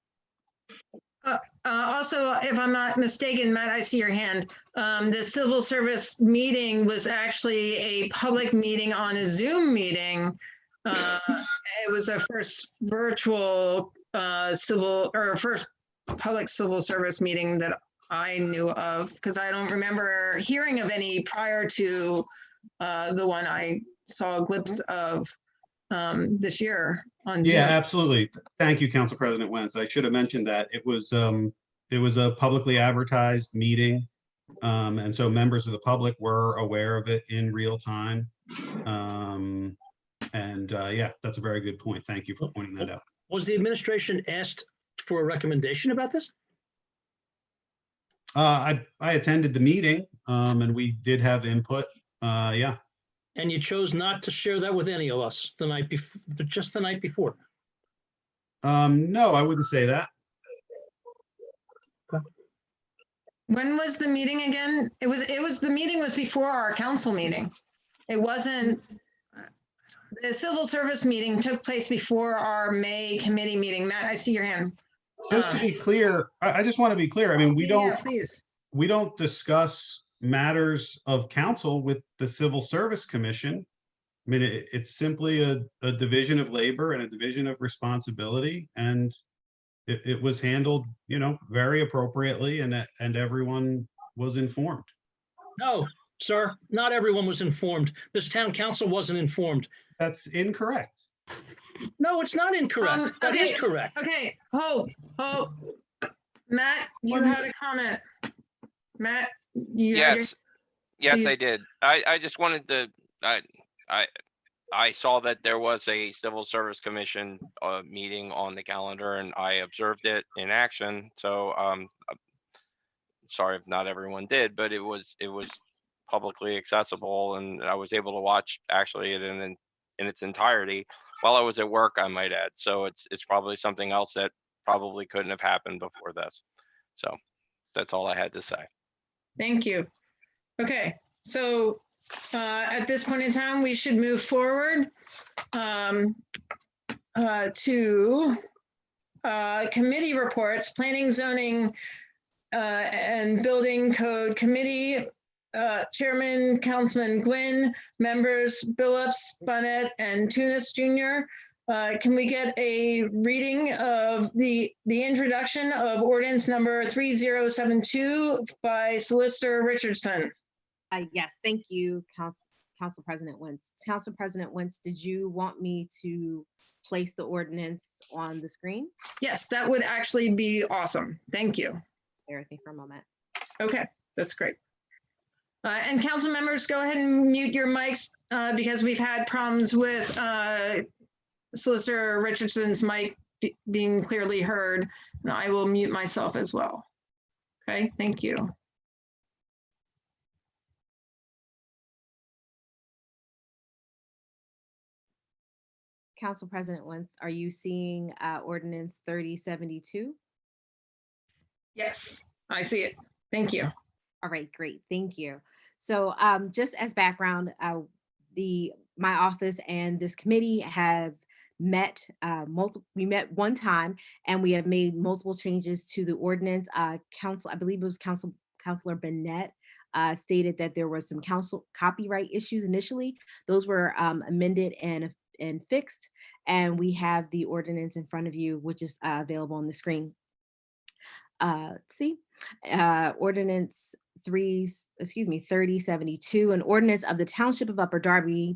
Also, if I'm not mistaken, Matt, I see your hand. The civil service meeting was actually a public meeting on a Zoom meeting. It was a first virtual first public civil service meeting that I knew of, because I don't remember hearing of any prior to the one I saw a glimpse of this year on Zoom. Yeah, absolutely. Thank you, Council President Wentz. I should have mentioned that it was a publicly advertised meeting. And so members of the public were aware of it in real time. Yeah, that's a very good point. Thank you for pointing that out. Was the administration asked for a recommendation about this? I attended the meeting and we did have input. Yeah. And you chose not to share that with any of us the night before, just the night before? No, I wouldn't say that. When was the meeting again? The meeting was before our council meeting. It wasn't, the civil service meeting took place before our May committee meeting. Matt, I see your hand. Just to be clear, I just want to be clear. I mean, we please. We don't discuss matters of council with the Civil Service Commission. I mean, it's simply a division of labor and a division of responsibility, and it was handled, very appropriately, and everyone was informed. No, sir, not everyone was informed. This town council wasn't informed. That's incorrect. No, it's not incorrect. That is correct. Okay, hold. Matt, you had a comment. Matt, Yes, I did. I just wanted to, I saw that there was a Civil Service Commission meeting on the calendar, and I observed it in action. So sorry if not everyone did, but it was publicly accessible, and I was able to watch actually it in its entirety while I was at work, I might add. So it's probably something else that probably couldn't have happened before this. So that's all I had to say. Thank you. Okay, so at this point in time, we should move forward to committee reports, Planning, Zoning, and Building Code Committee. Chairman, Councilman Gwynn, members Billups, Bonnet, and Tunis Jr. Can we get a reading of the introduction of ordinance number 3072 by Solicitor Richardson? Yes, thank you, Council President Wentz. Council President Wentz, did you want me to place the ordinance on the screen? Yes, that would actually be awesome. Thank you. Bear with me for a moment. Okay, that's great. And council members, go ahead and mute your mics because we've had problems with Solicitor Richardson's mic being clearly heard. And I will mute myself as well. Okay, thank you. Council President Wentz, are you seeing ordinance 3072? Yes, I see it. Thank you. All right, great, thank you. So just as background, my office and this committee have met we met one time, and we have made multiple changes to the ordinance. Council, I believe it was Councilor Bennett stated that there were some council copyright issues initially. Those were amended and fixed, and we have the ordinance in front of you, which is available on the screen. Ordinance 3072, an ordinance of the Township of Upper Darby,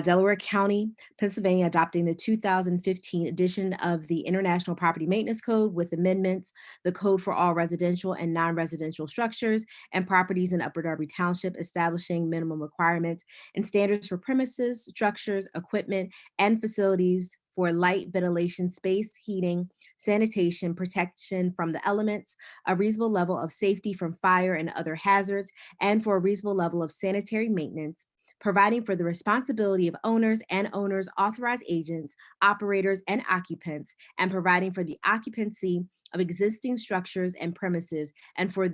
Delaware County, Pennsylvania, adopting the 2015 edition of the International Property Maintenance Code with amendments, the code for all residential and non-residential structures and properties in Upper Darby Township, establishing minimum requirements and standards for premises, structures, equipment, and facilities for light, ventilation, space, heating, sanitation, protection from the elements, a reasonable level of safety from fire and other hazards, and for a reasonable level of sanitary maintenance, providing for the responsibility of owners and owners' authorized agents, operators, and occupants, and providing for the occupancy of existing structures and premises, and for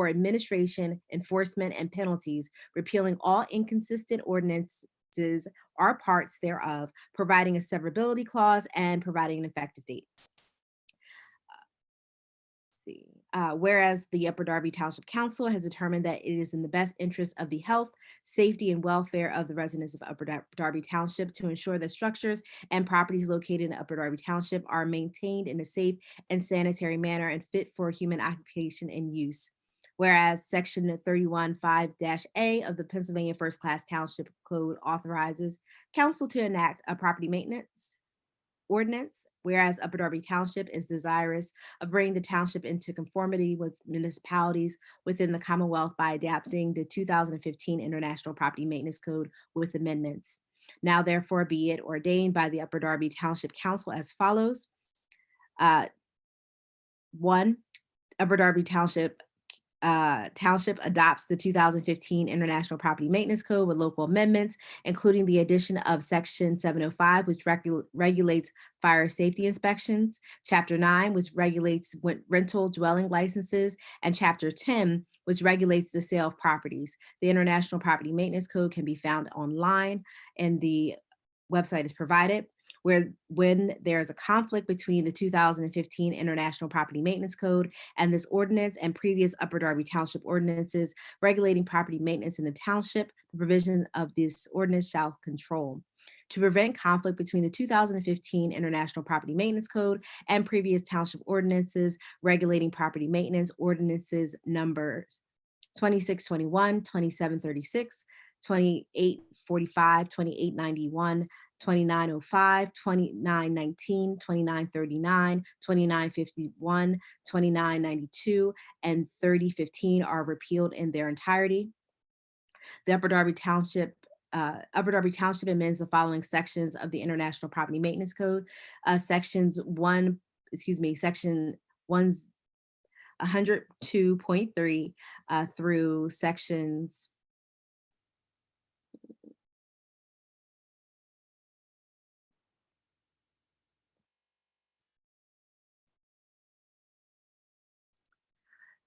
administration, enforcement, and penalties, repealing all inconsistent ordinances or parts thereof, providing a severability clause, and providing an effective date. Whereas the Upper Darby Township Council has determined that it is in the best interest of the health, safety, and welfare of the residents of Upper Darby Township to ensure that structures and properties located in Upper Darby Township are maintained in a safe and sanitary manner and fit for human occupation and use. Whereas Section 31(5)(a) of the Pennsylvania First Class Township Code authorizes council to enact a property maintenance ordinance, whereas Upper Darby Township is desirous of bringing the township into conformity with municipalities within the Commonwealth by adapting the 2015 International Property Maintenance Code with amendments. Now therefore be it ordained by the Upper Darby Township Council as follows. 1, Upper Darby Township adopts the 2015 International Property Maintenance Code with local amendments, including the addition of Section 705, which regulates fire safety inspections, Chapter 9, which regulates rental dwelling licenses, and Chapter 10, which regulates the sale of properties. The International Property Maintenance Code can be found online, and the website is provided. When there is a conflict between the 2015 International Property Maintenance Code and this ordinance and previous Upper Darby Township ordinances regulating property maintenance in the township, the provision of this ordinance shall control. To prevent conflict between the 2015 International Property Maintenance Code and previous township ordinances regulating property maintenance, ordinances numbers 2621, 2736, 2845, 2891, 2905, 2919, 2939, 2951, 2992, and 3015 are repealed in their entirety. The Upper Darby Township amends the following sections of the International Property Maintenance Code. Section 102.3 through sections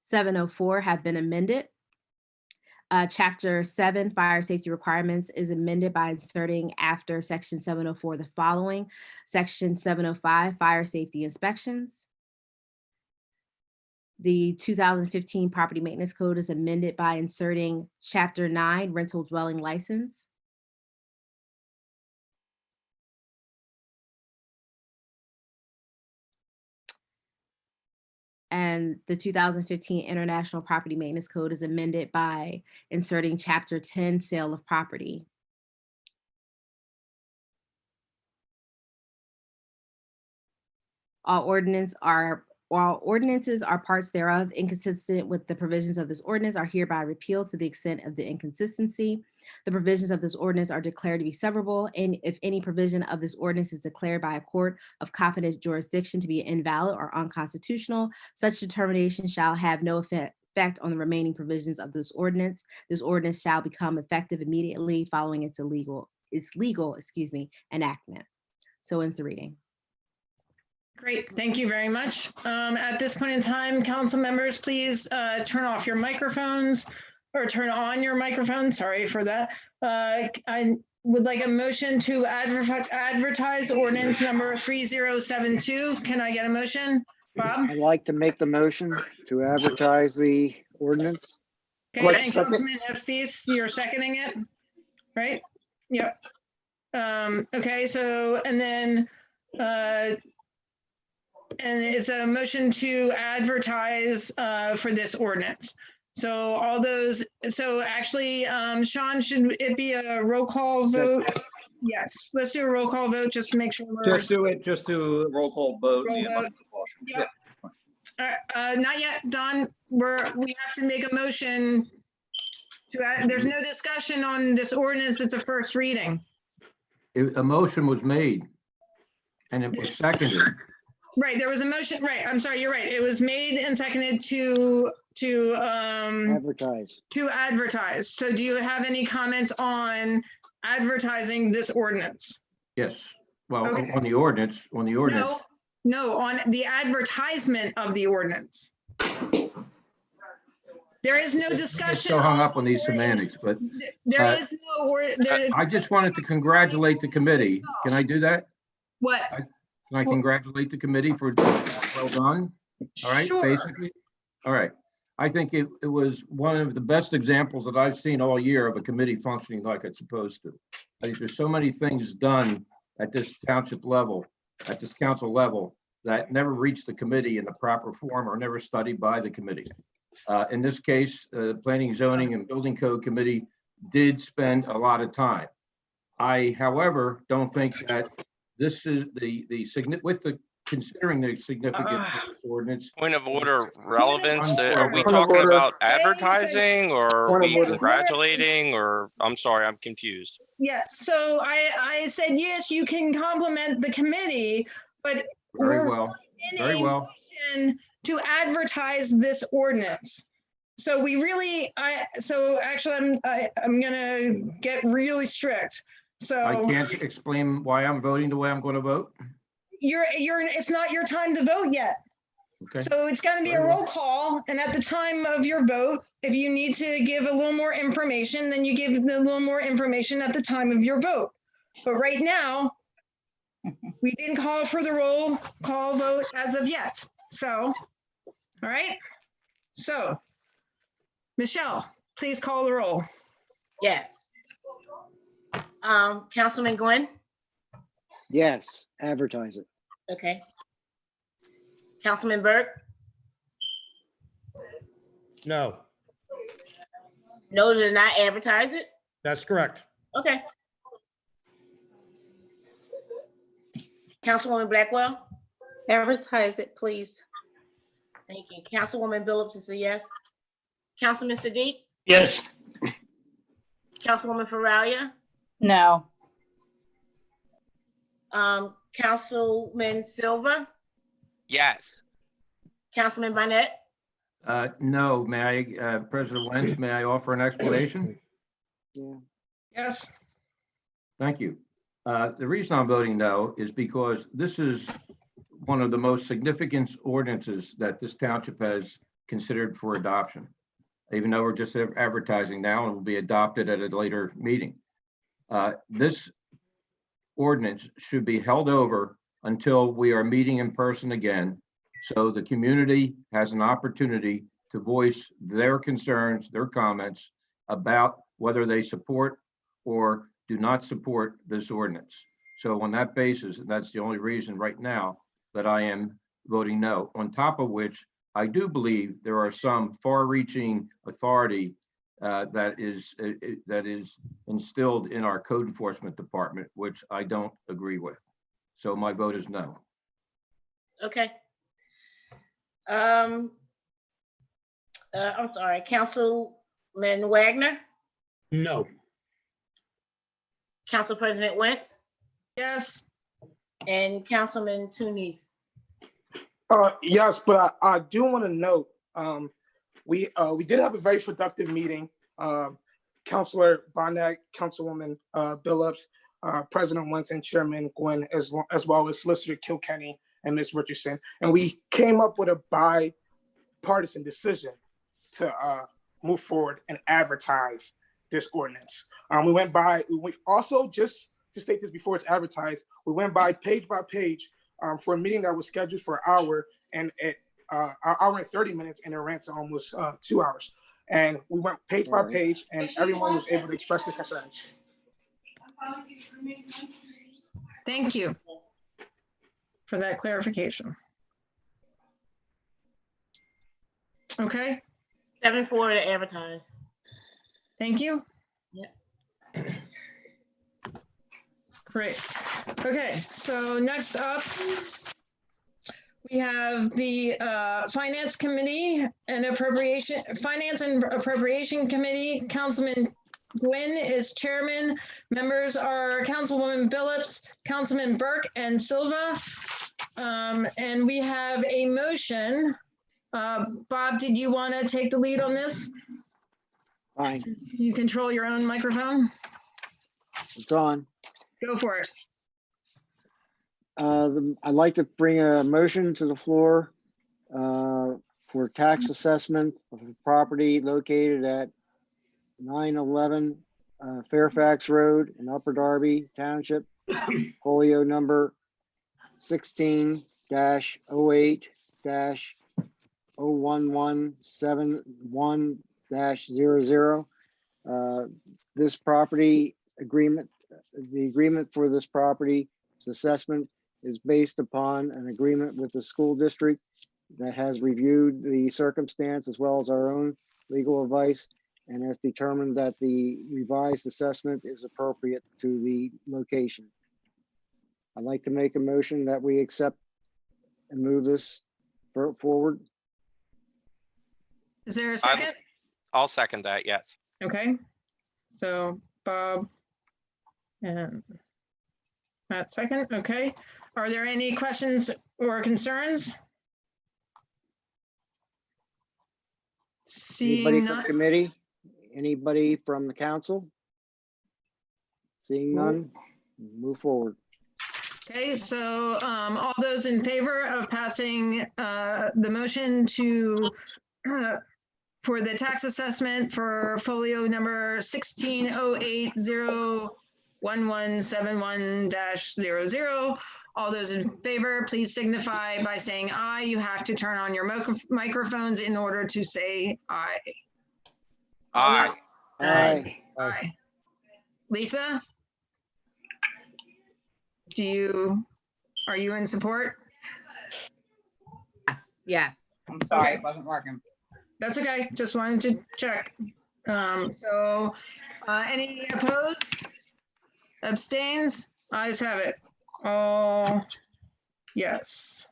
704 have been amended. Chapter 7, Fire Safety Requirements, is amended by inserting after Section 704 the following: Section 705, Fire Safety Inspections. The 2015 Property Maintenance Code is amended by inserting Chapter 9, Rental Dwelling License. And the 2015 International Property Maintenance Code is amended by inserting Chapter 10, Sale of Property. All ordinances are parts thereof inconsistent with the provisions of this ordinance are hereby repealed to the extent of the inconsistency. The provisions of this ordinance are declared to be severable, and if any provision of this ordinance is declared by a court of competent jurisdiction to be invalid or unconstitutional, such determination shall have no effect on the remaining provisions of this ordinance. This ordinance shall become effective immediately following its legal enactment. So ends the reading. Great, thank you very much. At this point in time, council members, please turn off your microphones or turn on your microphone. Sorry for that. I would like a motion to advertise ordinance number 3072. Can I get a motion? Bob? I'd like to make the motion to advertise the ordinance. Okay, and Councilman Estes, you're seconding it, right? Yep. Okay, so, and then, and it's a motion to advertise for this ordinance. So all those, so actually, Sean, should it be a roll call vote? Yes, let's do a roll call vote just to make sure. Just do it, just do a roll call vote. Roll in the vote. abundance of caution. Yep. Not yet, Don. We have to make a motion to add, there's no discussion on this ordinance. It's a first reading. A motion was made and it was seconded. Right, there was a motion, right, I'm sorry, you're right. It was made and seconded to Advertise. advertise. So do you have any comments on advertising this ordinance? Yes. Well, Okay. on the ordinance, No, on the advertisement of the ordinance. There is no I'm discussion. still hung up on these semantics, but There is no, I just wanted to congratulate the committee. Can I do that? what? Can I congratulate the committee for well done? All right, Sure. basically. All right. I think it was one of the best examples that I've seen all year of a committee functioning like it's supposed to. I think there's so many things done at this township level, at this council level, that never reached the committee in the proper form or never studied by the committee. In this case, the Planning, Zoning, and Building Code Committee did spend a lot of time. I, however, don't think that this is considering the significance of this ordinance. Point of order relevance, are we Point of talking order. about advertising or are Point of we order. congratulating or, I'm sorry, I'm confused. Yes, so I said, yes, you can compliment the committee, but Very we're well, in very a well. motion to advertise this ordinance. So we really, so actually I'm gonna get really strict. I So can't explain why I'm voting the way I'm going to vote. it's not your time to vote yet. Okay. So it's gonna be a Very well. roll call, and at the time of your vote, if you need to give a little more information, then you give a little more information at the time of your vote. But right now, we didn't call for the roll call vote as of yet. So, all right. So, Michelle, please call the roll. Yes. Councilman Gwen? Yes, advertise it. Okay. Councilman Burke? No, No, to not advertise it? that's correct. Okay. Councilwoman Blackwell? Advertise it, please. Thank you. Councilwoman Phillips is a yes. Councilman Siddiq? Yes. Councilwoman Faralia? No. Councilman Silva? Yes. Councilman Barnett? No, may I, President Wentz, may I offer an explanation? Yeah. Yes. Thank you. The reason I'm voting no is because this is one of the most significant ordinances that this township has considered for adoption, even though we're just advertising now and will be adopted at a later meeting. This ordinance should be held over until we are meeting in person again, so the community has an opportunity to voice their concerns, their comments about whether they support or do not support this ordinance. So on that basis, and that's the only reason right now that I am voting no. On top of which, I do believe there are some far-reaching authority that is instilled in our code enforcement department, which I don't agree with. So my vote is no. Okay. I'm sorry, Councilman Wagner? No. Council President Wentz? Yes. And Councilman Tunis? Yes, but I do want to note, we did have a very productive meeting. Councilor Barnett, Councilwoman Billups, President Wentz, and Chairman Gwynn, as well as Solicitor Kilkenny and Ms. Richardson. And we came up with a bipartisan decision to move forward and advertise this ordinance. We also, just to state this before it's advertised, we went by page for a meeting that was scheduled for an hour, and an hour and 30 minutes, and it ran to almost 2 hours. And we went page by page, and everyone was able to express their concerns. Thank you for that clarification. Okay. 7-4 to advertise. Thank you. Yep. Great. Okay, so next up, we have the Finance Committee and Finance and Appropriation Committee. Councilman Gwynn is chairman. Members are Councilwoman Billups, Councilman Burke, and Silva. And we have a motion. Bob, did you want to take the lead on this? Fine, You control your own microphone? it's on. Go for it. I'd like to bring a motion to the floor for tax assessment of a property located at 911 Fairfax Road in Upper Darby Township, folio number 16-08-01171-00. This property agreement, the agreement for this property assessment is based upon an agreement with the school district that has reviewed the circumstance as well as our own legal advice and has determined that the revised assessment is appropriate to the location. I'd like to make a motion that we accept and move this forward. Is there a second? I'll second that, yes. Okay, so Bob and Matt second, okay. Are there any questions or concerns? Anybody Seeing from none, committee? Anybody from the council? Seeing none, move forward. okay, so all those in favor of passing the motion to for the tax assessment for folio number 16-08-01171-00. All those in favor, please signify by saying aye. You have to turn on your microphones in order to say aye. Aye. Aye. Aye. Lisa? Are you in support? Yes, yes. I'm sorry, it wasn't working. That's okay, just wanted to check. Any opposed? Abstains? Ayes have it. All yes.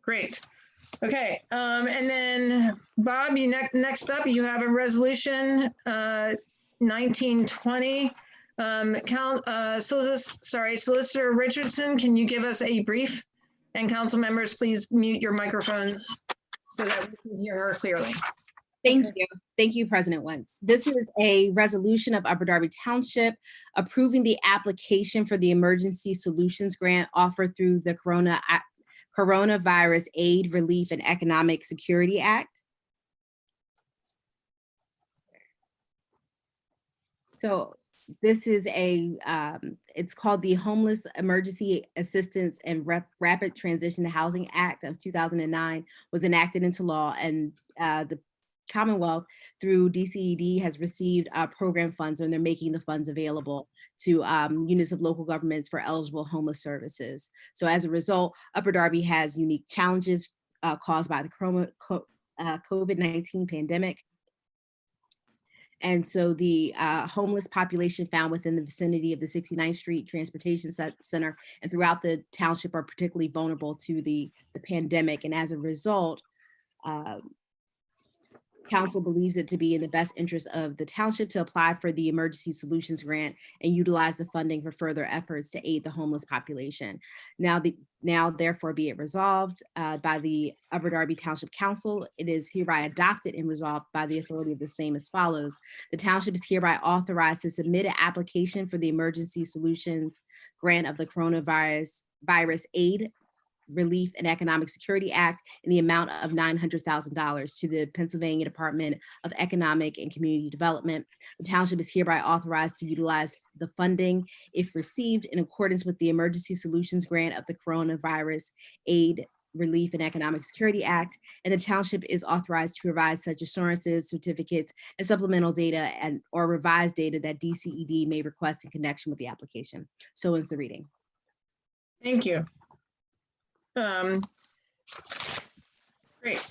Great. Okay, and then Bob, you next up, you have a resolution 1920. Solicitor Richardson, can you give us a brief? And council members, please mute your microphones so that we can hear her clearly. Thank you. Thank you, President Wentz. This is a resolution of Upper Darby Township approving the application for the Emergency Solutions Grant offered through the Coronavirus Aid, Relief, and Economic Security Act. So this is it's called the Homeless Emergency Assistance and Rapid Transition to Housing Act of 2009, was enacted into law, and the Commonwealth through DCED has received program funds, and they're making the funds available to units of local governments for eligible homeless services. So as a result, Upper Darby has unique challenges caused by the COVID-19 pandemic. And so the homeless population found within the vicinity of the 69th Street Transportation Center and throughout the township are particularly vulnerable to the pandemic. And as a result, Council believes it to be in the best interest of the township to apply for the Emergency Solutions Grant and utilize the funding for further efforts to aid the homeless population. Now, therefore, be it resolved by the Upper Darby Township Council, it is hereby adopted and resolved by the authority of the same as follows. The township is hereby authorized to submit an application for the Emergency Solutions Grant of the Coronavirus Aid, Relief, and Economic Security Act in the amount of $900,000 to the Pennsylvania Department of Economic and Community Development. The township is hereby authorized to utilize the funding, if received, in accordance with the Emergency Solutions Grant of the Coronavirus Aid, Relief, and Economic Security Act, and the township is authorized to provide such assurances, certificates, and supplemental data or revised data that DCED may request in connection with the application. So ends the reading. Thank you. Great.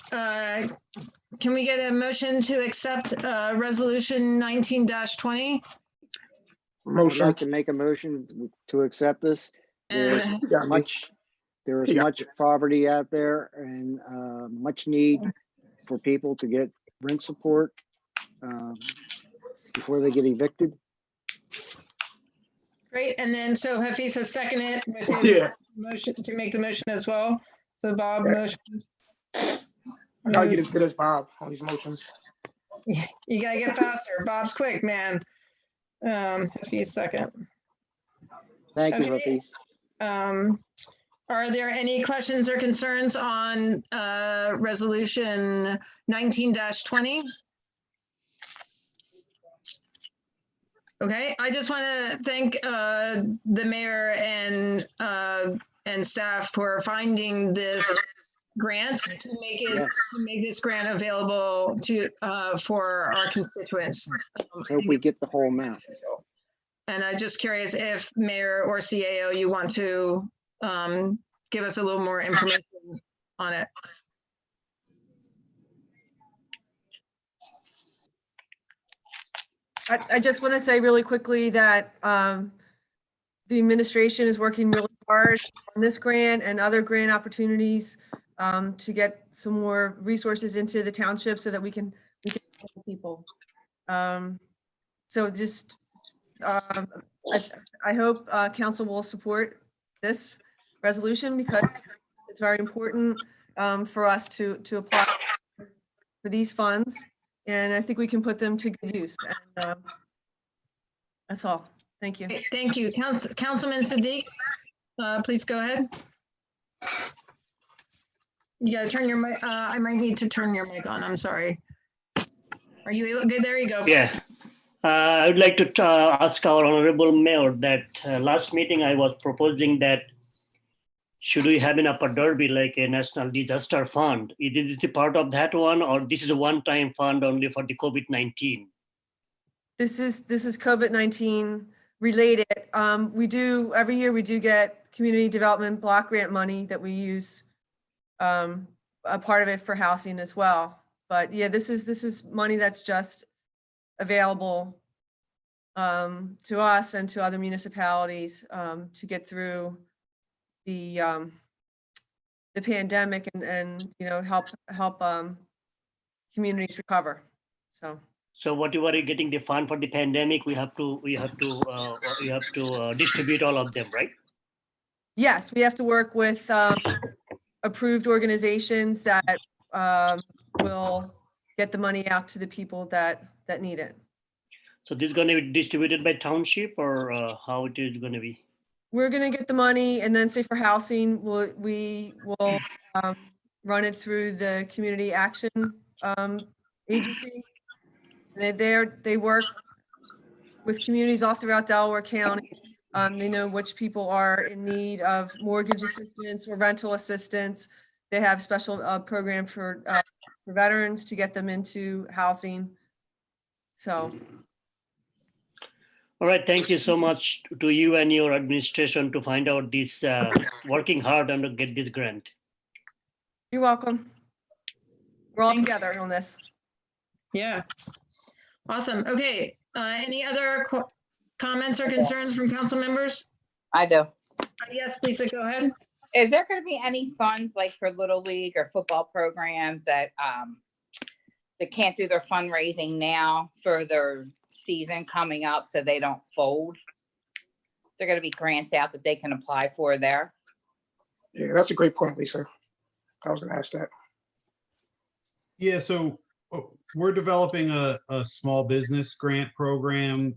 Can we get a motion to accept resolution 19-20? I'd Motion. like to make a motion to accept this. There's And there is Yeah. much poverty out there and much need for people to get rent support before they get evicted. great, and then so Hafiz has seconded with his Yeah. motion to make the motion as well. So Bob Yeah. motion. I gotta get as good as Bob on these motions. You gotta get faster. Bob's quick, man. Hafiz second. Thank you, Okay. Hafiz. Are there any questions or concerns on resolution 19-20? Okay, I just want to thank the mayor and staff for finding this grant to make it to make this grant available to for our constituents. Hope we get the whole amount. And I'm just curious if mayor or CAO, you want to give us a little more information on it. I just want to say really quickly that the administration is working really hard on this grant and other grant opportunities to get some more resources into the township so that we can help people. So just, I hope council will support this resolution because it's very important for us to apply for these funds. And I think we can put them to good use. And, that's all. Thank you. Thank you. Councilman Siddiq, please go ahead. You gotta turn your mic, I might need to turn your mic on, I'm sorry. Are you able, good, there you go. Yeah. I would like to ask our honorable mayor that last meeting I was proposing that should we have an upper Darby like a national disaster fund? Is it a part of that one or this is a one-time fund only for the COVID-19? This is COVID-19 related. We do, every year we do get community development block grant money that we use, a part of it for housing as well. But yeah, this is money that's just available to us and to other municipalities to get through the pandemic and you know help communities recover. So whatever you're getting the fund for the pandemic, we have to distribute all of them, right? Yes, we have to work with approved organizations that will get the money out to the people that need it. So this is going to be distributed by township or how it is going to be? We're going to get the money and then say for housing, we will run it through the community action agency. They work with communities all throughout Delaware County. They know which people are in need of mortgage assistance or rental assistance. They have special program for veterans to get them into housing. So. All right, thank you so much to you and your administration to find out this, working hard and to get this grant. You're welcome. We're all together on this. Yeah. Awesome. Okay. Any other comments or concerns from council members? I do. Yes, Lisa, go ahead. Is there going to be any funds like for Little League or football programs that can't do their fundraising now for their season coming up so they don't fold? Is there going to be grants out that they can apply for there? Yeah, that's a great point, Lisa. I was gonna ask that. Yeah, so we're developing a small business grant program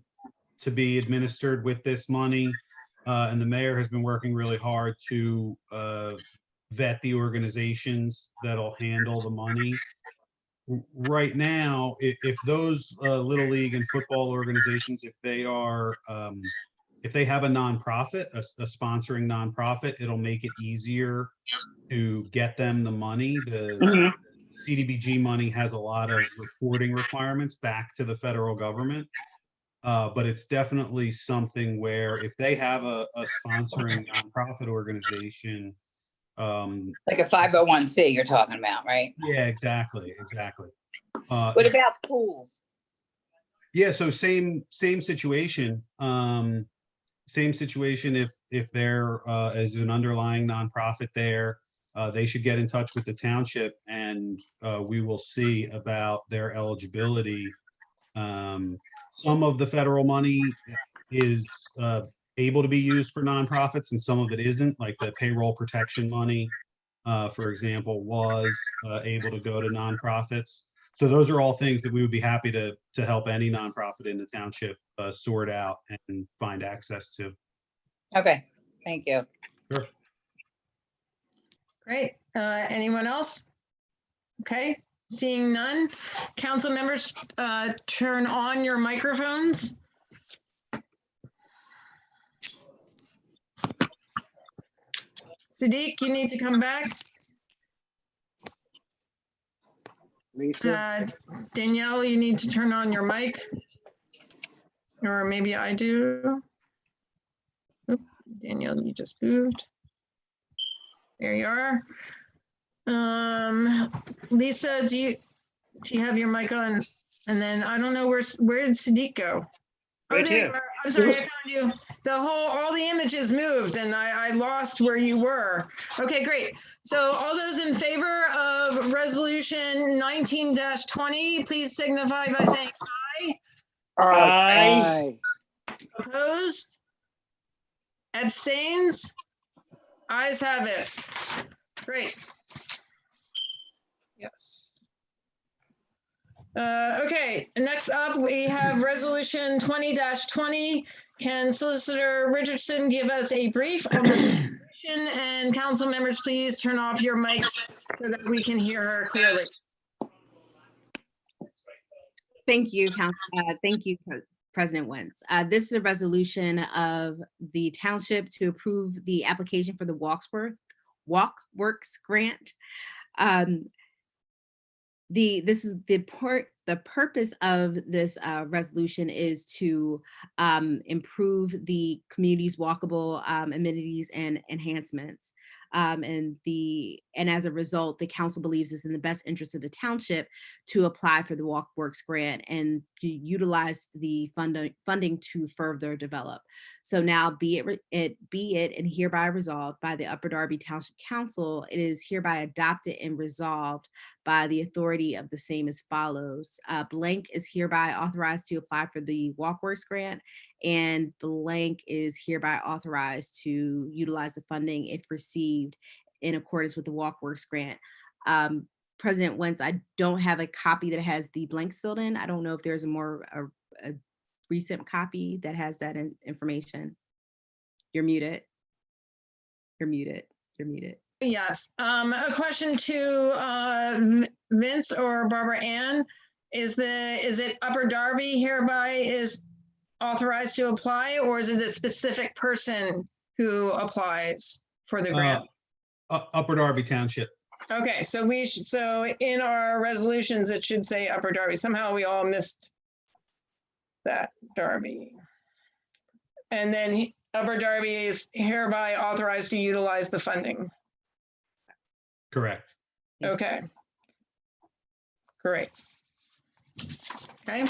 to be administered with this money. And the mayor has been working really hard to vet the organizations that'll handle the money. Right now, if those Little League and football organizations, if they have a nonprofit, a sponsoring nonprofit, it'll make it easier to get them the money. The CDBG money has a lot of reporting requirements back to the federal government. But it's definitely something where if they have a sponsoring nonprofit organization, like a 501c you're talking about, right? Yeah, exactly. What about pools? Yeah, so same situation. Same situation if there is an underlying nonprofit there, they should get in touch with the township and we will see about their eligibility. Some of the federal money is able to be used for nonprofits and some of it isn't, like the payroll protection money, for example, was able to go to nonprofits. So those are all things that we would be happy to help any nonprofit in the township sort out and find access to. Okay, thank you. Sure. Great. Anyone else? Okay, seeing none. Council members, turn on your microphones. Sadiq, you need to come back. Lisa, Danielle, you need to turn on your mic. Or maybe I do. Oop, Danielle, you just moved. There you are. Lisa, do you have your mic on? And then I don't know where did Sadiq go? Oh, Right there here. you are. I'm sorry, I found you. All the images moved and I lost where you were. Okay, great. So all those in favor of resolution 19-20, please signify by saying aye. Aye. Opposed? Abstains? Ayes have it. Great. Yes. Okay, next up, we have resolution 20-20. Can Solicitor Richardson give us a brief of the resolution? And council members, please turn off your mics so that we can hear her clearly. Thank you, President Wentz. This is a resolution of the township to approve the application for the WalkWorks grant. The purpose of this resolution is to improve the community's walkable amenities and enhancements. And as a result, the council believes it's in the best interest of the township to apply for the WalkWorks grant and to utilize the funding to further develop. So now be it and hereby resolved by the Upper Darby Township Council, it is hereby adopted and resolved by the authority of the same as follows. Blank is hereby authorized to apply for the WalkWorks grant, and blank is hereby authorized to utilize the funding if received in accordance with the WalkWorks grant. President Wentz, I don't have a copy that has the blanks filled in. I don't know if there's a recent copy that has that information. You're muted. You're muted. You're muted. Yes, a question to Vince or Barbara Ann. Is it Upper Darby hereby is authorized to apply, or is it a specific person who applies for the grant? Upper Darby Township. Okay, so in our resolutions, it should say Upper Darby. Somehow we all missed that Darby. And then Upper Darby is hereby authorized to utilize the funding. Correct. Okay. Great. Okay.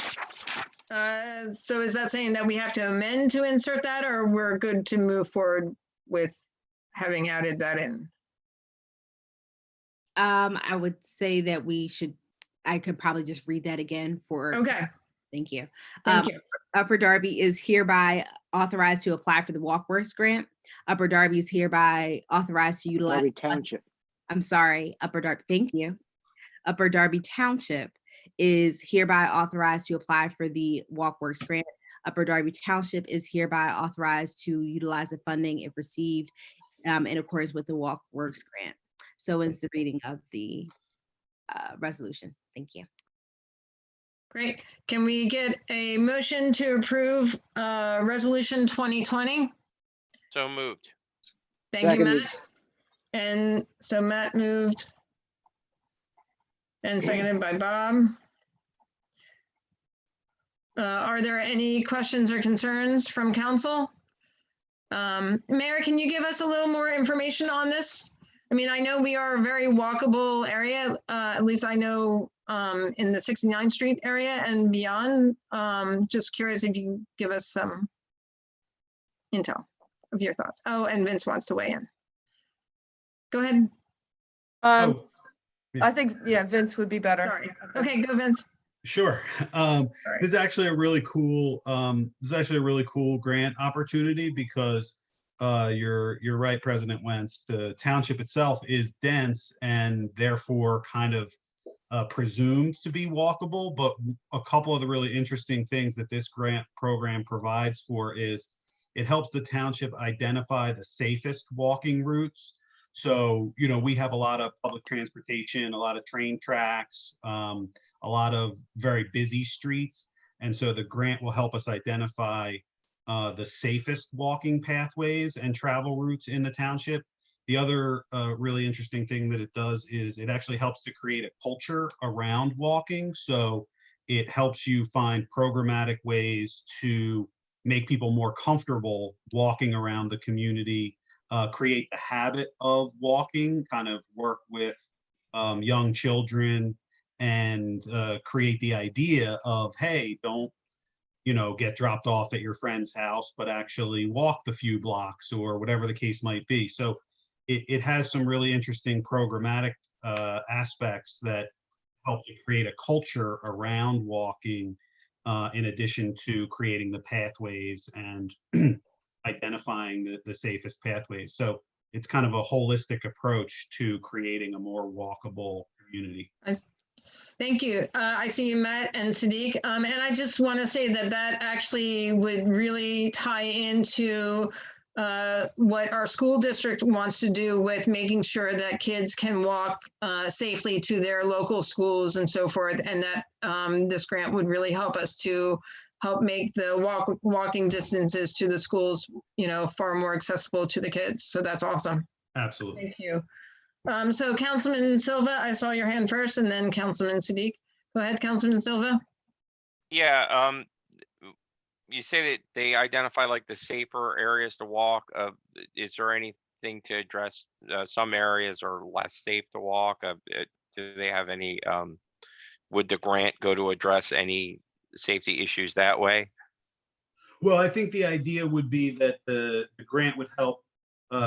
So is that saying that we have to amend to insert that, or we're good to move forward with having added that in? I would say that I could probably just read that again for. Okay. Thank you. Thank you. Upper Darby is hereby authorized to apply for the WalkWorks grant. Upper Darby is hereby authorized to utilize. Darby Township. I'm sorry, Upper Darby, thank you. Upper Darby Township is hereby authorized to apply for the WalkWorks grant. Upper Darby Township is hereby authorized to utilize the funding if received in accordance with the WalkWorks grant. So it's the reading of the resolution. Thank you. Great. Can we get a motion to approve resolution 2020? So moved. Thank you, Matt. And so Matt moved and seconded by Bob. Are there any questions or concerns from council? Mayor, can you give us a little more information on this? I mean, I know we are a very walkable area. At least I know in the 69th Street area and beyond. Just curious if you can give us some intel of your thoughts. Oh, and Vince wants to weigh in. Go ahead. Oh, yeah. I think, yeah, Vince would be better. Sorry. Okay, go Vince. Sure. This is actually a really cool, grant opportunity because you're right, President Wentz. The township itself is dense and therefore kind of presumed to be walkable. But a couple of the really interesting things that this grant program provides for is it helps the township identify the safest walking routes. So, you know, we have a lot of public transportation, a lot of train tracks, a lot of very busy streets. And so the grant will help us identify the safest walking pathways and travel routes in the township. The other really interesting thing that it does is it actually helps to create a culture around walking. So it helps you find programmatic ways to make people more comfortable walking around the community, create the habit of walking, kind of work with young children and create the idea of, hey, don't, you know, get dropped off at your friend's house, but actually walk the few blocks or whatever the case might be. So it has some really interesting programmatic aspects that help to create a culture around walking, in addition to creating the pathways and identifying the safest pathways. So it's kind of a holistic approach to creating a more walkable community. Thank you. I see you, Matt and Sadiq. And I just want to say that that actually would really tie into what our school district wants to do with making sure that kids can walk safely to their local schools and so forth. And that this grant would really help us to help make the walking distances to the schools, you know, far more accessible to the kids. So that's awesome. Absolutely. Thank you. So Councilman Silva, I saw your hand first, and then Councilman Sadiq. Go ahead, Councilman Silva. Yeah, you say that they identify like the safer areas to walk. Is there anything to address some areas are less safe to walk? Do they have any, would the grant go to address any safety issues that way? Well, I think the idea would be that the grant would help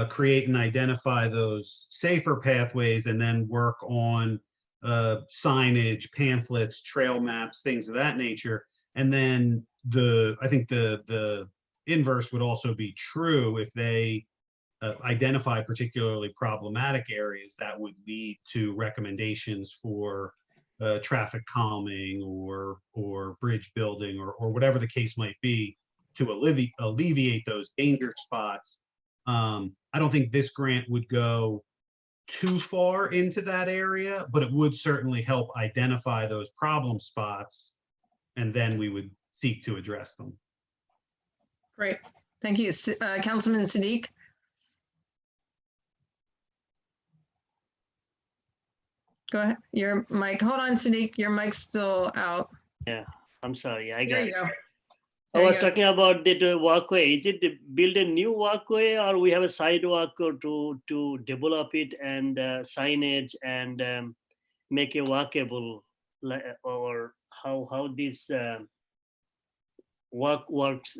create and identify those safer pathways and then work on signage, pamphlets, trail maps, things of that nature. And then I think the inverse would also be true. If they identify particularly problematic areas, that would lead to recommendations for traffic calming or bridge building or whatever the case might be to alleviate those danger spots. I don't think this grant would go too far into that area, but it would certainly help identify those problem spots, and then we would seek to address them. Great, thank you. Councilman Sadiq. Go ahead, your mic, hold on Sadiq, your mic's still out. Yeah, I'm sorry, I There got you it. go. I was talking about the walkway. Is it to build a new walkway, or we have a sidewalk to develop it and signage and make it walkable, or how this works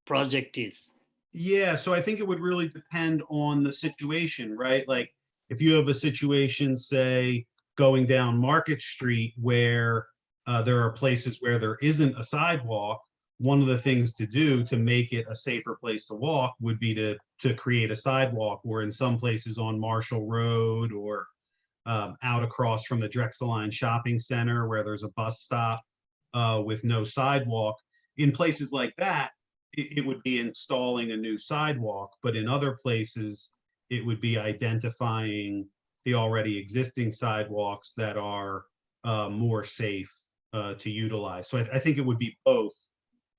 project is? Yeah, so I think it would really depend on the situation, right? Like if you have a situation, say, going down Market Street where there are places where there isn't a sidewalk, one of the things to do to make it a safer place to walk would be to create a sidewalk, or in some places on Marshall Road or out across from the Drexeline Shopping Center where there's a bus stop with no sidewalk. In places like that, it would be installing a new sidewalk, but in other places, it would be identifying the already existing sidewalks that are more safe to utilize. So I think it would be both,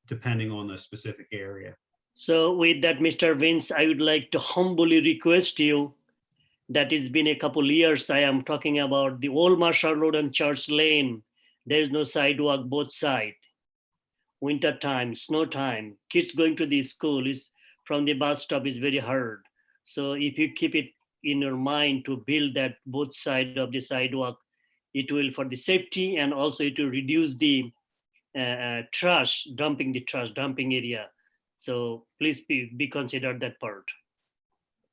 depending on the specific area. So with that, Mr. Vince, I would like to humbly request you that it's been a couple years. I am talking about the old Marshall Road and Church Lane. There is no sidewalk both sides. Winter time, snow time, kids going to the school is from the bus stop is very hard. So if you keep it in your mind to build that both sides of the sidewalk it will for the safety, and also it will reduce the trash, dumping area. So please be considered that part.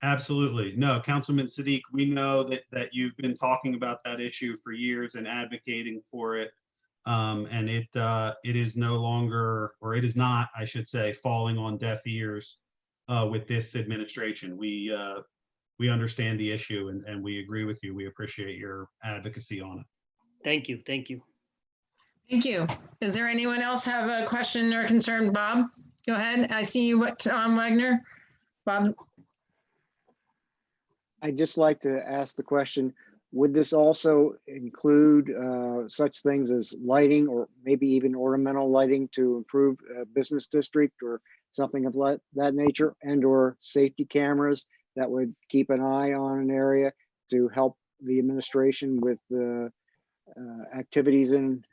Absolutely. No, Councilman Siddiq, we know that you've been talking about that issue for years and advocating for it. And it is no longer, or it is not, I should say, falling on deaf ears with this administration. We understand the issue and we agree with you. We appreciate your advocacy on it. Thank you. Thank you. Thank you. Does there anyone else have a question or concern? Bob, go ahead. I see you, Tom Wagner. Bob. I'd just like to ask the question, would this also include such things as lighting or maybe even ornamental lighting to improve a business district or something of that nature, and or safety cameras that would keep an eye on an area to help the administration with the activities in?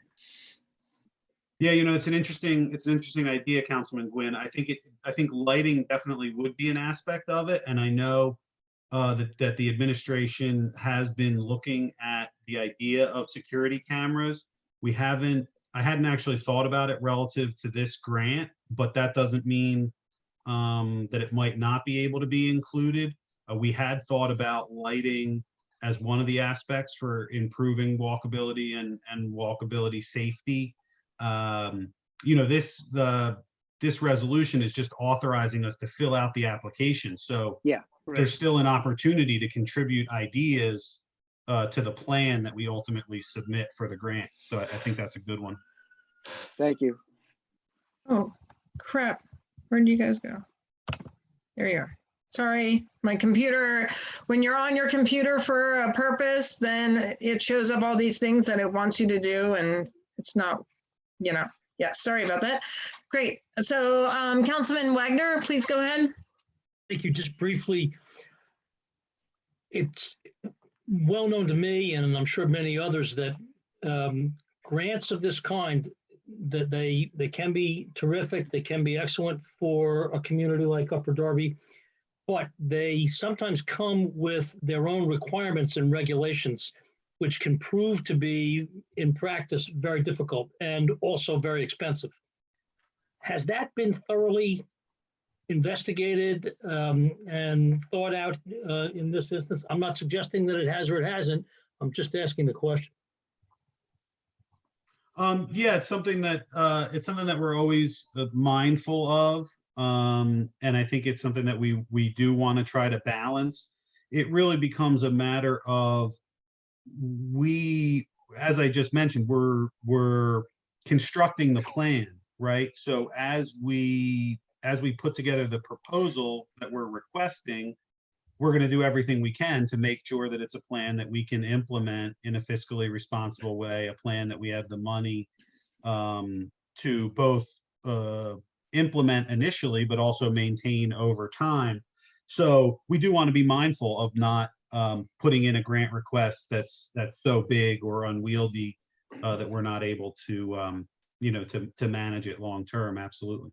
Yeah, you know, it's an interesting idea, Councilman Gwynn. I think lighting definitely would be an aspect of it, and I know that the administration has been looking at the idea of security cameras. I hadn't actually thought about it relative to this grant, but that doesn't mean that it might not be able to be included. We had thought about lighting as one of the aspects for improving walkability and walkability safety. You know, this resolution is just authorizing us to fill out the application. So yeah, there's still an opportunity to contribute ideas to the plan that we ultimately submit for the grant. So I think that's a good one. Thank you. Oh, crap. Where'd you guys go? There you are. Sorry, my computer, when you're on your computer for a purpose, then it shows up all these things that it wants you to do, and it's not, you know, yeah, sorry about that. Great. So Councilman Wagner, please go ahead. Thank you. Just briefly, it's well known to me, and I'm sure many others, that grants of this kind, that they can be terrific, they can be excellent for a community like Upper Darby, but they sometimes come with their own requirements and regulations, which can prove to be, in practice, very difficult and also very expensive. Has that been thoroughly investigated and thought out in this instance? I'm not suggesting that it has or it hasn't. I'm just asking the question. Yeah, it's something that we're always mindful of, and I think it's something that we do want to try to balance. It really becomes a matter of as I just mentioned, we're constructing the plan, right? So as we put together the proposal that we're requesting, we're going to do everything we can to make sure that it's a plan that we can implement in a fiscally responsible way, a plan that we have the money to both implement initially, but also maintain over time. So we do want to be mindful of not putting in a grant request that's so big or unwieldy that we're not able to, to manage it long term. Absolutely.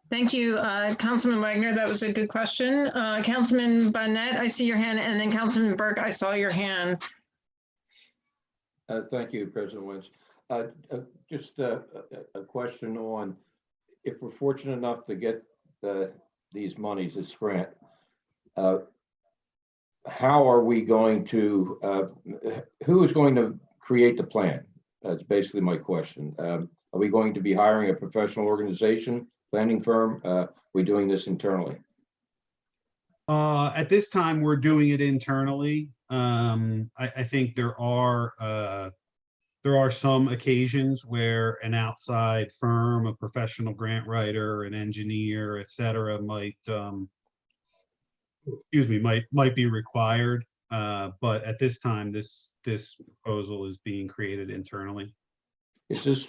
Thank you, Councilman Wagner. That was a good question. Councilman Bonnet, I see your hand, and then Councilman Burke, I saw your hand. Thank you, President Wentz. Just a question on if we're fortunate enough to get these monies, this grant, how are we going to, who is going to create the plan? That's basically my question. Are we going to be hiring a professional organization, planning firm? We're doing this internally. At this time, we're doing it internally. I think there are some occasions where an outside firm, a professional grant writer, an engineer, et cetera, might be required. But at this time, this proposal is being created internally. Is this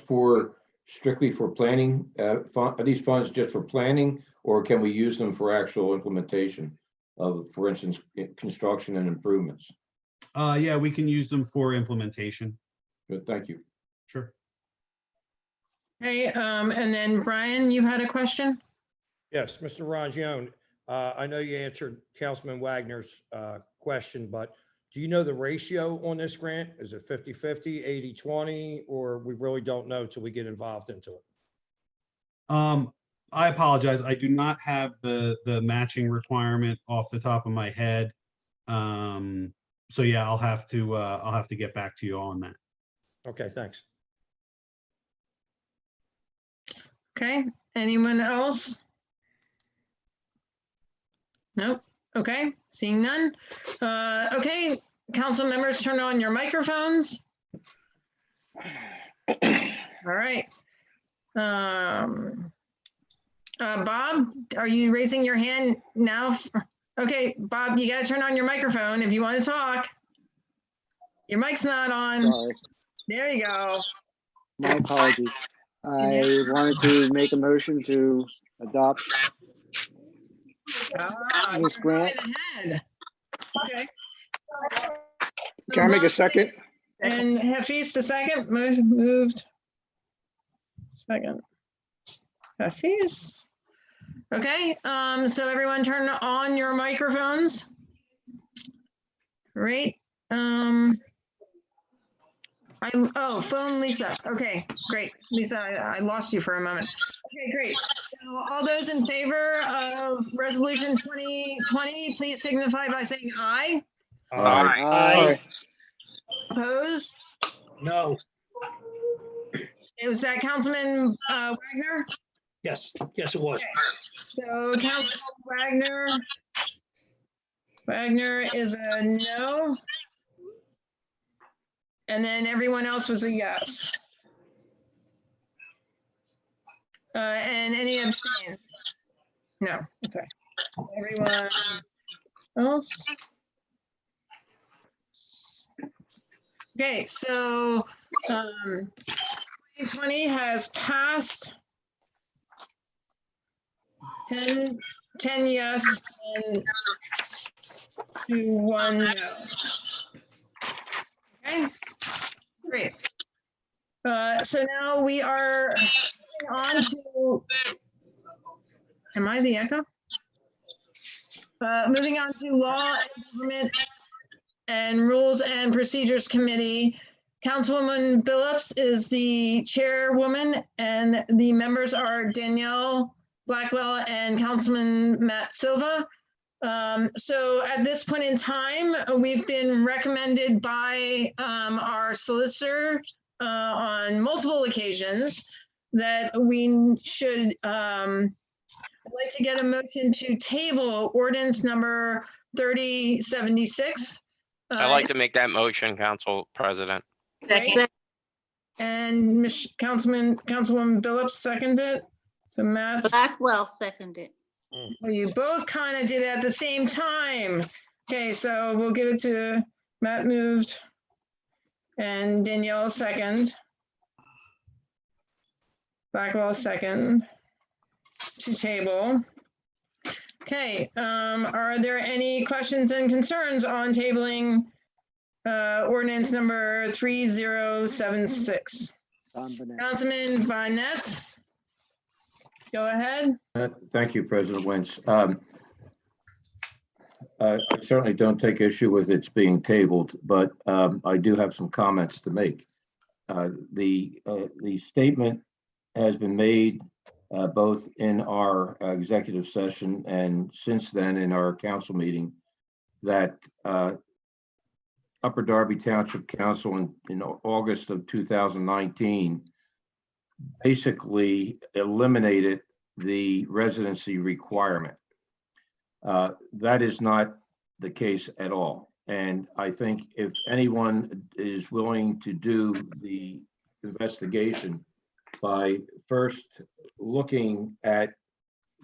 strictly for planning? Are these funds just for planning, or can we use them for actual implementation of, for instance, construction and improvements? Yeah, we can use them for implementation. Good, thank you. Sure. Okay, and then Brian, you had a question? Yes, Mr. Rangione, I know you answered Councilman Wagner's question, but Do you know the ratio on this grant? Is it 50/50, 80/20, or we really don't know till we get involved into it? I apologize. I do not have the matching requirement off the top of my head. So yeah, I'll have to get back to you on that. Okay, thanks. Okay, anyone else? Nope. Okay, seeing none. Okay, council members, turn on your microphones. All right. Bob, are you raising your hand now? Okay, Bob, you gotta turn on your microphone if you want to talk. Your mic's not on. Sorry, There you go. my apologies. I wanted to make a motion to adopt this You're grant. going ahead. Okay. Can I make a second? And Hafiz, the second, moved. Second. Hafiz. Okay, so everyone turn on your microphones. Great. Oh, phone Lisa. Okay, great. Lisa, I lost you for a moment. Okay, great. So all those in favor of resolution 2020, please signify by saying aye. Aye. Opposed? No. Was that Councilman Wagner? Yes, yes, it was. Okay. So Councilman Wagner is a no. And then everyone else was a yes. And any abstains? No, okay. Everyone else? Okay, so 2020 has passed. 10 yes and 1 no. Okay, great. So now we are on to, am I the echo? Moving on to Law and Government and Rules and Procedures Committee. Councilwoman Billups is the chairwoman, and the members are Danielle Blackwell and Councilman Matt Silva. So at this point in time, we've been recommended by our solicitor on multiple occasions that we should, I'd like to get a motion to table ordinance number 3076. I'd like to make that motion, Council President. Right? And Councilwoman Billups seconded. So Matt. Blackwell seconded. Well, you both kind of did it at the same time. Okay, so we'll give it to Matt moved and Danielle second. Blackwell second to table. Okay, are there any questions and concerns on tabling ordinance number 3076? Councilman Von Ness? Go ahead. Thank you, President Wentz. I certainly don't take issue with its being tabled, but I do have some comments to make. The statement has been made both in our executive session and since then in our council meeting that Upper Darby Township Council in August of 2019 basically eliminated the residency requirement. That is not the case at all. And I think if anyone is willing to do the investigation by first looking at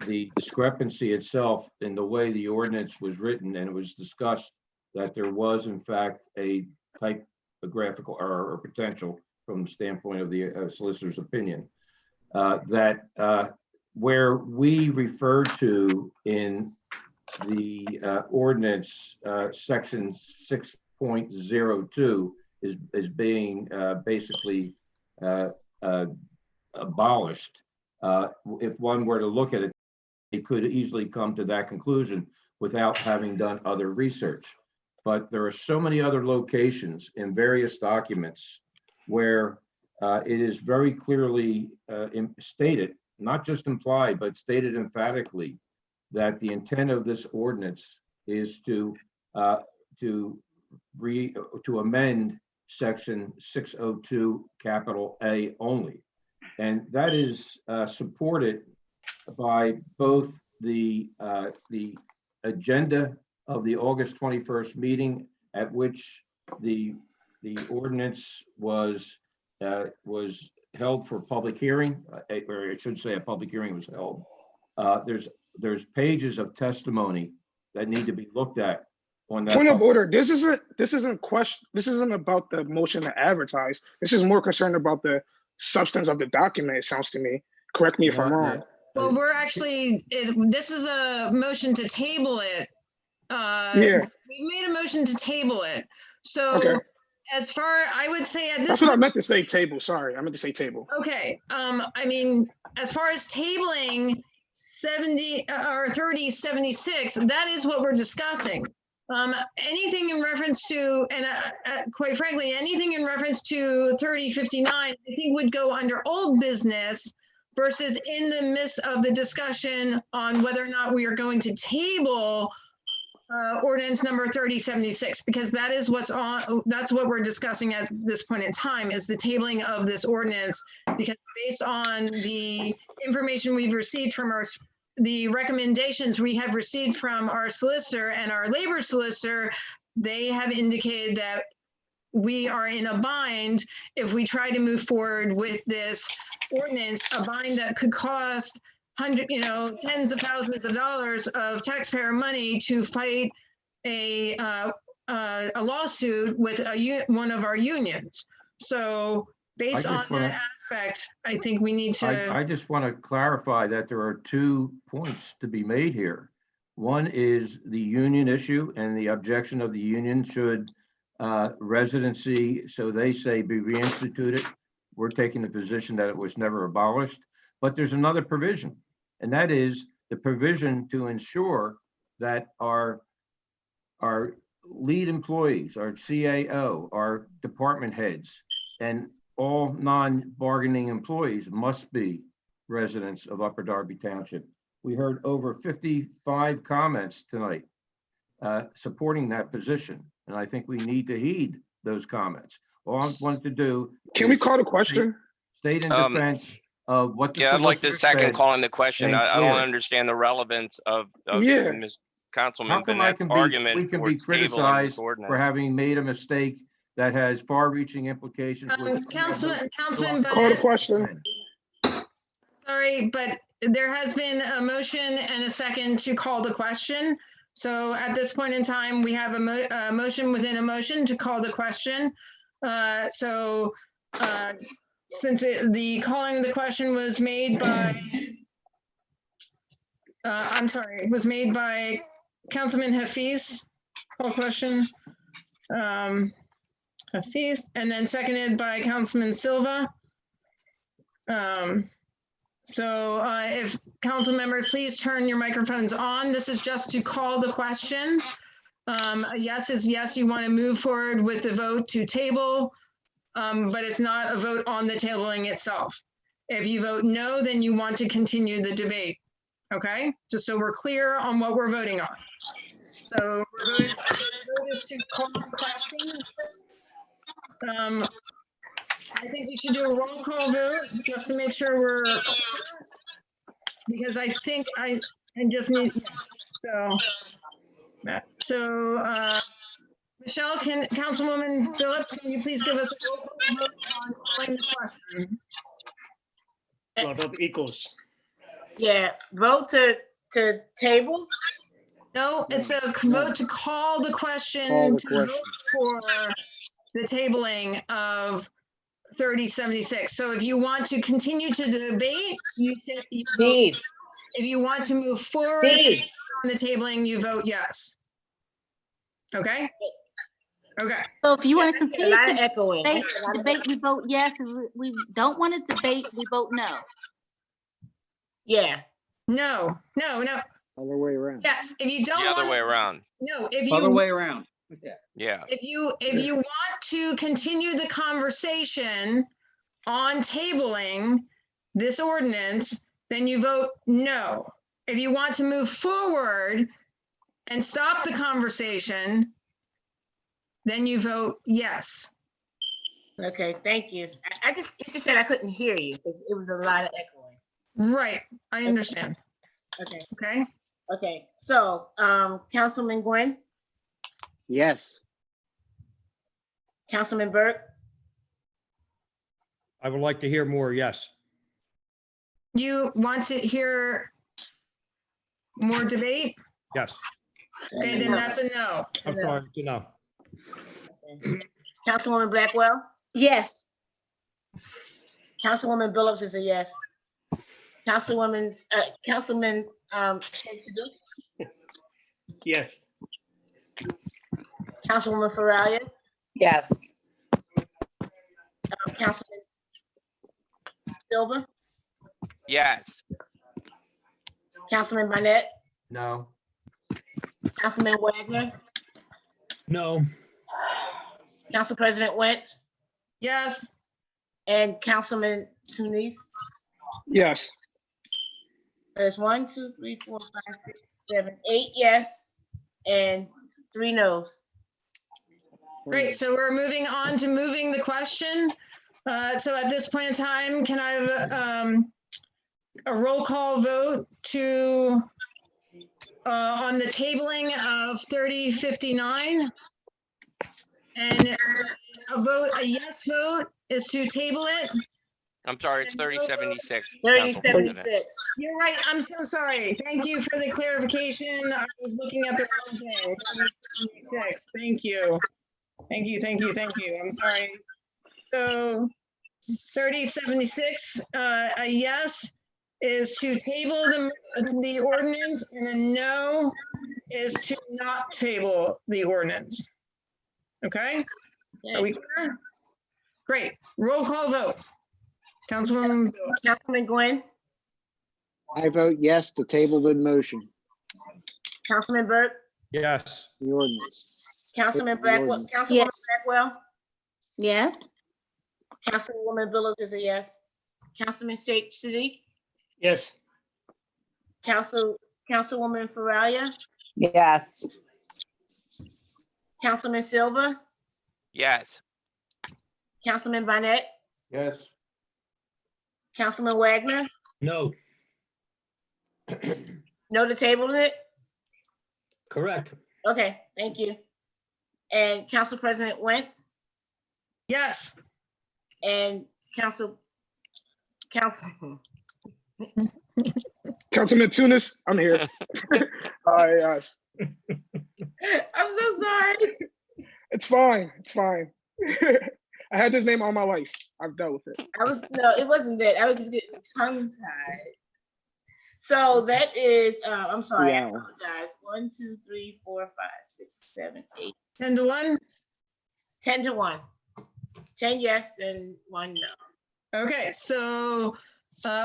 the discrepancy itself in the way the ordinance was written, and it was discussed that there was in fact a typographical error or potential from the standpoint of the solicitor's opinion, that where we refer to in the ordinance section 6.02 is being basically abolished. If one were to look at it, it could easily come to that conclusion without having done other research. but there are so many other locations in various documents where it is very clearly stated, not just implied, but stated emphatically, that the intent of this ordinance is to amend section 602 capital A only. And that is supported by both the agenda of the August 21st meeting, at which the ordinance was held for public hearing, or I should say a public hearing was held. There's pages of testimony that need to be looked at on that. Point of order. This isn't about the motion to advertise. This is more concerned about the substance of the document, it sounds to me. Correct me if I'm wrong. Well, we're actually, this is a motion to table it. Yeah. We made a motion to table it. So Okay. as far, I would say at this That's what I point- meant to say, table. Sorry, I meant to say table. Okay, I mean, as far as tabling 70 or 3076, that is what we're discussing. Anything in reference to, and quite frankly, anything in reference to 3059, I think would go under old business versus in the midst of the discussion on whether or not we are going to table ordinance number 3076, because that is that's what we're discussing at this point in time, is the tabling of this ordinance, because based on the information we've received from the recommendations we have received from our solicitor and our labor solicitor, they have indicated that we are in a bind if we try to move forward with this ordinance, a bind that could cost tens of thousands of dollars of taxpayer money to fight a lawsuit with one of our unions. So based on that aspect, I think we need to. I just want to clarify that there are 2 points to be made here. One is the union issue and the objection of the union should residency, so they say, be reinstituted. We're taking the position that it was never abolished. But there's another provision, and that is the provision to ensure that our lead employees, our CAO, our department heads, and all non-bargaining employees must be residents of Upper Darby Township. We heard over 55 comments tonight supporting that position, and I think we need to heed those comments. All I wanted to do. Can we call the question? State in defense of what the Yeah, I'd like the solicitor second said. calling the question. and I don't clear. understand the relevance of Yeah. Ms. How Councilman come we Bennett's argument can for be tabling this criticized for ordinance. having made a mistake that has far-reaching implications? Councilman Call the Bennett, question. sorry, but there has been a motion and a second to call the question. So at this point in time, we have a motion within a motion to call the question. Since the calling of the question was made by, it was made by Councilman Hafiz, call question. Hafiz, and then seconded by Councilman Silva. If council members, please turn your microphones on. This is just to call the question. A yes is yes, you want to move forward with the vote to table, but it's not a vote on the tabling itself. If you vote no, then you want to continue the debate. Okay, just so we're clear on what we're voting on. So we're voting to call the question. I think we should do a roll call vote just to make sure we're clear, because I think I just need, Michelle, Councilwoman Phillips, can you please give us a roll call vote on calling the question? A lot of echoes. Yeah, vote to table? No, it's a vote to call the question. Call the to question. vote for the tabling of 3076. So if you want to continue to debate, you say you vote. Steve, If you want to move forward Steve. on the tabling, you vote yes. Okay? Okay. So if you want to A continue lot of to echoing. debate, we vote yes. If we don't want to debate, we vote no. Yeah. No. Other way around. Yes, if you don't The other want, way around. no, if Other you, way around. Yeah. If you want to continue the conversation on tabling this ordinance, then you vote no. If you want to move forward and stop the conversation, then you vote yes. Okay, thank you. I just, it's just that I couldn't hear you. It was a lot of echoing. Right, I understand. Okay, Okay, okay. So, Councilman Gwen, Yes. Councilman Burke, I would like to hear more, yes. you want to hear more debate? Yes. Okay, then that's a no. I'm sorry to know. Councilwoman Blackwell, Yes. Councilwoman Billups is a yes. Councilman Sheikh Sadiq, Yes. Councilwoman Farralia, Yes. Councilman Silva, Yes. Councilman Barnett, No. Councilman Wagner, No. Council President Wentz, Yes, and Councilman Tunis. Yes. There's 1, 2, 3, 4, 5, 6, 7, 8 yes, and 3 no's. great. So we're moving on to moving the question. So at this point in time, can I have a roll call vote to on the tabling of 3059? And a yes vote is to table it. I'm sorry, it's 3076. 3076. You're right. I'm so sorry. Thank you for the clarification. I was looking at the wrong thing. 3076. Thank you. Thank you. Thank you. Thank you. I'm sorry. So 3076, a yes is to table the ordinance, and a no is to not table the ordinance. Okay? Are we clear? Great. Roll call vote. Councilwoman Billups. Councilman Gwen, I vote yes to table the motion, Councilman Burke, Yes. the ordinance. Councilman The Blackwell, ordinance. Councilwoman Blackwell, Yes. Councilwoman Billups is a yes. Councilman Sheikh Sadiq, Yes. Councilwoman Farralia, Yes. Councilman Silva, Yes. Councilman Barnett, Yes. Councilman Wagner, No. no to table it? Correct. Okay, thank you. And Council President Wentz Yes. and Council. Councilman Tunis, I'm here. Yes. I'm so sorry. It's fine. It's fine. I had this name all my life. I've dealt with it. No, it wasn't that. I was just getting tongue tied. So that is, I'm sorry, I Yeah. apologize. 1, 2, 3, 4, 5, 6, 7, 8. 10 to 1. 10 to 1. 10 yes and 1 no. Okay, so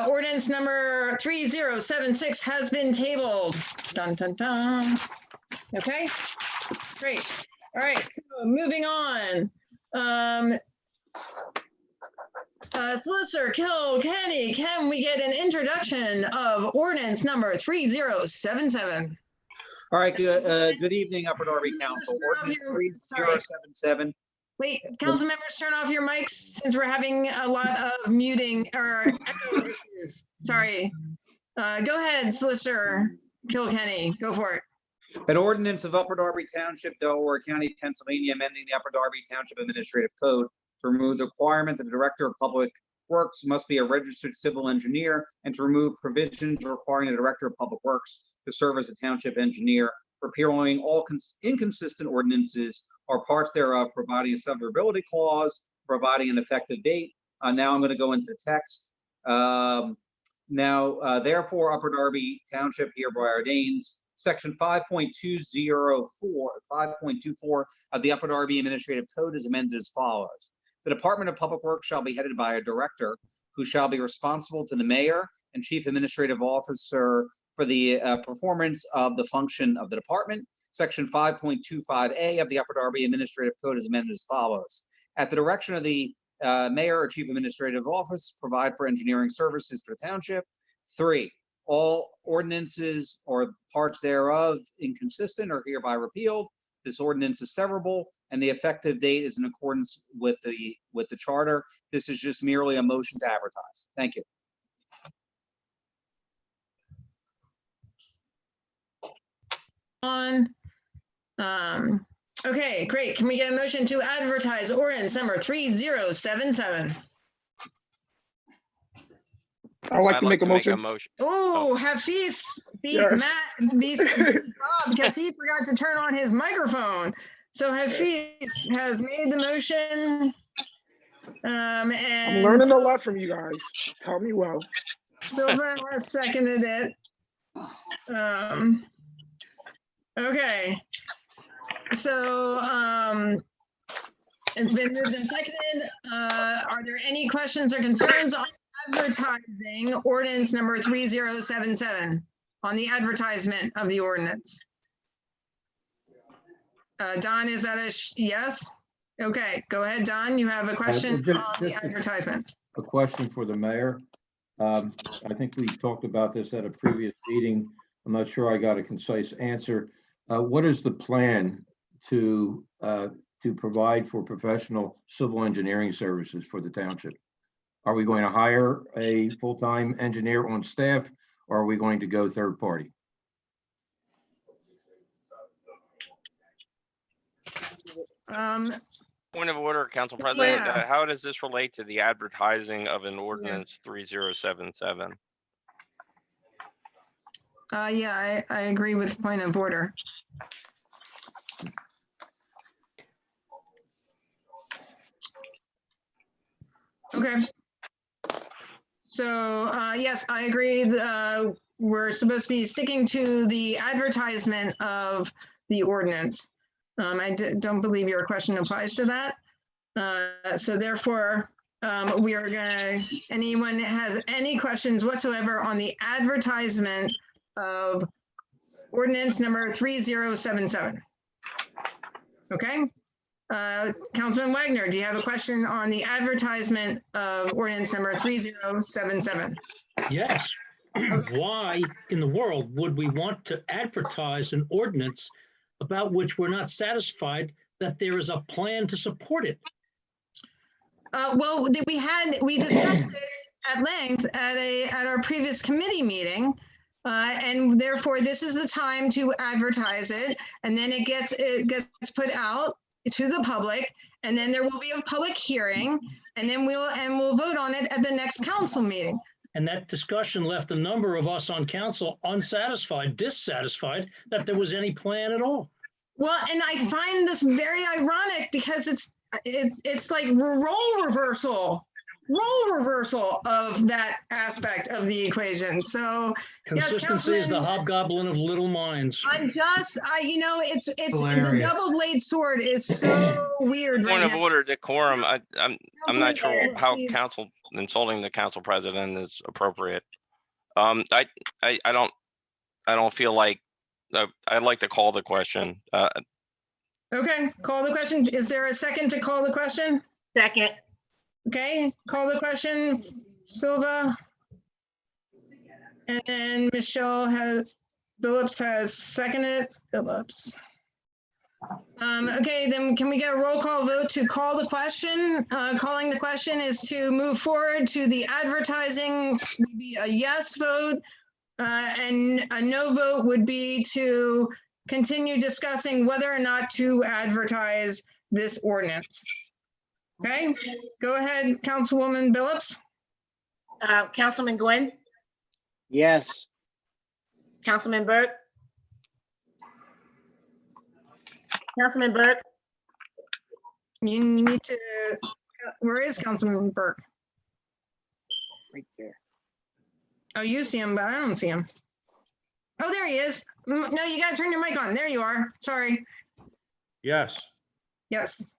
ordinance number 3076 has been tabled. Dun, dun, dun. Okay, great. All right, so moving on. Solicitor Kilkenny, can we get an introduction of ordinance number 3077? All right, good evening, Upper Darby Council. Ordinance 3077. Wait, council members, turn off your mics since we're having a lot of muting or echo issues. Sorry. Go ahead, Solicitor Kilkenny, go for it. An ordinance of Upper Darby Township, Delaware County, Pennsylvania, amending the Upper Darby Township Administrative Code to remove the requirement that the Director of Public Works must be a registered civil engineer, and to remove provisions requiring the Director of Public Works to serve as a township engineer, repealing all inconsistent ordinances or parts thereof, providing a severability clause, providing an effective date. Now I'm going to go into the text. Therefore, Upper Darby Township hereby ordains Section 5.24 of the Upper Darby Administrative Code is amended as follows. The Department of Public Works shall be headed by a director who shall be responsible to the mayor and chief administrative officer for the performance of the function of the department. Section 5.25A of the Upper Darby Administrative Code is amended as follows. At the direction of the mayor or chief administrative office, provide for engineering services for the township. 3, all ordinances or parts thereof inconsistent are hereby repealed. This ordinance is severable, and the effective date is in accordance with the charter. This is just merely a motion to advertise. Thank you. Okay, great. Can we get a motion to advertise ordinance number 3077? I'd like to make a motion. Oh, Hafiz beat Yes. Matt, beat Bob because he forgot to turn on his microphone. So Hafiz has made the motion. I'm And learning a lot from you guys. Tell me well. Silva has seconded it. Okay. So it's been moved and seconded. Are there any questions or concerns on advertising ordinance number 3077 on the advertisement of the ordinance? Don, is that a yes? Okay, go ahead, Don. You have a question just- on the just- advertisement. A question for the mayor. I think we talked about this at a previous meeting. I'm not sure I got a concise answer. What is the plan to provide for professional civil engineering services for the township? Are we going to hire a full-time engineer on staff, or are we going to go third party? Point of order, Council President. Yeah. How does this relate to the advertising of an ordinance 3077? Yeah, I agree with the point of order. Okay. So, yes, I agree. We're supposed to be sticking to the advertisement of the ordinance. Don't believe your question applies to that. So therefore, we are gonna, anyone that has any questions whatsoever on the advertisement of ordinance number 3077? Okay. Councilman Wagner, do you have a question on the advertisement of ordinance number 3077? Yes. Why in the world would we want to advertise an ordinance about which we're not satisfied that there is a plan to support it? Well, we discussed it at length at our previous committee meeting. And therefore, this is the time to advertise it, and then it gets put out to the public, and then there will be a public hearing, and then we'll vote on it at the next council meeting. And that discussion left a number of us on council dissatisfied that there was any plan at all. Well, and I find this very ironic because it's like role reversal of that aspect of the equation. So Consistency is the hobgoblin of little minds. It's the Hilarious. double-bladed sword is so weird right Point of now. order, decorum. I'm not sure Councilman, how please. council insulting the council president is appropriate. I don't feel like I'd like to call the question. Okay, call the question. Is there a second to call the question? Second. Okay, call the question, Silva. And then Phillips has seconded. Phillips. Okay, then can we get a roll call vote to call the question? Calling the question is to move forward to the advertising, would be a yes vote. And a no vote would be to continue discussing whether or not to advertise this ordinance. Okay, go ahead, Councilwoman Phillips. Councilman Gwynn, Yes. Councilman Burke. Councilman Burke, You need to, where is Councilman Burke? Right there. Oh, you see him, but I don't see him. Oh, there he is. No, you gotta turn your mic on. There you are. Sorry. Yes. Yes.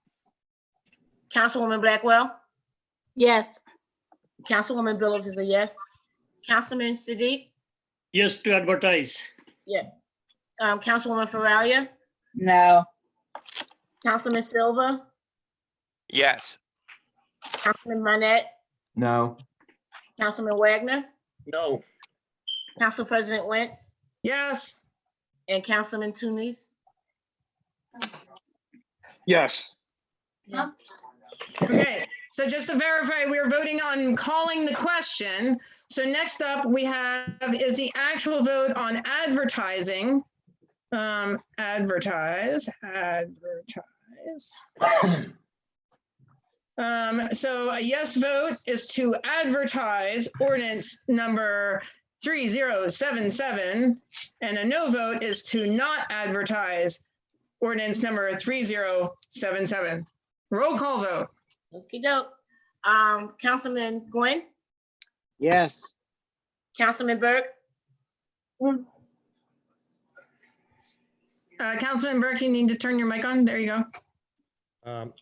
Councilwoman Blackwell, Yes. Councilwoman Phillips is a yes. Councilman Siddiq, Yes, to advertise. yeah. Councilwoman Faralia, No. Councilman Silva, Yes. Councilman Barnett, No. Councilman Wagner, No. Council President Wentz, Yes. and Councilman Tunis. Yes. Okay, so just to verify, we are voting on calling the question. So next up we have is the actual vote on advertising. Advertise. So a yes vote is to advertise ordinance number 3077, and a no vote is to not advertise ordinance number 3077. Roll call vote. Okey-doke. Councilman Gwen, Yes. Councilman Burke, Councilman Burke, you need to turn your mic on. There you go.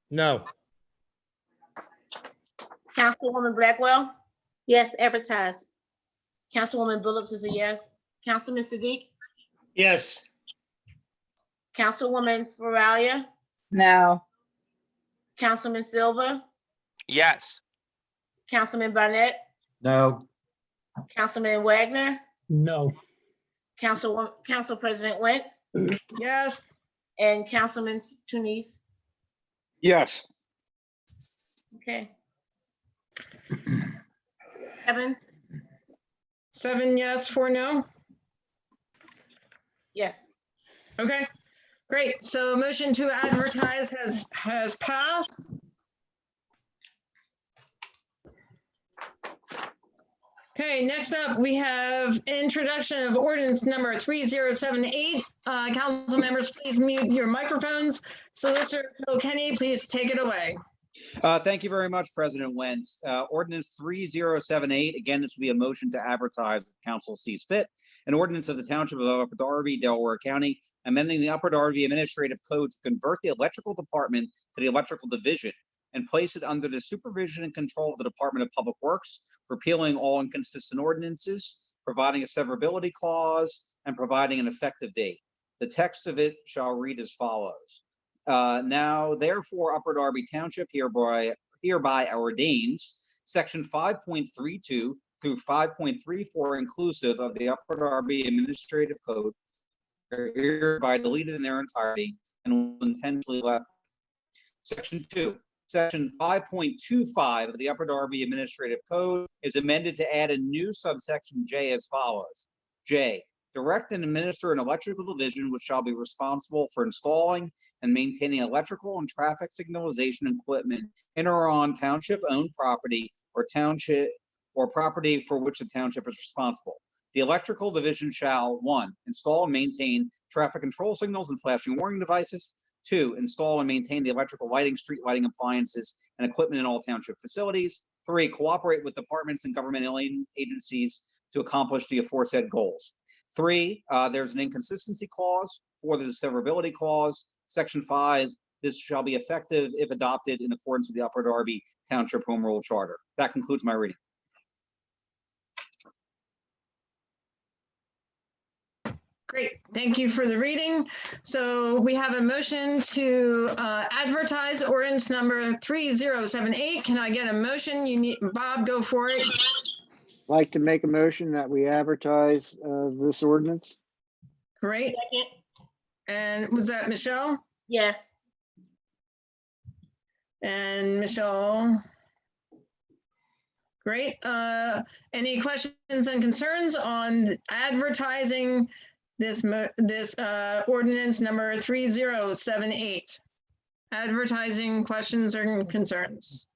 No. Councilwoman Blackwell, Yes, advertise. Councilwoman Phillips is a yes. Councilman Siddiq, Yes. Councilwoman Faralia, No. Councilman Silva, Yes. Councilman Barnett, No. Councilman Wagner, No. Council President Wentz, Yes. and Councilman Tunis. Yes. Okay. Kevin, 7 yes, 4 no. yes. Okay, great. So motion to advertise has passed. Okay, next up, we have introduction of ordinance number 3078. Council members, please mute your microphones. Solicitor Phil Kenny, please take it away. Thank you very much, President Wentz. Ordinance 3078, again, this will be a motion to advertise if council sees fit. An ordinance of the Township of Upper Darby, Delaware County, amending the Upper Darby Administrative Code to convert the electrical department to the electrical division and place it under the supervision and control of the Department of Public Works, repealing all inconsistent ordinances, providing a severability clause, and providing an effective date. The text of it shall read as follows. Now, therefore, Upper Darby Township hereby ordains Section 5.32 through 5.34 inclusive of the Upper Darby Administrative Code are hereby deleted in their entirety and will intentionally left. Section 2. Section 5.25 of the Upper Darby Administrative Code is amended to add a new subsection J as follows. J. Direct and administer an electrical division which shall be responsible for installing and maintaining electrical and traffic signalization equipment in or on township-owned property or township or property for which the township is responsible. The electrical division shall 1. Install and maintain traffic control signals and flashing warning devices. 2. Install and maintain the electrical lighting, street lighting appliances, and equipment in all township facilities. 3. Cooperate with departments and government agencies to accomplish the aforesaid goals. 3. There's an inconsistency clause. 4. There's a severability clause. Section 5. This shall be effective if adopted in accordance with the Upper Darby Township Home Rule Charter. That concludes my reading. Great, thank you for the reading. So we have a motion to advertise ordinance number 3078. Can I get a motion? You need, Bob, go for it. Like to make a motion that we advertise this ordinance. Great. Second, And was that Michelle? yes. And Michelle? Great. Any questions and concerns on advertising this ordinance number 3078? Advertising questions or concerns?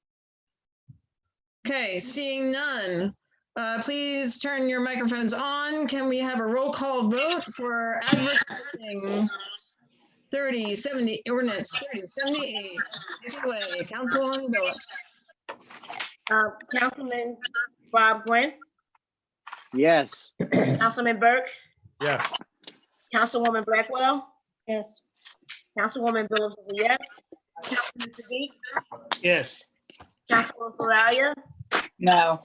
Okay, seeing none. Please turn your microphones on. Can we have a roll call vote for advertising 3070, ordinance 3078? Take it away, Councilwoman Phillips. Councilman Bob Gwen, Yes. Councilman Burke, Yes. Councilwoman Blackwell, Yes. Councilwoman Phillips is a yes. Councilman Siddiq, Yes. Councilwoman Faralia, No.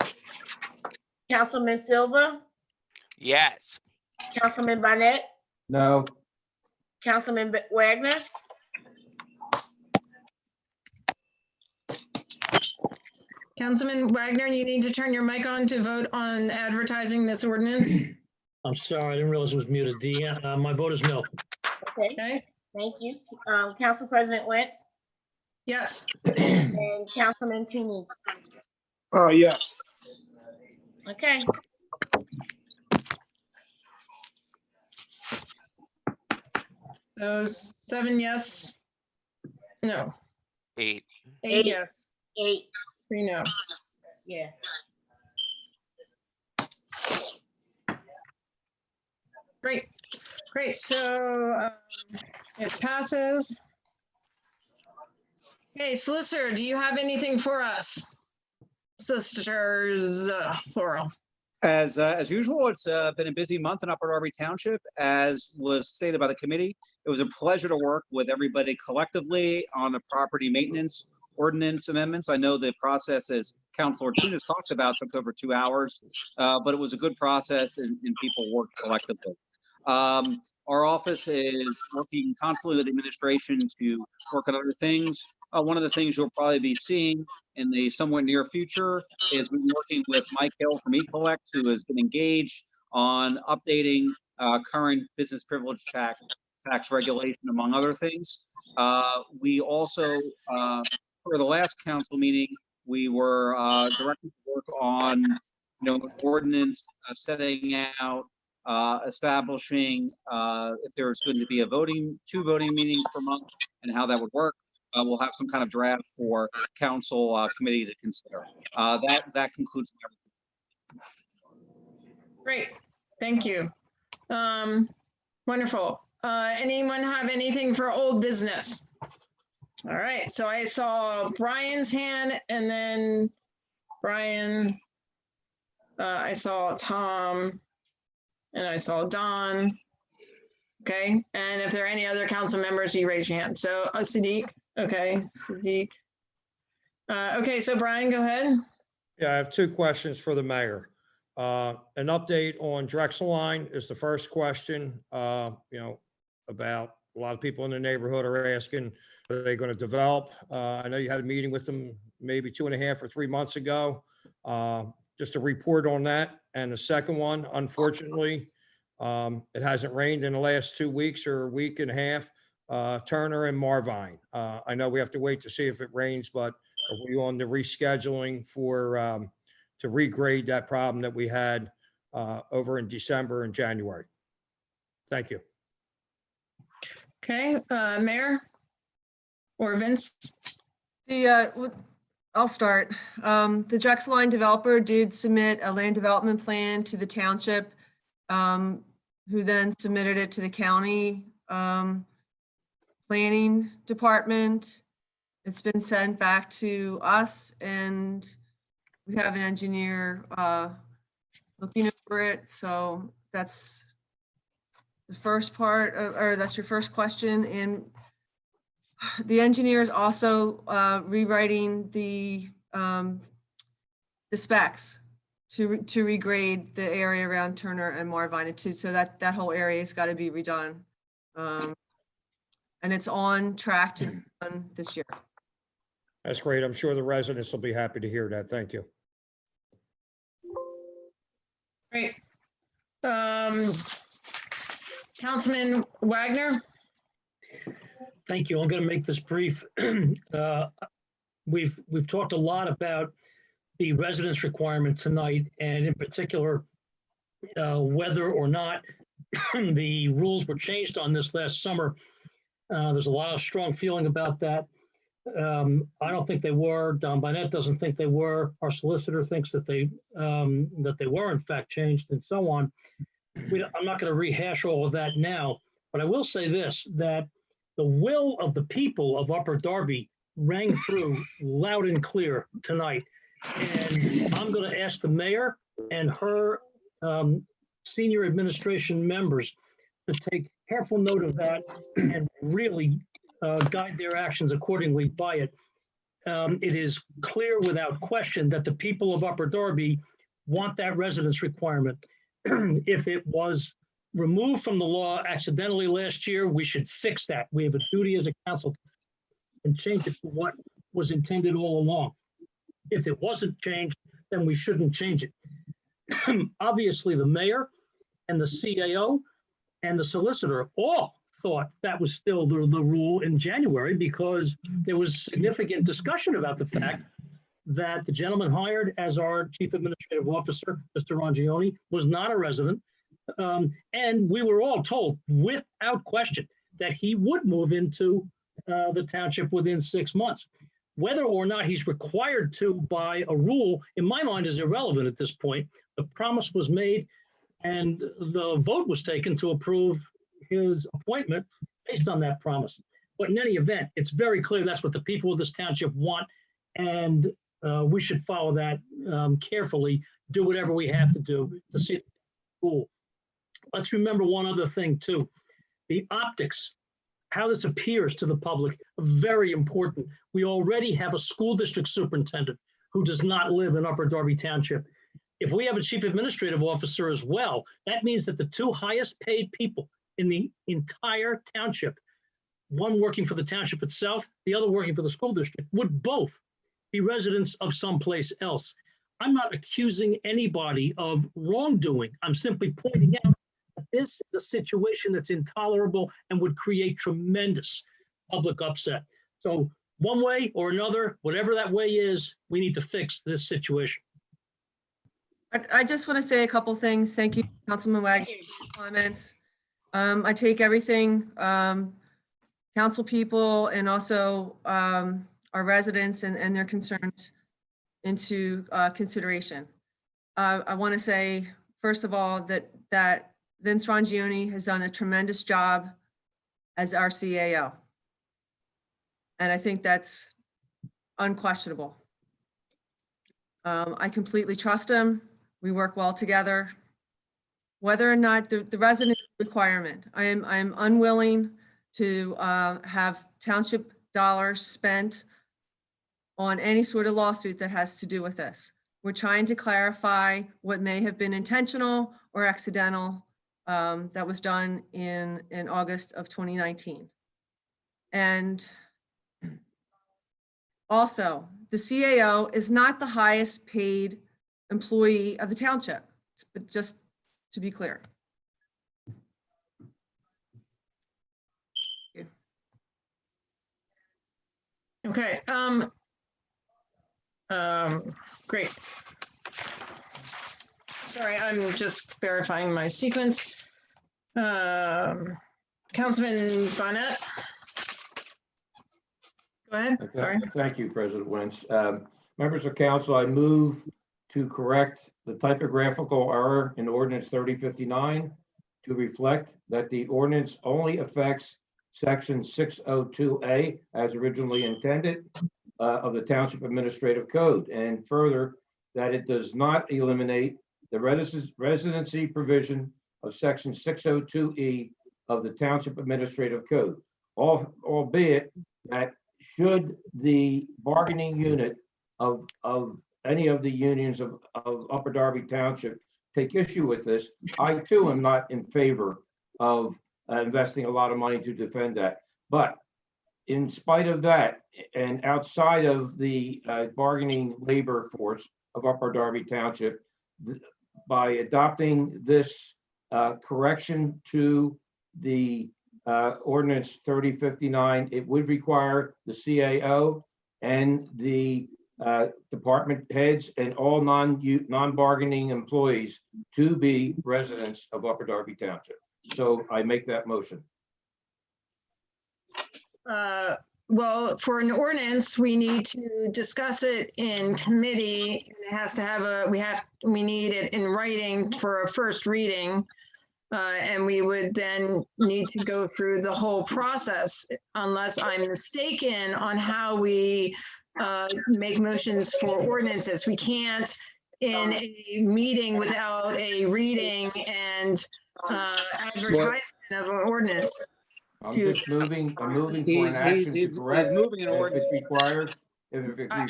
Councilman Wagner, Councilman Wagner, you need to turn your mic on to vote on advertising this ordinance. I'm sorry, I didn't realize it was muted. My vote is no. Okay, thank you. Council President Wentz yes. and Councilman Toomey. Yes. Okay, Those 7 yes. No, 8. 8 yes, 8, 3 no. yeah. Great, great. So it passes. Okay, solicitor, do you have anything for us? Solicitors, plural. As usual, it's been a busy month in Upper Darby Township. As was stated by the committee, it was a pleasure to work with everybody collectively on the property maintenance ordinance amendments. I know the process, as Councilor Tunis talked about, took over 2 hours, but it was a good process and people worked collectively. Our office is working constantly with administration to work on other things. One of the things you'll probably be seeing in the somewhat near future is we're working with Mike Hill from eCollect, who has been engaged on updating current business privilege tax regulation, among other things. We also, for the last council meeting, we were directed to work on, an ordinance setting out, establishing if there's going to be a 2 voting meetings per month and how that would work. We'll have some kind of draft for council committee to consider. That concludes everything. Great, thank you. Wonderful. Anyone have anything for old business? All right, so I saw Brian's hand and then Brian, I saw Tom, and I saw Don. Okay, and if there are any other council members, you raise your hand. So Sadiq, okay, Sadiq. Okay, so Brian, go ahead. Yeah, I have 2 questions for the mayor. An update on Drexel Line is the first question. About a lot of people in the neighborhood are asking, are they going to develop? I know you had a meeting with them maybe 2.5 or 3 months ago. Just a report on that. And the second one, unfortunately, it hasn't rained in the last 2 weeks or a week and a half. Turner and Marvine. I know we have to wait to see if it rains, but are we on the rescheduling for to regrade that problem that we had over in December and January? Thank you. Okay, Mayor or Vince? I'll start. The Drexel Line developer did submit a land development plan to the township, who then submitted it to the county planning department. It's been sent back to us, and we have an engineer looking over it. So that's the first part, or that's your first question. And the engineer is also rewriting the specs to regrade the area around Turner and Marvine too. So that whole area has got to be redone. And it's on track to be done this year. That's great. I'm sure the residents will be happy to hear that. Thank you. Great. Councilman Wagner? Thank you. I'm going to make this brief. We've talked a lot about the residence requirement tonight, and in particular, whether or not the rules were changed on this last summer. There's a lot of strong feeling about that. I don't think they were. Don Barnett doesn't think they were. Our solicitor thinks that they were in fact changed, and so on. I'm not going to rehash all of that now, but I will say this: that the will of the people of Upper Darby rang through loud and clear tonight, and I'm going to ask the mayor and her senior administration members to take careful note of that and really guide their actions accordingly by it. It is clear without question that the people of Upper Darby want that residence requirement. If it was removed from the law accidentally last year. We should fix that. We have a duty as a council and change it to what was intended all along. If it wasn't changed, then we shouldn't change it. Obviously, the mayor and the CAO and the solicitor all thought that was still the rule in January, because there was significant discussion about the fact that the gentleman hired as our chief administrative officer, Mr. Rangione, was not a resident. And we were all told without question that he would move into the township within 6 months. Whether or not he's required to by a rule, in my mind, is irrelevant at this point. The promise was made and the vote was taken to approve his appointment based on that promise. But in any event, it's very clear that's what the people of this township want, and we should follow that carefully, do whatever we have to do to see the rule. Let's remember one other thing too. The optics, how this appears to the public, very important. We already have a school district superintendent who does not live in Upper Darby Township. If we have a chief administrative officer as well, that means that the two highest paid people in the entire township, one working for the township itself, the other working for the school district, would both be residents of someplace else. I'm not accusing anybody of wrongdoing. I'm simply pointing out that this is a situation that's intolerable and would create tremendous public upset. So one way or another, whatever that way is, we need to fix this situation. I just want to say a couple things. Thank you, Councilman Wagner, for your comments. I take everything, council people and also our residents and their concerns into consideration. I want to say, first of all, that Vince Rangione has done a tremendous job as our CAO. And I think that's unquestionable. I completely trust him. We work well together. Whether or not the resident requirement, I am unwilling to have township dollars spent on any sort of lawsuit that has to do with this. We're trying to clarify what may have been intentional or accidental that was done in August of 2019. And also, the CAO is not the highest paid employee of the township, just to be clear. Okay, great. Sorry, I'm just verifying my sequence. Councilman Bonnet. Go ahead, sorry. Thank you, President Wentz. Members of council, I move to correct the typographical error in ordinance 3059 to reflect that the ordinance only affects section 602A as originally intended of the Township Administrative Code, and further that it does not eliminate the residency provision of section 602E of the Township Administrative Code, albeit that should the bargaining unit of any of the unions of Upper Darby Township take issue with this, I too am not in favor of investing a lot of money to defend that. But in spite of that, and outside of the bargaining labor force of Upper Darby Township, by adopting this correction to the ordinance 3059, it would require the CAO and the department heads and all non-bargaining employees to be residents of Upper Darby Township. So I make that motion. Well, for an ordinance, we need to discuss it in committee. And it has to have we need it in writing for a first reading. And we would then need to go through the whole process, unless I'm mistaken on how we make motions for ordinances. We can't in a meeting without a reading and advertisement of an ordinance. I'm moving for an action to correct he's moving an if ordinance. it requires, I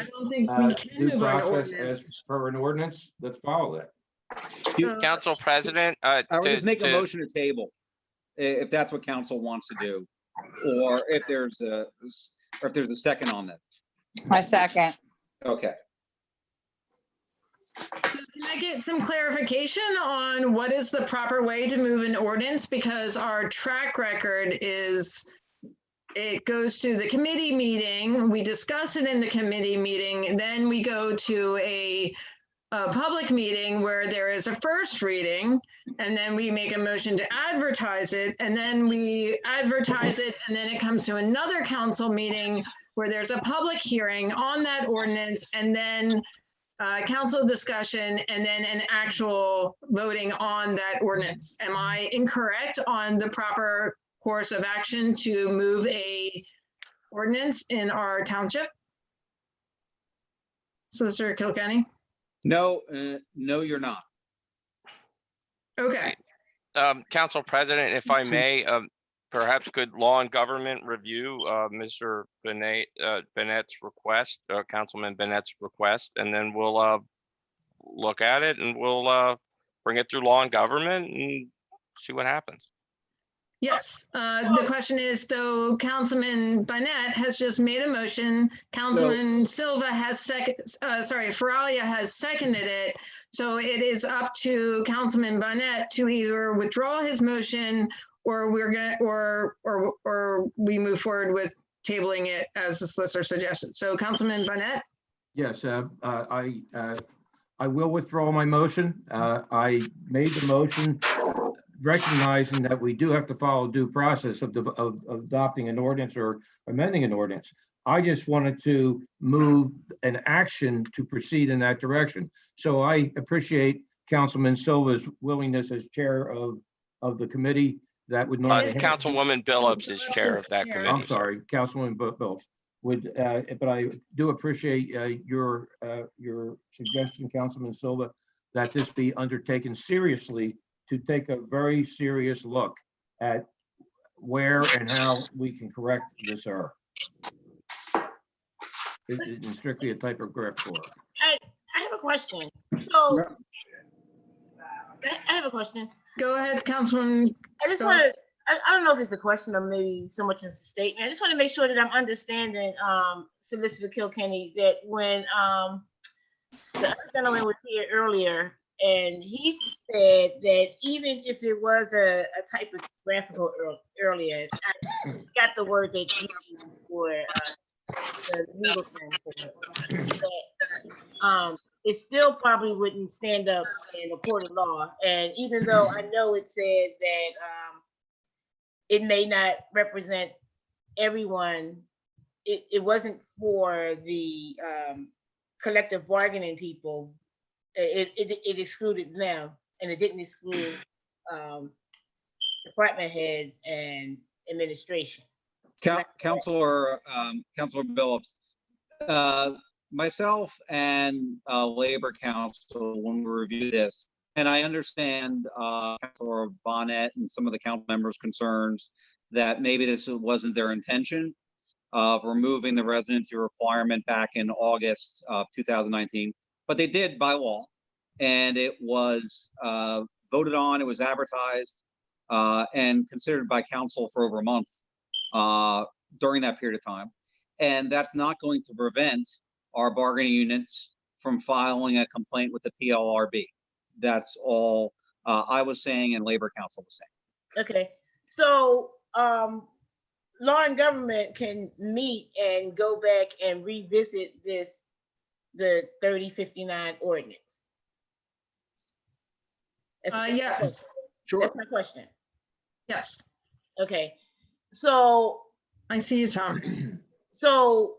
don't think we can due move an process ordinance. as per an ordinance, let's follow that. Council President, I would to- just make a to- motion to table, if that's what council wants to do, or if there's a second on that. My second. Okay. Can I get some clarification on what is the proper way to move an ordinance? Because our track record is, it goes to the committee meeting, we discuss it in the committee meeting, and then we go to a public meeting where there is a first reading, and then we make a motion to advertise it, and then we advertise it, and then it comes to another council meeting where there's a public hearing on that ordinance, and then council discussion, and then an actual voting on that ordinance. Am I incorrect on the proper course of action to move a ordinance in our township? Solicitor Kilkenny? No, no, you're not. Okay. Council President, if I may, perhaps could Law and Government review Mr. Bennett's request, Councilman Bennett's request, and then we'll look at it and we'll bring it through Law and Government and see what happens. Yes, the question is, though, Councilman Burnett has just made a motion. Councilman Silva has Faralia has seconded it. So it is up to Councilman Burnett to either withdraw his motion, or or we move forward with tabling it as the solicitor suggested. So Councilman Burnett? Yes, I will withdraw my motion. I made the motion recognizing that we do have to follow due process of adopting an ordinance or amending an ordinance. I just wanted to move an action to proceed in that direction. So I appreciate Councilman Silva's willingness as chair of the committee. That would not. Councilwoman Billups is chair of that committee. I'm sorry, Councilwoman Billups would, but I do appreciate your suggestion, Councilman Silva, that this be undertaken seriously, to take a very serious look at where and how we can correct this error. It's strictly a typographical error. I have a question. So I have a question. Go ahead, Councilman. I just want to, I don't know if it's a question or maybe so much as a statement. I just want to make sure that I'm understanding Solicitor Kilkenny, that when the other gentleman was here earlier, and he said that even if it was a typographical earlier, I got the word that you used for the legal term for it, that it still probably wouldn't stand up in a court of law. And even though I know it said that it may not represent everyone, it wasn't for the collective bargaining people. It excluded them, and it didn't exclude department heads and administration. Councilor Billups, myself and Labor Council, when we review this, and I understand Councilor Bonnet and some of the council members' concerns that maybe this wasn't their intention of removing the residency requirement back in August of 2019. But they did by law, and it was voted on, it was advertised, and considered by council for over a month during that period of time. And that's not going to prevent our bargaining units from filing a complaint with the PLRB. That's all I was saying and Labor Council was saying. Okay, so Law and Government can meet and go back and revisit the 3059 ordinance. Yes. Sure. That's my question. Yes. Okay. So I see you, Tom. So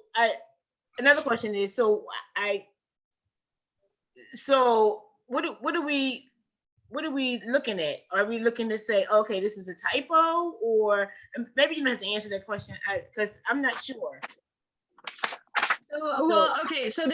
another question is, so what are we looking at? Are we looking to say, okay, this is a typo, or maybe you don't have to answer that question because I'm not sure. Well, okay, so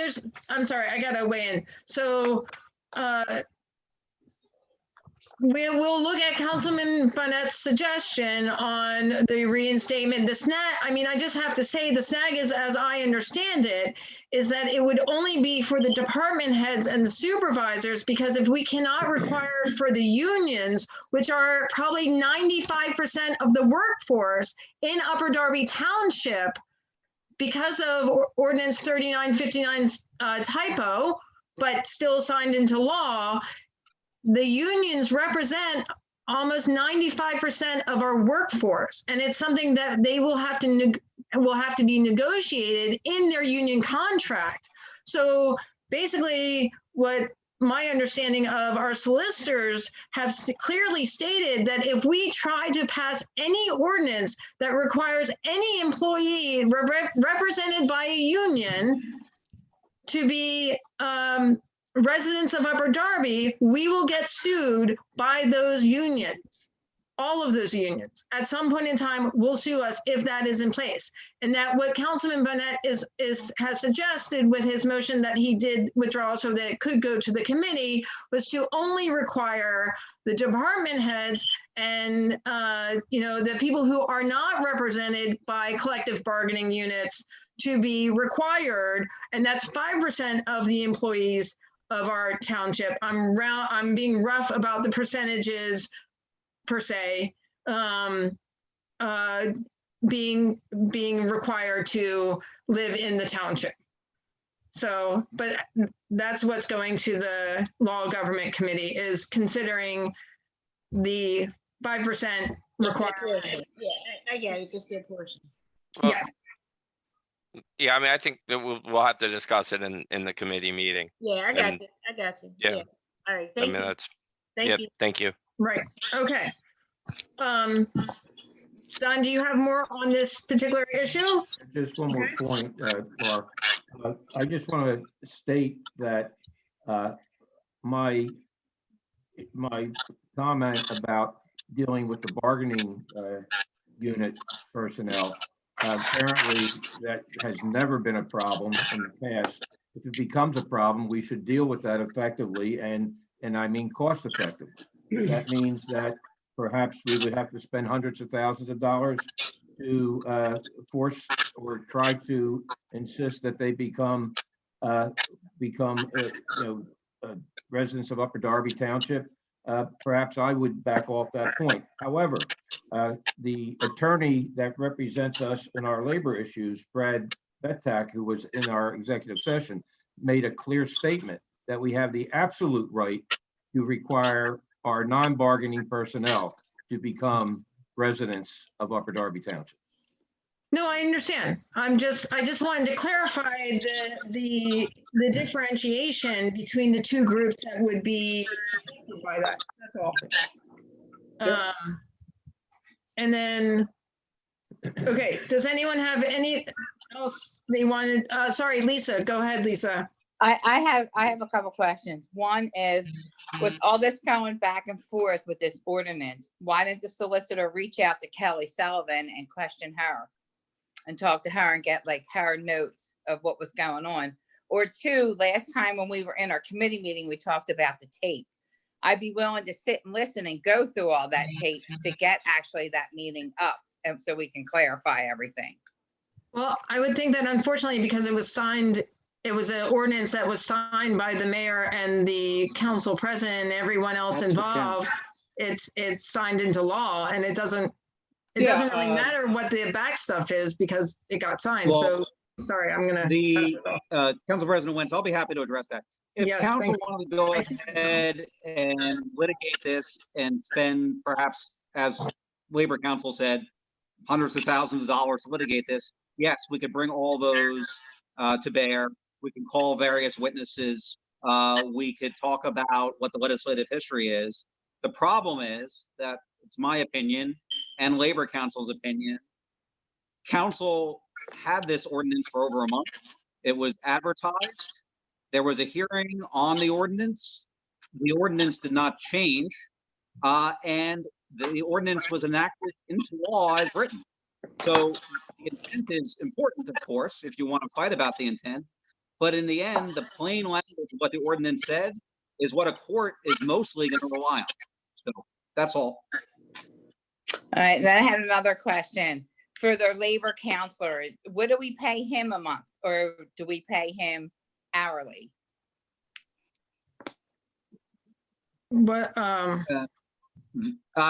we will look at Councilman Bonnett's suggestion on the reinstatement. The snag, I mean, I just have to say, the snag is, as I understand it, is that it would only be for the department heads and the supervisors, because if we cannot require it for the unions, which are probably 95% of the workforce in Upper Darby Township, because of Ordinance 3959 typo, but still signed into law, the unions represent almost 95% of our workforce, and it's something that they will have to be negotiated in their union contract. So basically, what my understanding of our solicitors have clearly stated, that if we try to pass any ordinance that requires any employee represented by a union to be residents of Upper Darby, we will get sued by those unions. All of those unions at some point in time will sue us if that is in place. And that what Councilman Bonnet has suggested with his motion that he did withdraw so that it could go to the committee, was to only require the department heads and the people who are not represented by collective bargaining units to be required, and that's 5% of the employees of our township. I'm being rough about the percentages per se, being required to live in the township. So, but that's what's going to the Law Government Committee, is considering the 5% requirement. Yeah, I get it, just their portion. Well, Yes. Yeah, I mean, I think that we'll have to discuss it in the committee meeting. Yeah, I got you. Yeah. All right, I thank mean, you. that's, Thank yep, you. thank you. Right, okay. Don, do you have more on this particular issue? Just one more point, Clark. I just want to state that my comment about dealing with the bargaining unit personnel, apparently that has never been a problem in the past. If it becomes a problem, we should deal with that effectively, and I mean cost effectively. That means that perhaps we would have to spend hundreds of thousands of dollars to force or try to insist that they become residents of Upper Darby Township. Perhaps I would back off that point. However, the attorney that represents us in our labor issues, Brad Betak, who was in our executive session, made a clear statement that we have the absolute right to require our non-bargaining personnel to become residents of Upper Darby Township. No, I understand. I just wanted to clarify the differentiation between the two groups that would be affected by that. That's all. And then, okay, does anyone have any else they wanted? Sorry, Lisa, go ahead, Lisa. I have a couple questions. One is, with all this going back and forth with this ordinance, why didn't the solicitor reach out to Kelly Sullivan and question her and talk to her and get like her notes of what was going on? Or two, last time when we were in our committee meeting, we talked about the tape. I'd be willing to sit and listen and go through all that tape to get actually that meeting up, and so we can clarify everything. Well, I would think that unfortunately, because it was signed, it was an ordinance that was signed by the mayor and the council president and everyone else involved. It's signed into law, and it doesn't really matter what the back stuff is because it got signed. Well, so sorry, I'm gonna. Council President Wentz, I'll be happy to address that. If Yes, council thank you. wanted to go ahead and litigate this and spend perhaps, as Labor Council said, hundreds of thousands of dollars to litigate this, yes, we could bring all those to bear. We can call various witnesses. We could talk about what the legislative history is. The problem is that, it's my opinion and Labor Council's opinion, council had this ordinance for over a month. It was advertised. There was a hearing on the ordinance. The ordinance did not change, and the ordinance was enacted into law as written. So the intent is important, of course, if you want to fight about the intent. But in the end, the plain language of what the ordinance said is what a court is mostly going to rely on. So that's all. All right, then I had another question. For their labor counselor, what do we pay him a month or do we pay him hourly? But, I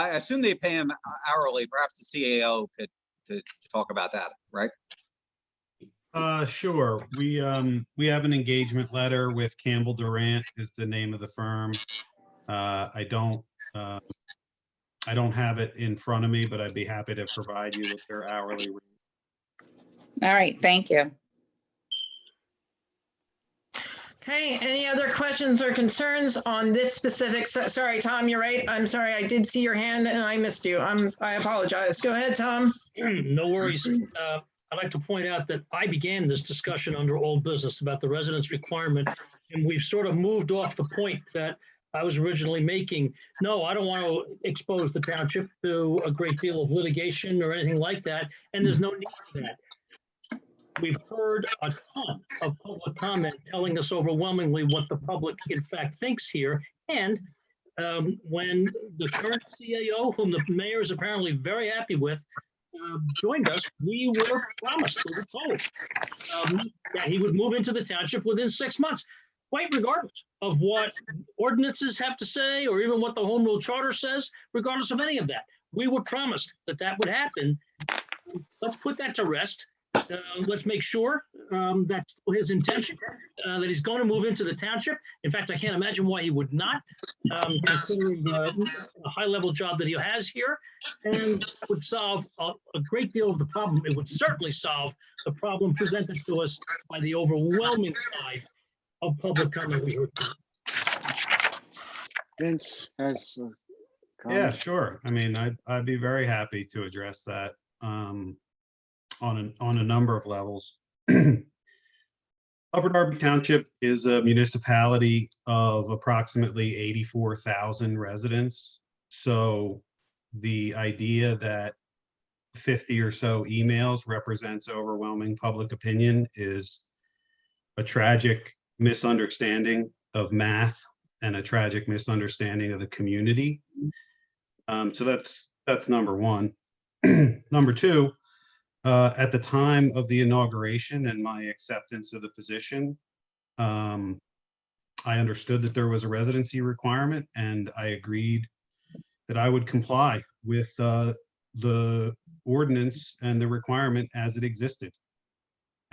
assume they pay him hourly. Perhaps the CAO could to talk about that, right? Sure. We have an engagement letter with Campbell Durant is the name of the firm. I don't have it in front of me, but I'd be happy to provide you with their hourly rate. All right, thank you. okay, any other questions or concerns on this specific, sorry, Tom, you're right. I'm sorry, I did see your hand and I missed you. I apologize. Go ahead, Tom. No worries. I'd like to point out that I began this discussion under old business about the residence requirement, and we've sort of moved off the point that I was originally making. No, I don't want to expose the township to a great deal of litigation or anything like that, and there's no need for that. We've heard a ton of public comment telling us overwhelmingly what the public in fact thinks here. And when the current CAO, whom the mayor is apparently very happy with, joined us, we were promised, we were told that he would move into the township within 6 months, quite regardless of what ordinances have to say or even what the home rule charter says, regardless of any of that. We were promised that that would happen. Let's put that to rest. Let's make sure that's his intention, that he's going to move into the township. In fact, I can't imagine why he would not, considering the high-level job that he has here, and would solve a great deal of the problem. It would certainly solve the problem presented to us by the overwhelming side of public comment we heard. Vince has a comment. Yeah, sure. I mean, I'd be very happy to address that on a number of levels. Upper Darby Township is a municipality of approximately 84,000 residents. So the idea that 50 or so emails represents overwhelming public opinion is a tragic misunderstanding of math and a tragic misunderstanding of the community. So that's number one. Number two, at the time of the inauguration and my acceptance of the position, I understood that there was a residency requirement, and I agreed that I would comply with the ordinance and the requirement as it existed.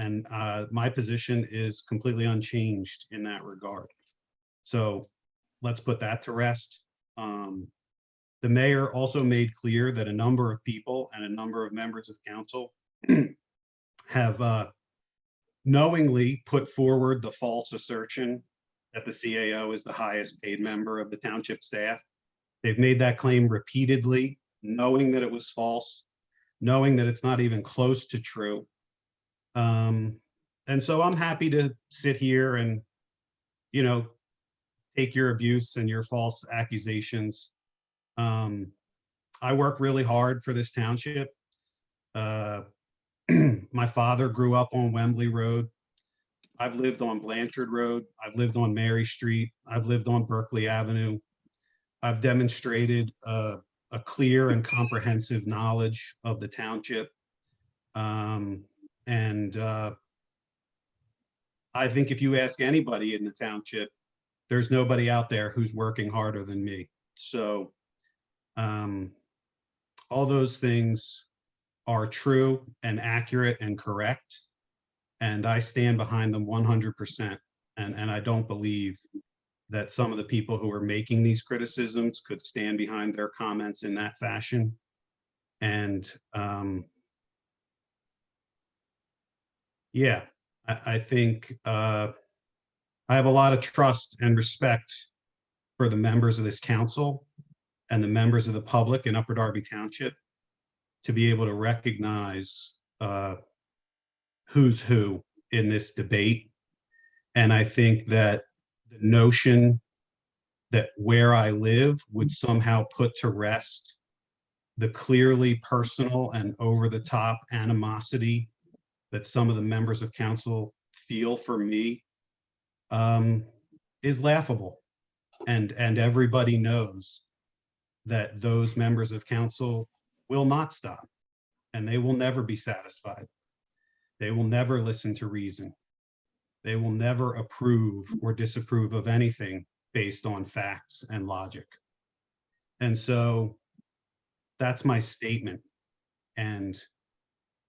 And my position is completely unchanged in that regard. So let's put that to rest. The mayor also made clear that a number of people and a number of members of council have knowingly put forward the false assertion that the CAO is the highest paid member of the township staff. They've made that claim repeatedly, knowing that it was false, knowing that it's not even close to true. And so I'm happy to sit here and, you know, take your abuse and your false accusations. I work really hard for this township. My father grew up on Wembley Road. I've lived on Blanchard Road. I've lived on Mary Street. I've lived on Berkeley Avenue. I've demonstrated a clear and comprehensive knowledge of the township. I think if you ask anybody in the township, there's nobody out there who's working harder than me. So all those things are true and accurate and correct. And I stand behind them 100%. And I don't believe that some of the people who are making these criticisms could stand behind their comments in that fashion. And yeah, I think I have a lot of trust and respect for the members of this council and the members of the public in Upper Darby Township to be able to recognize who's who in this debate. And I think that the notion that where I live would somehow put to rest the clearly personal and over-the-top animosity that some of the members of council feel for me is laughable. And everybody knows that those members of council will not stop, and they will never be satisfied. They will never listen to reason. They will never approve or disapprove of anything based on facts and logic. And so that's my statement. And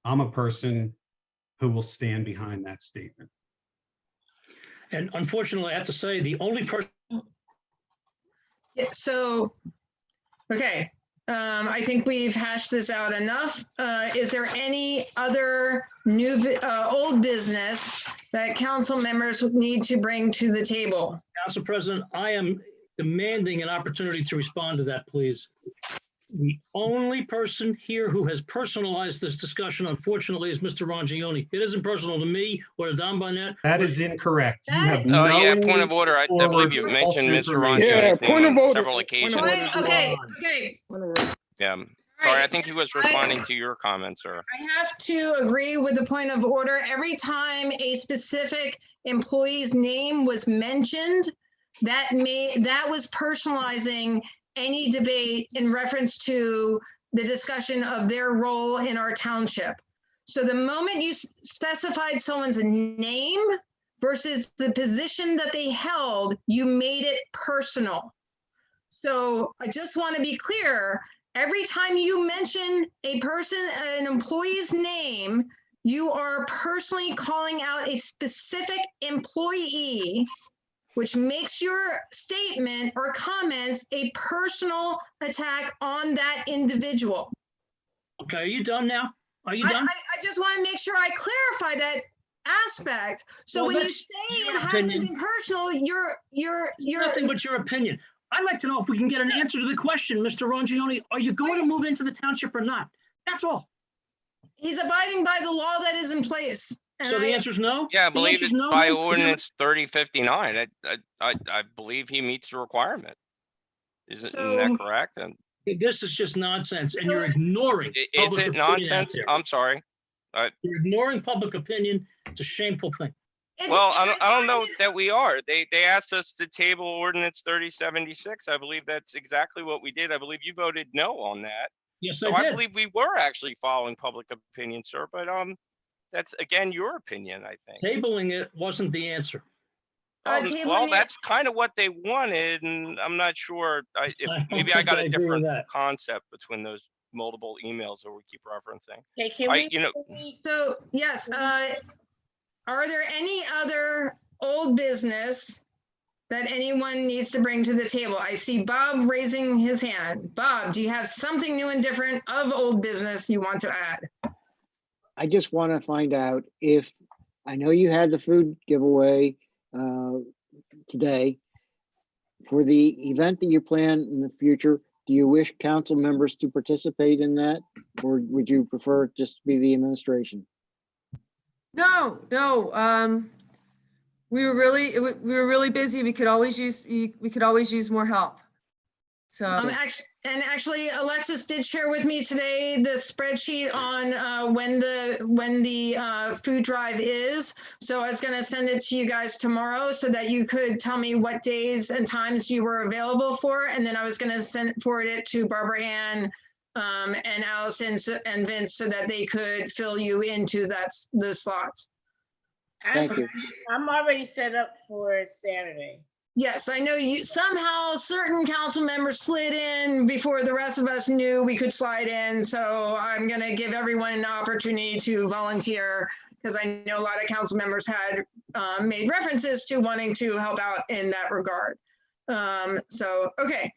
I'm a person who will stand behind that statement. And unfortunately, I have to say, the only person Yeah, so, okay, I think we've hashed this out enough. Is there any other old business that council members need to bring to the table? Council President, I am demanding an opportunity to respond to that, please. The only person here who has personalized this discussion, unfortunately, is Mr. Rongione. It isn't personal to me or to Don Barnett. That is incorrect. You have Yeah, point knowingly of order. I believe you've forwarded false mentioned Mr. information. Yeah, Rongione point of on order. several occasions. Okay. Yeah. Sorry, I think he was responding to your comment, sir. I have to agree with the point of order. Every time a specific employee's name was mentioned, that was personalizing any debate in reference to the discussion of their role in our township. So the moment you specified someone's name versus the position that they held, you made it personal. So I just want to be clear, every time you mention an employee's name, you are personally calling out a specific employee, which makes your statement or comments a personal attack on that individual. Okay, are you done now? Are you done? I just want to make sure I clarify that aspect. So Well, when you that's say your it hasn't opinion. been personal, you're Nothing but your opinion. I'd like to know if we can get an answer to the question, Mr. Rongione. Are you going to move into the township or not? That's all. He's abiding by the law that is in place. So the answer is no? Yeah, I The believe answer is it's no? by Is it- ordinance 3059. I believe he meets the requirement. Isn't that correct? And This is just nonsense, and you're ignoring is public it opinion out nonsense? there. I'm sorry. You're ignoring public opinion. It's a shameful thing. Well, I don't know that we are. They asked us to table ordinance 3076. I believe that's exactly what we did. I believe you voted no on that. Yes, So I I did. believe we were actually following public opinion, sir. But that's again your opinion, I think. Tabling it wasn't the answer. Well, that's kind of what they wanted, and I'm not sure. Maybe I think got I a agree with different that. concept between those multiple emails that we keep referencing. Okay, can we? So yes, are there any other old business that anyone needs to bring to the table? I see Bob raising his hand. Bob, do you have something new and different of old business you want to add? I just want to find out if, I know you had the food giveaway today. For the event that you plan in the future, do you wish council members to participate in that? Or would you prefer it just to be the administration? No, we were really busy. We could always use more help. So Actually, Alexis did share with me today the spreadsheet on when the food drive is. So I was going to send it to you guys tomorrow so that you could tell me what days and times you were available for, and then I was going to forward it to Barbara Ann and Allison and Vince so that they could fill you into those slots. Thank you. I'm already set up for Saturday. Yes, I know somehow certain council members slid in before the rest of us knew we could slide in. So I'm going to give everyone an opportunity to volunteer because I know a lot of council members had made references to wanting to help out in that regard. Okay.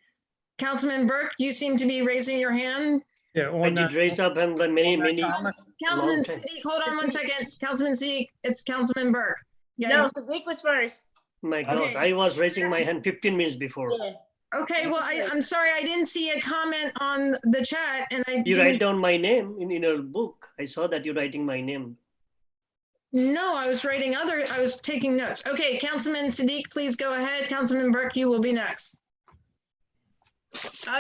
Councilman Burke, you seem to be raising your hand. Yeah, I did raise up and many. Councilman Siddiq, hold on one second. Councilman Siddiq, it's Councilman Burke. Yeah. No, Siddiq was first. My God, Okay. I was raising my hand 15 minutes before. Yeah. Okay, well, I'm sorry, I didn't see a comment on the chat and I You didn't. write down my name in your book. I saw that you're writing my name. No, I was taking notes. Okay, Councilman Siddiq, please go ahead. Councilman Burke, you will be next.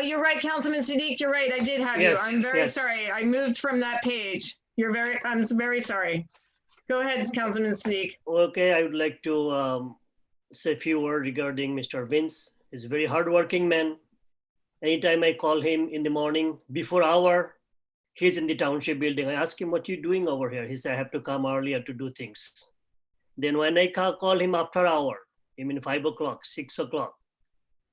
You're right, Councilman Siddiq, you're right. I did have you. Yes, I'm very yes. sorry. I moved from that page. I'm very sorry. Go ahead, Councilman Siddiq. Okay, I would like to say a few words regarding Mr. Vince. He's a very hardworking man, Anytime I call him in the morning, before hour, he's in the township building. I ask him, what you doing over here? He said, I have to come earlier to do things. Then when I call him after hour, I mean 5 o'clock, 6 o'clock,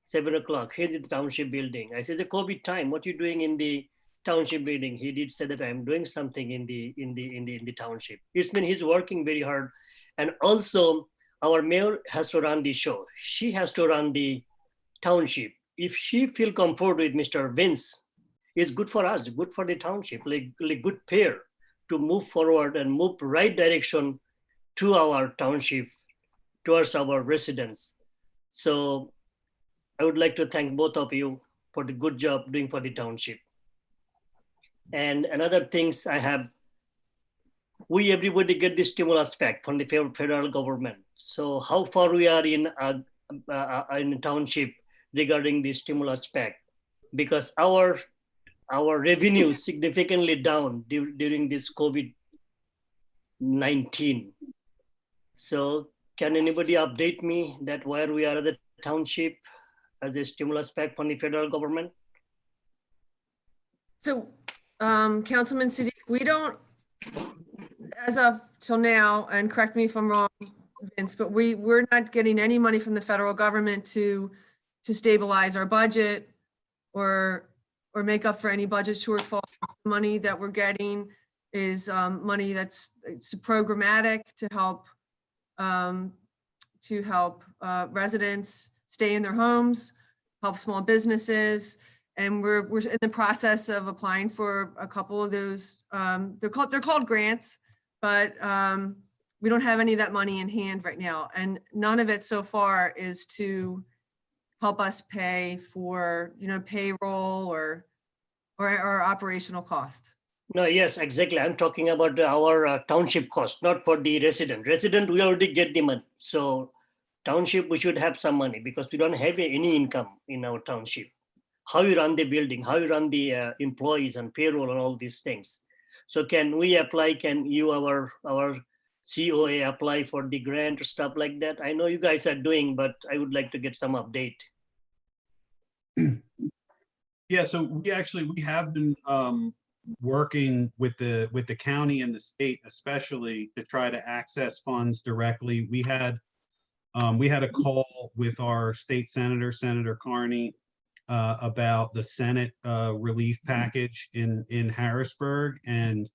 7 o'clock, he's in the township building. I said, the COVID time, what you doing in the township building? He did say that I'm doing something in the township. It's mean he's working very hard. And also our mayor has to run the show. She has to run the township. If she feel comfort with Mr. Vince, it's good for us, good for the township, like good pair to move forward and move right direction to our township, towards our residents. So I would like to thank both of you for the good job doing for the township. And another things I have, everybody get the stimulus pack from the federal government. So how far we are in township regarding the stimulus pack? Because our revenue significantly down during this COVID-19. So can anybody update me that where we are at the township as a stimulus pack from the federal government? So, Councilman Siddiq, we don't, as of till now, and correct me if I'm wrong, Vince, but we're not getting any money from the federal government to stabilize our budget or make up for any budget shortfalls. The money that we're getting is money it's programmatic to help residents stay in their homes, help small businesses. And we're in the process of applying for a couple of those. They're called grants, but we don't have any of that money in hand right now. And none of it so far is to help us pay for, payroll or operational costs. No, yes, exactly. I'm talking about our township cost, not for the resident. Resident, we already get the money. So township, we should have some money because we don't have any income in our township. How you run the building, how you run the employees and payroll and all these things. So can we apply, can you, our COA apply for the grant or stuff like that? I know you guys are doing, but I would like to get some update. Yeah, so we have been working with the county and the state, especially to try to access funds directly. We had a call with our state senator, Senator Carney, about the Senate relief package in Harrisburg, and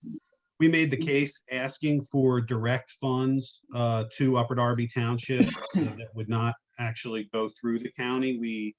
we made the case asking for direct funds to Upper Darby Township that would not actually go through the county.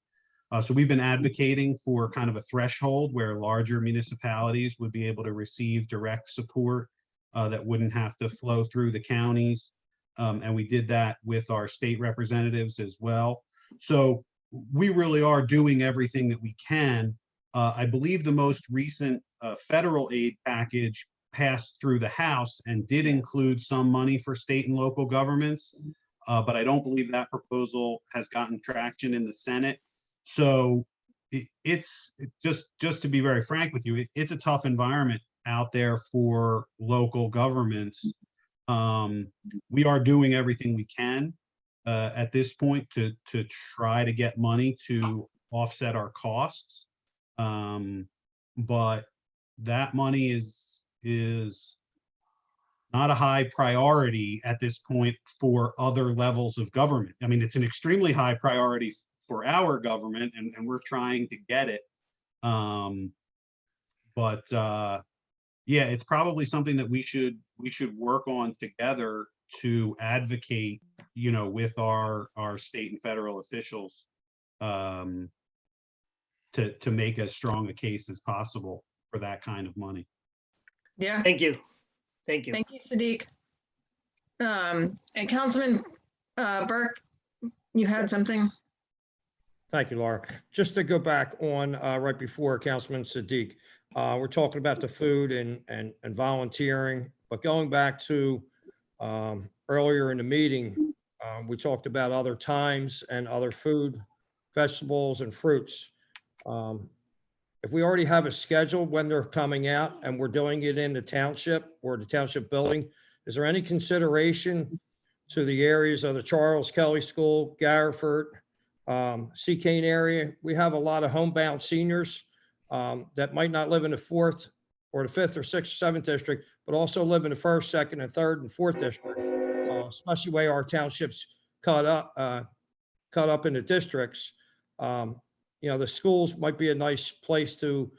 So we've been advocating for kind of a threshold where larger municipalities would be able to receive direct support that wouldn't have to flow through the counties. And we did that with our state representatives as well. So we really are doing everything that we can. I believe the most recent federal aid package passed through the House and did include some money for state and local governments, but I don't believe that proposal has gotten traction in the Senate. So it's just to be very frank with you, it's a tough environment out there for local governments. We are doing everything we can at this point to try to get money to offset our costs. But that money is not a high priority at this point for other levels of government. I mean, it's an extremely high priority for our government, and we're trying to get it. Yeah, it's probably something that we should work on together to advocate, with our state and federal officials to make as strong a case as possible for that kind of money. Yeah. Thank you. Thank you. Thank you, Sadiq. And Councilman Burke, you had something? Thank you, Laura. Just to go back on right before Councilman Siddiq, we're talking about the food and volunteering, but going back to earlier in the meeting, we talked about other times and other food, vegetables and fruits. If we already have a schedule when they're coming out and we're doing it in the township or the township building, is there any consideration to the areas of the Charles Kelly School, Garriford, Seacane area, we have a lot of homebound seniors that might not live in the 4th or the 5th or 6th or 7th district, but also live in the 1st, 2nd, and 3rd and 4th district, especially where our townships cut up into districts. You know, the schools might be a nice place to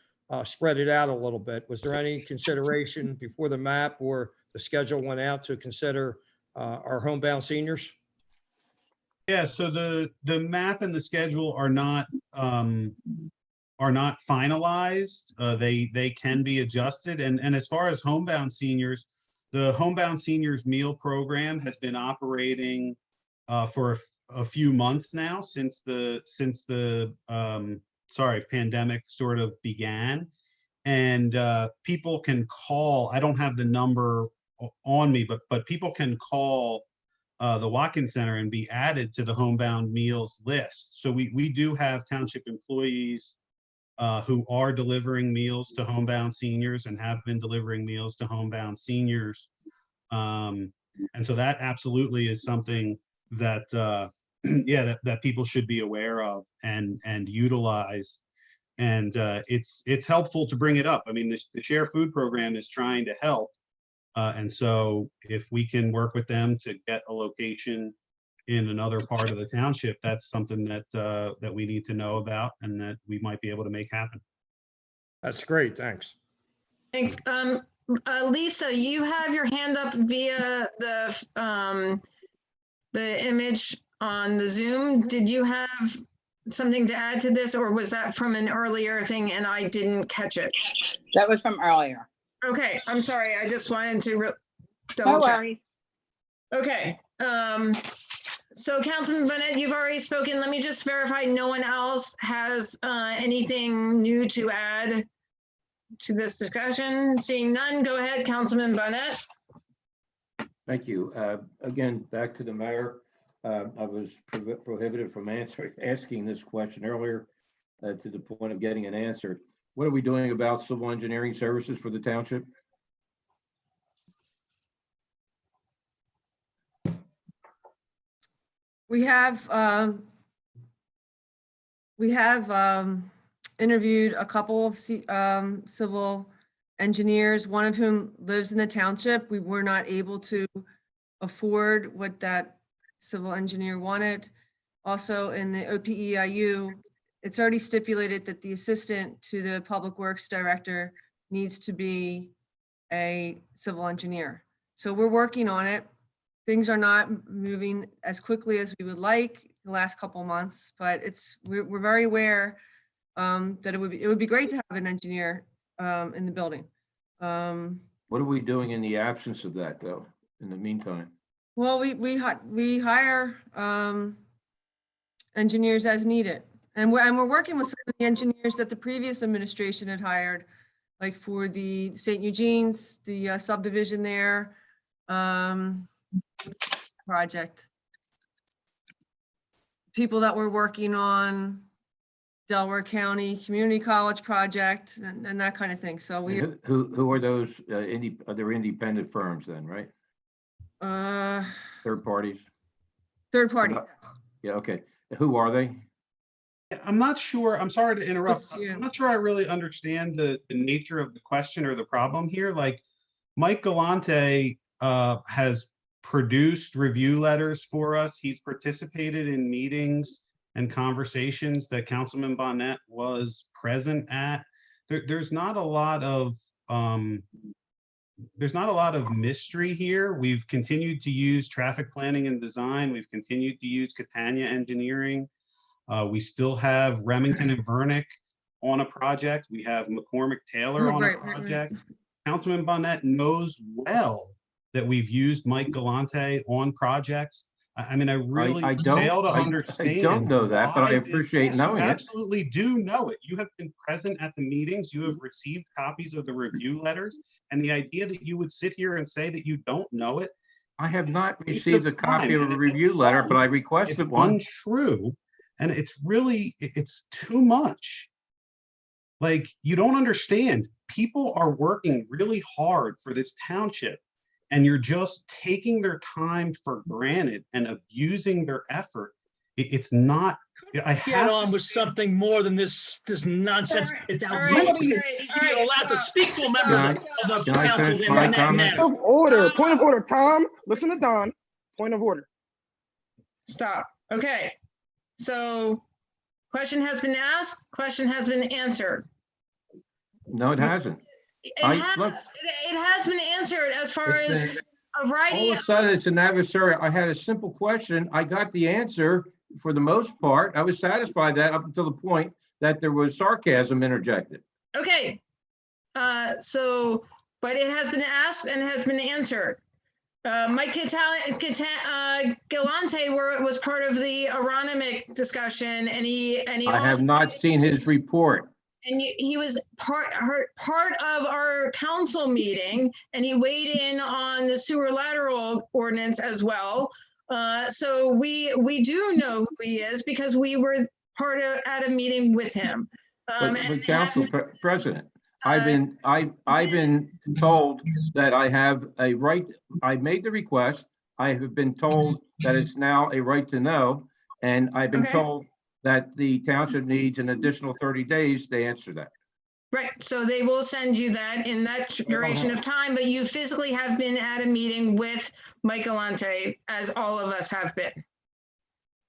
spread it out a little bit. Was there any consideration before the map or the schedule went out to consider our homebound seniors? Yeah, so the map and the schedule are not finalized. They can be adjusted. And as far as homebound seniors, the homebound seniors meal program has been operating for a few months now since the pandemic sort of began. And people can call. I don't have the number on me, but people can call the Watkins Center and be added to the homebound meals list. So we do have township employees who are delivering meals to homebound seniors and have been delivering meals to homebound seniors. And so that absolutely is something that that people should be aware of and utilize. And it's helpful to bring it up. I mean, the Share Food program is trying to help. And so if we can work with them to get a location in another part of the township, that's something that we need to know about and that we might be able to make happen. That's great. Thanks. Thanks. Lisa, you have your hand up via the image on the Zoom. Did you have something to add to this, or was that from an earlier thing and I didn't catch it? That was from earlier. Okay, I'm sorry. I just wanted to No double check. worries. Okay. So Councilman Burnett, you've already spoken. Let me just verify no one else has anything new to add to this discussion. Seeing none, go ahead, Councilman Burnett. Thank you. Again, back to the mayor. I was prohibited from asking this question earlier to the point of getting an answer. What are we doing about civil engineering services for the township? We have interviewed a couple of civil engineers, one of whom lives in the township. We were not able to afford what that civil engineer wanted. Also in the OPEIU, it's already stipulated that the assistant to the public works director needs to be a civil engineer. So we're working on it. Things are not moving as quickly as we would like the last couple months, but we're very aware that it would be great to have an engineer in the building. What are we doing in the absence of that, though, in the meantime? Well, we hire engineers as needed, and we're working with some of the engineers that the previous administration had hired, like for the St. Eugene's, the subdivision there project. People that were working on Delaware County Community College project and that kind of thing. So we who are those? Are they independent firms then, right? Third parties. Third party. Yeah. Okay. Who are they? I'm not sure. I'm sorry to interrupt. Yeah. I'm not sure I really understand the nature of the question or the problem here. Like Mike Galante has produced review letters for us. He's participated in meetings and conversations that Councilman Bonnet was present at. There's not a lot of mystery here. We've continued to use traffic planning and design. We've continued to use Catania Engineering. We still have Remington and Vernick on a project. We have McCormick Taylor on a project. Councilman Bonnet knows well that we've used Mike Galante on projects. I mean, I really fail to understand. I don't know that, but I appreciate knowing it. You absolutely do know it. You have been present at the meetings. You have received copies of the review letters. And the idea that you would sit here and say that you don't know it. I have not received a copy of a review letter, but I requested one. Untrue. And it's really, it's too much. Like, you don't understand. People are working really hard for this township, and you're just taking their time for granted and abusing their effort. It's not Yeah, I Get have on to with something more than this nonsense. It's All right, outrageous. all that right, he's all even right, allowed to stop, speak to a member Can I- of the can I council finish in my that comment? manner. Point of order, point of order. Tom, listen to Don. Point of order. stop. Okay. So question has been asked, question has been answered. No, it hasn't. It Look, has been answered as far It's as been- a all variety of a sudden, it's an adversary. I had a simple question. I got the answer for the most part. I was satisfied that up until the point that there was sarcasm interjected. Okay. So, but it has been asked and has been answered. Mike Galante was part of the Aronimic discussion, and he I have also, not seen his report. and he was part of our council meeting, and he weighed in on the sewer lateral ordinance as well. So we do know who he is because we were at a meeting with him. But Council President, I've been told that I have a right. I made the request. I have been told that it's now a right to know, and I've been Okay. told that the township needs an additional 30 days to answer that. Right, so they will send you that in that duration of time, but you physically have been at a meeting with Mike Galante, as all of us have been.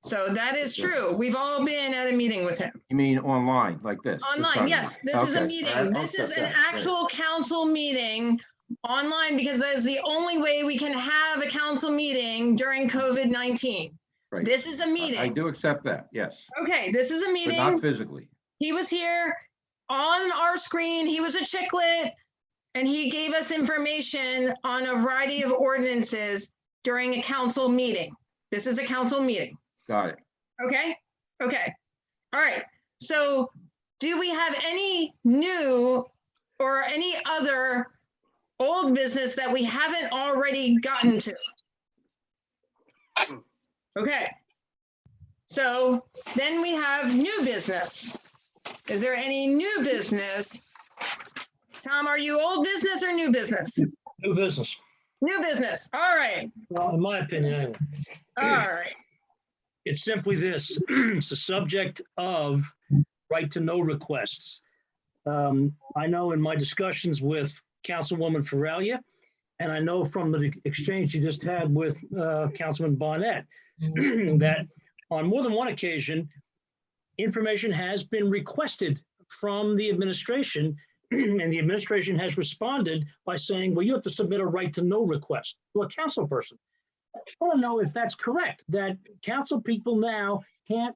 So that is true. We've all been at a meeting with him. You mean online, like this? just Online, yes, this is a Okay, meeting. all right, I'll This is accept an that. Great. actual council meeting online because that is the only way we can have a council meeting during COVID-19. Right. This is a I meeting. do accept that, yes, Okay, this is a but meeting. not physically. He was here on our screen. He was a chicklet, and he gave us information on a variety of ordinances during a council meeting. This is a council meeting. Got it. Okay? Okay. All right. So do we have any new or any other old business that we haven't already gotten to? Okay. So then we have new business. Is there any new business? Tom, are you old business or new business? New business. New business. All right. Well, in my opinion, anyway. All right. It's simply this, it's the subject of right to know requests. I know in my discussions with Councilwoman Feralia, and I know from the exchange you just had with Councilman Barnett, that on more than one occasion, information has been requested from the administration, and the administration has responded by saying, well, you have to submit a right to know request to a council person. I want to know if that's correct, that council people now can't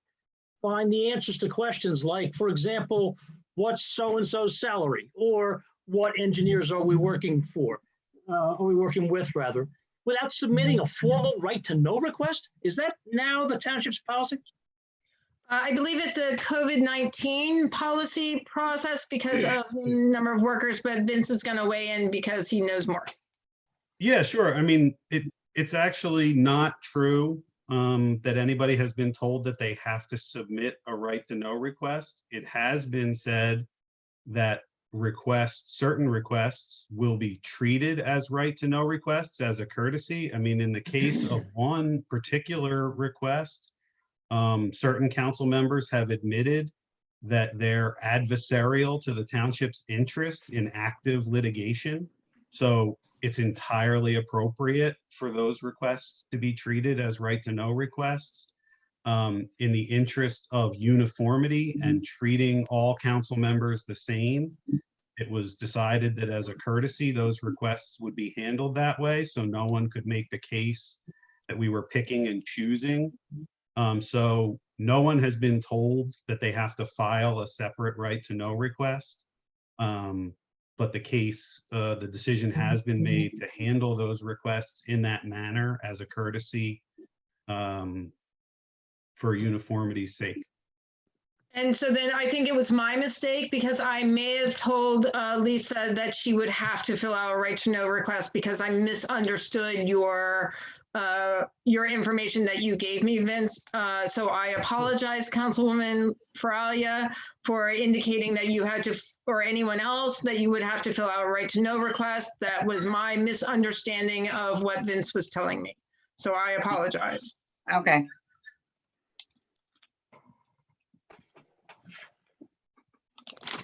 find the answers to questions like, for example, what's so-and-so's salary, or what engineers are we working for, are we working with rather, without submitting a formal right to know request? Is that now the township's policy? I believe it's a COVID-19 policy process because of the number of workers, but Vince is going to weigh in because he knows more. Yeah, sure. I mean, it's actually not true that anybody has been told that they have to submit a right to know request. It has been said that certain requests will be treated as right to know requests as a courtesy. I mean, in the case of one particular request, certain council members have admitted that they're adversarial to the township's interest in active litigation. So it's entirely appropriate for those requests to be treated as right to know requests. In the interest of uniformity and treating all council members the same, it was decided that as a courtesy, those requests would be handled that way, so no one could make the case that we were picking and choosing. So no one has been told that they have to file a separate right to know request. But the decision has been made to handle those requests in that manner as a courtesy for uniformity's sake. And so then I think it was my mistake because I may have told Lisa that she would have to fill out a right to know request because I misunderstood your information that you gave me, Vince. So I apologize, Councilwoman Feralia, for indicating that you had to, or anyone else, that you would have to fill out a right to know request. That was my misunderstanding of what Vince was telling me. So I apologize. Okay.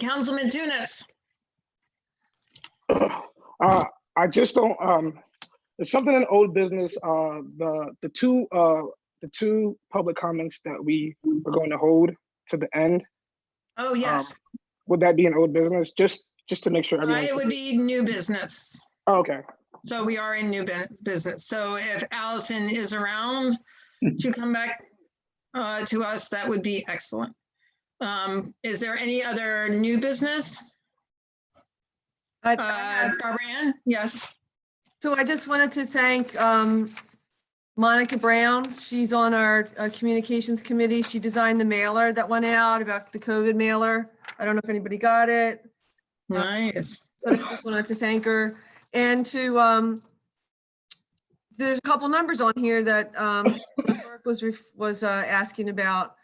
Councilman Tunis. I just don't, there's something in old business, the two public comments that we were going to hold to the end. Oh, yes. Would that be an old business? Just to make sure everyone. It would be new business. Oh, okay. So we are in new business. So if Allison is around to come back to us, that would be excellent. Is there any other new business? Barbara Ann? Yes. So I just wanted to thank Monica Brown. She's on our communications committee. She designed the mailer that went out about the COVID mailer. I don't know if anybody got it. Nice. But I just wanted to thank her. And to, there's a couple numbers on here that Burke was asking about.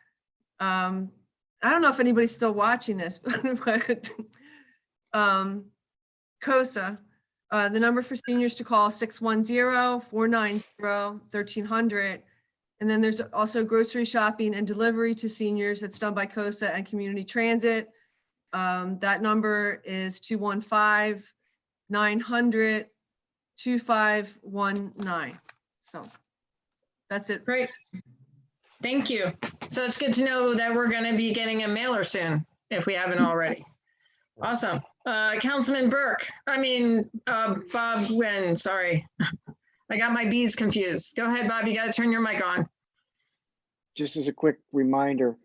I don't know if anybody's still watching this, but COSA, the number for seniors to call 610-490-1300. And then there's also grocery shopping and delivery to seniors that's done by COSA and Community Transit. That number is 215-900-2519. So that's it. Great. Thank you. So it's good to know that we're going to be getting a mailer soon, if we haven't already. Awesome. Councilman Burke, Bob Nguyen, sorry. I got my B's confused. Go ahead, Bob, you got to turn your mic on. Just as a quick reminder,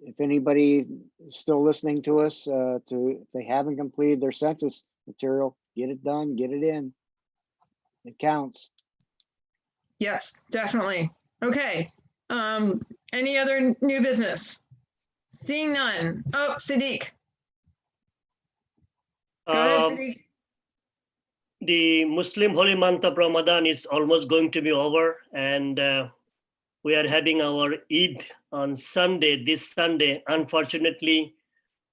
if anybody is still listening to us, if they haven't completed their census material, get it done, get it in. It counts. Yes, definitely. Okay. Any other new business? Seeing none. Oh, Sadiq. Go ahead, Sadiq. The Muslim holy month of Ramadan is almost going to be over, and we are having our Eid on Sunday, this Sunday. Unfortunately,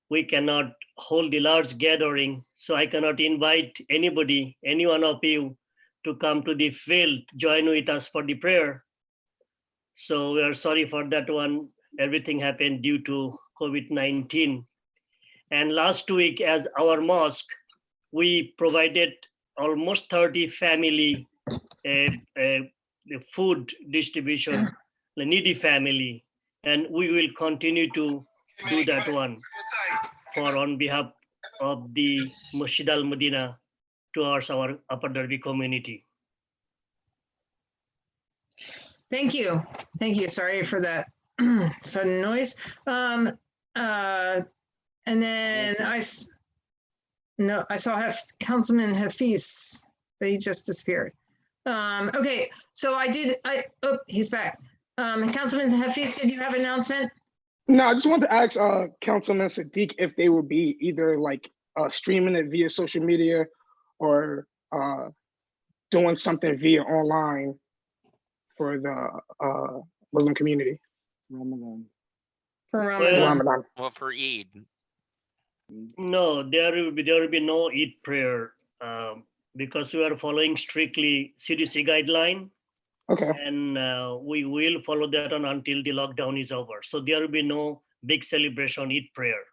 we cannot hold the large gathering, so I cannot invite anybody, any one of you, to come to the field, join with us for the prayer. So we are sorry for that one. Everything happened due to COVID-19. And last week, as our mosque, we provided almost 30 family the food distribution, the needy family, and we will continue to do that one on behalf of the Masjid Al Madinah towards our Upper Darby community. Thank you. Thank you. Sorry for that sudden noise. And then I saw Councilman Hafiz, but he just disappeared. Okay, so oh, he's back. Councilman Hafiz, did you have an announcement? No, I just wanted to ask Councilman Sadiq if they would be either like streaming it via social media or doing something via online for the Muslim community. Ramadan. For Ramadan. Ramadan. Well, for Eid. No, there will be no Eid prayer because we are following strictly CDC guideline. Okay. And we will follow that on until the lockdown is over. So there will be no big celebration, Eid prayer.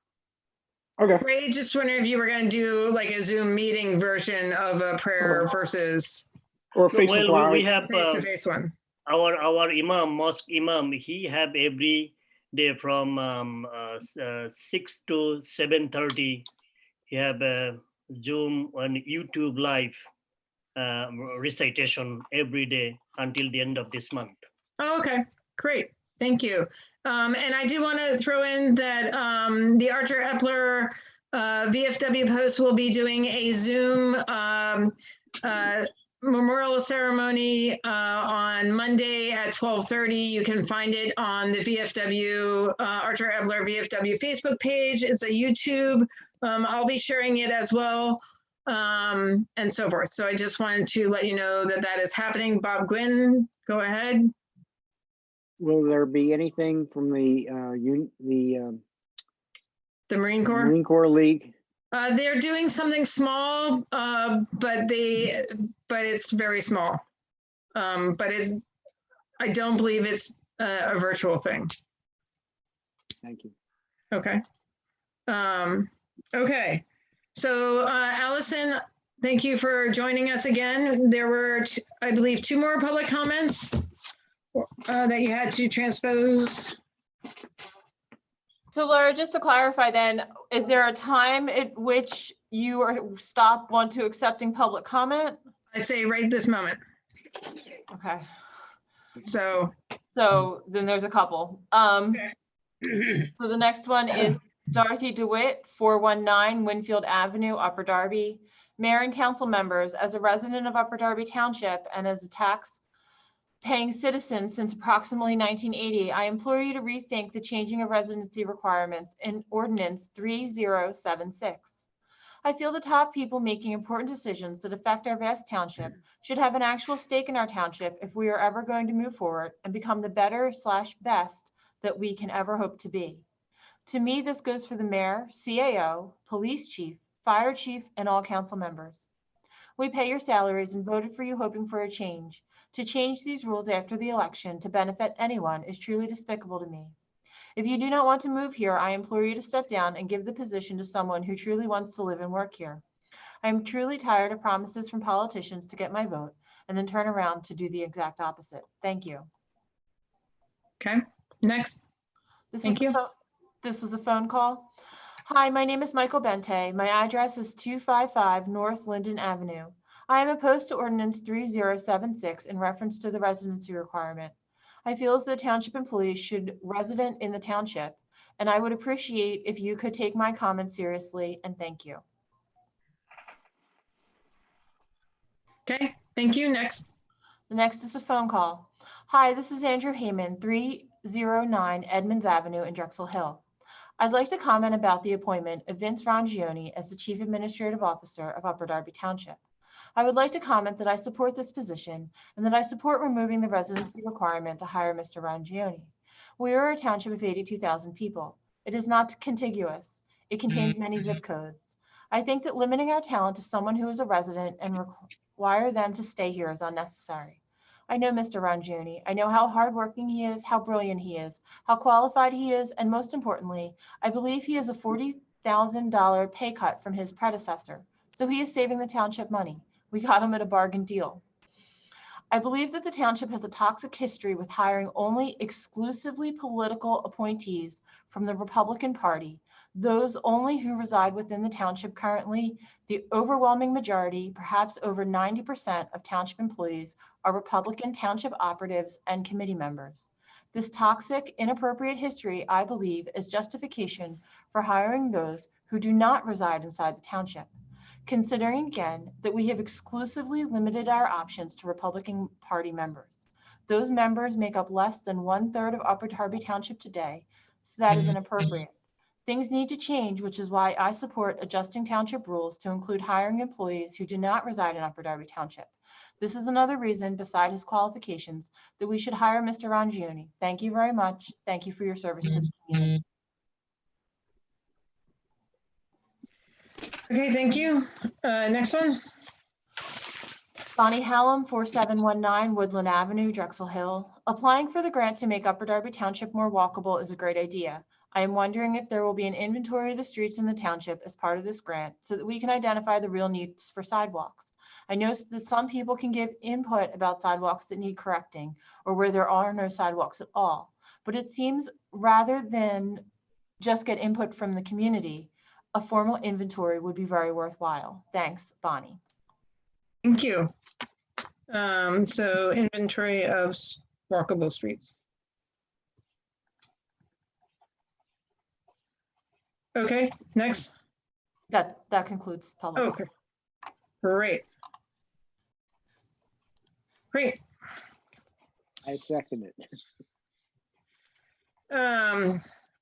Okay. Ray, just wondering if you were going to do like a Zoom meeting version of a prayer versus or Facebook well, we Live. have face-to-face one. Our imam, mosque imam, he have every day from 6 to 7:30. He have a Zoom and YouTube live recitation every day until the end of this month. Oh, okay, great, thank you. And I do want to throw in that the Archer Epler VFW Post will be doing a Zoom memorial ceremony on Monday at 12:30. You can find it on the VFW Archer Epler VFW Facebook page. It's a YouTube. I'll be sharing it as well, and so forth. So I just wanted to let you know that that is happening. Bob Gwynn, go ahead. Will there be anything from the Marine Corps? Marine Corps League? They're doing something small, but it's very small. But I don't believe it's a virtual thing. Thank you. Okay. Okay, so Allison, thank you for joining us again. There were, I believe, 2 more public comments that you had to transpose. So Laura, just to clarify then, is there a time at which you want to accepting public comment? I'd say right this moment. Okay. So then there's a couple. So the next one is Dorothy DeWitt, 419 Winfield Avenue, Upper Darby. Mayor and council members, as a resident of Upper Darby Township and as a tax-paying citizen since approximately 1980, I implore you to rethink the changing of residency requirements in Ordinance 3076. I feel the top people making important decisions that affect our vast township should have an actual stake in our township if we are ever going to move forward and become the better/best that we can ever hope to be. To me, this goes for the mayor, CAO, police chief, fire chief, and all council members. We pay your salaries and voted for you hoping for a change. To change these rules after the election to benefit anyone is truly despicable to me. If you do not want to move here, I implore you to step down and give the position to someone who truly wants to live and work here. I am truly tired of promises from politicians to get my vote and then turn around to do the exact opposite. Thank you. Okay, next. Thank you. This was a phone call. Hi, my name is Michael Bente. My address is 255 North Linden Avenue. I am opposed to Ordinance 3076 in reference to the residency requirement. I feel as though township employees should resident in the township, and I would appreciate if you could take my comments seriously, and thank you. Okay, thank you. Next. The next is a phone call. Hi, this is Andrew Heyman, 309 Edmonds Avenue in Drexel Hill. I'd like to comment about the appointment of Vince Rangione as the Chief Administrative Officer of Upper Darby Township. I would like to comment that I support this position and that I support removing the residency requirement to hire Mr. Rangione. We are a township of 82,000 people. It is not contiguous. It contains many zip codes. I think that limiting our talent to someone who is a resident and require them to stay here is unnecessary. I know Mr. Rangione. I know how hardworking he is, how brilliant he is, how qualified he is, and most importantly, I believe he has a $40,000 pay cut from his predecessor, so he is saving the township money. We got him at a bargain deal. I believe that the township has a toxic history with hiring only exclusively political appointees from the Republican Party, those only who reside within the township currently. The overwhelming majority, perhaps over 90% of township employees are Republican township operatives and committee members. This toxic, inappropriate history, I believe, is justification for hiring those who do not reside inside the township. Considering again that we have exclusively limited our options to Republican Party members. Those members make up less than 1/3 of Upper Darby Township today, so that is inappropriate. Things need to change, which is why I support adjusting township rules to include hiring employees who do not reside in Upper Darby Township. This is another reason, beside his qualifications, that we should hire Mr. Rangione. Thank you very much. Thank you for your service to the community. Okay, thank you. Next one. Bonnie Hallam, 4719 Woodland Avenue, Drexel Hill. Applying for the grant to make Upper Darby Township more walkable is a great idea. I am wondering if there will be an inventory of the streets in the township as part of this grant so that we can identify the real needs for sidewalks. I know that some people can give input about sidewalks that need correcting or where there are no sidewalks at all, but it seems rather than just get input from the community, a formal inventory would be very worthwhile. Thanks, Bonnie. Thank you. So inventory of walkable streets. Okay, next. That concludes public. Okay, great. Great. I second it.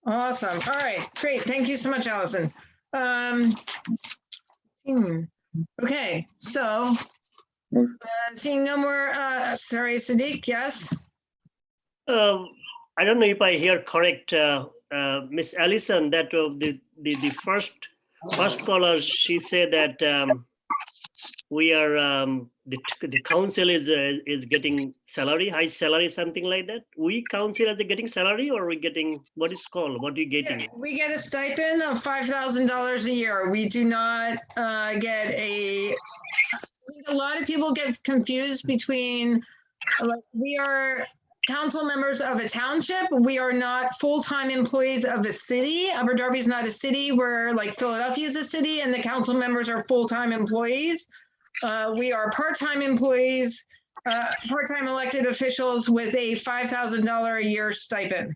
Awesome. All right, great. Thank you so much, Allison. Okay, so seeing no more, sorry, Sadiq, yes? I don't know if I hear correct, Miss Allison, that the first caller, she said that we are, the council is getting salary, high salary, something like that. We council are they getting salary or we getting, what is called, what are you getting? We get a stipend of $5,000 a year. We do not get a. I think a lot of people get confused between, like, we are council members of a township. We are not full-time employees of a city. Upper Darby is not a city where like Philadelphia is a city and the council members are full-time employees. We are part-time employees, part-time elected officials with a $5,000 a year stipend.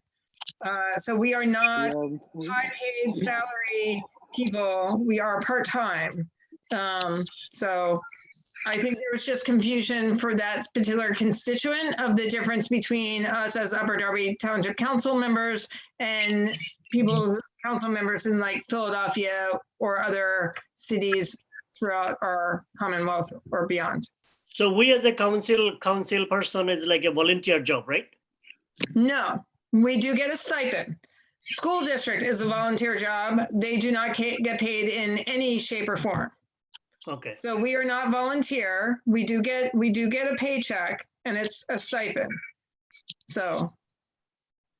So we are not high-paid salary people. We are part-time. So I think there was just confusion for that particular constituent of the difference between us as Upper Darby Township council members and people, council members in like Philadelphia or other cities throughout our Commonwealth or beyond. So we as a council person is like a volunteer job, right? No, we do get a stipend. School district is a volunteer job. They do not get paid in any shape or form. Okay. So we are not volunteer. We do get a paycheck and it's a stipend. So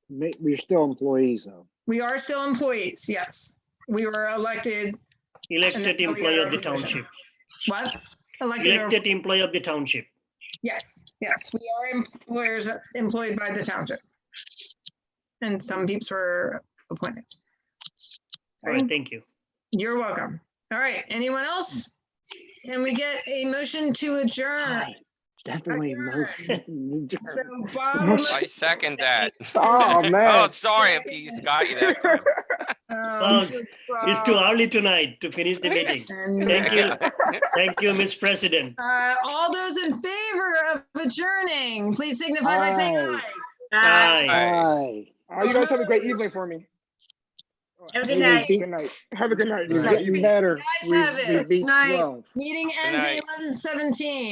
We're still employees though. we are still employees, yes. We were elected. Elected employee of the township. What? Elected employee of the township. Yes, yes, we are employers employed by the township. And some peeps were appointed. All right, thank you. You're welcome. All right, anyone else? Can we get a motion to adjourn? Definitely. So Bob. I second that. Oh, man. Oh, sorry if he got you that time. Well, it's too early tonight to finish the meeting. Thank you. Thank you, Ms. President. All those in favor of adjourning, please signify by saying aye. Aye. Aye. You guys have a great evening for me. Have a good night. Good night. Have a good night. You're getting better. Guys have it. We beat Night. 12. Meeting ends at 11:17.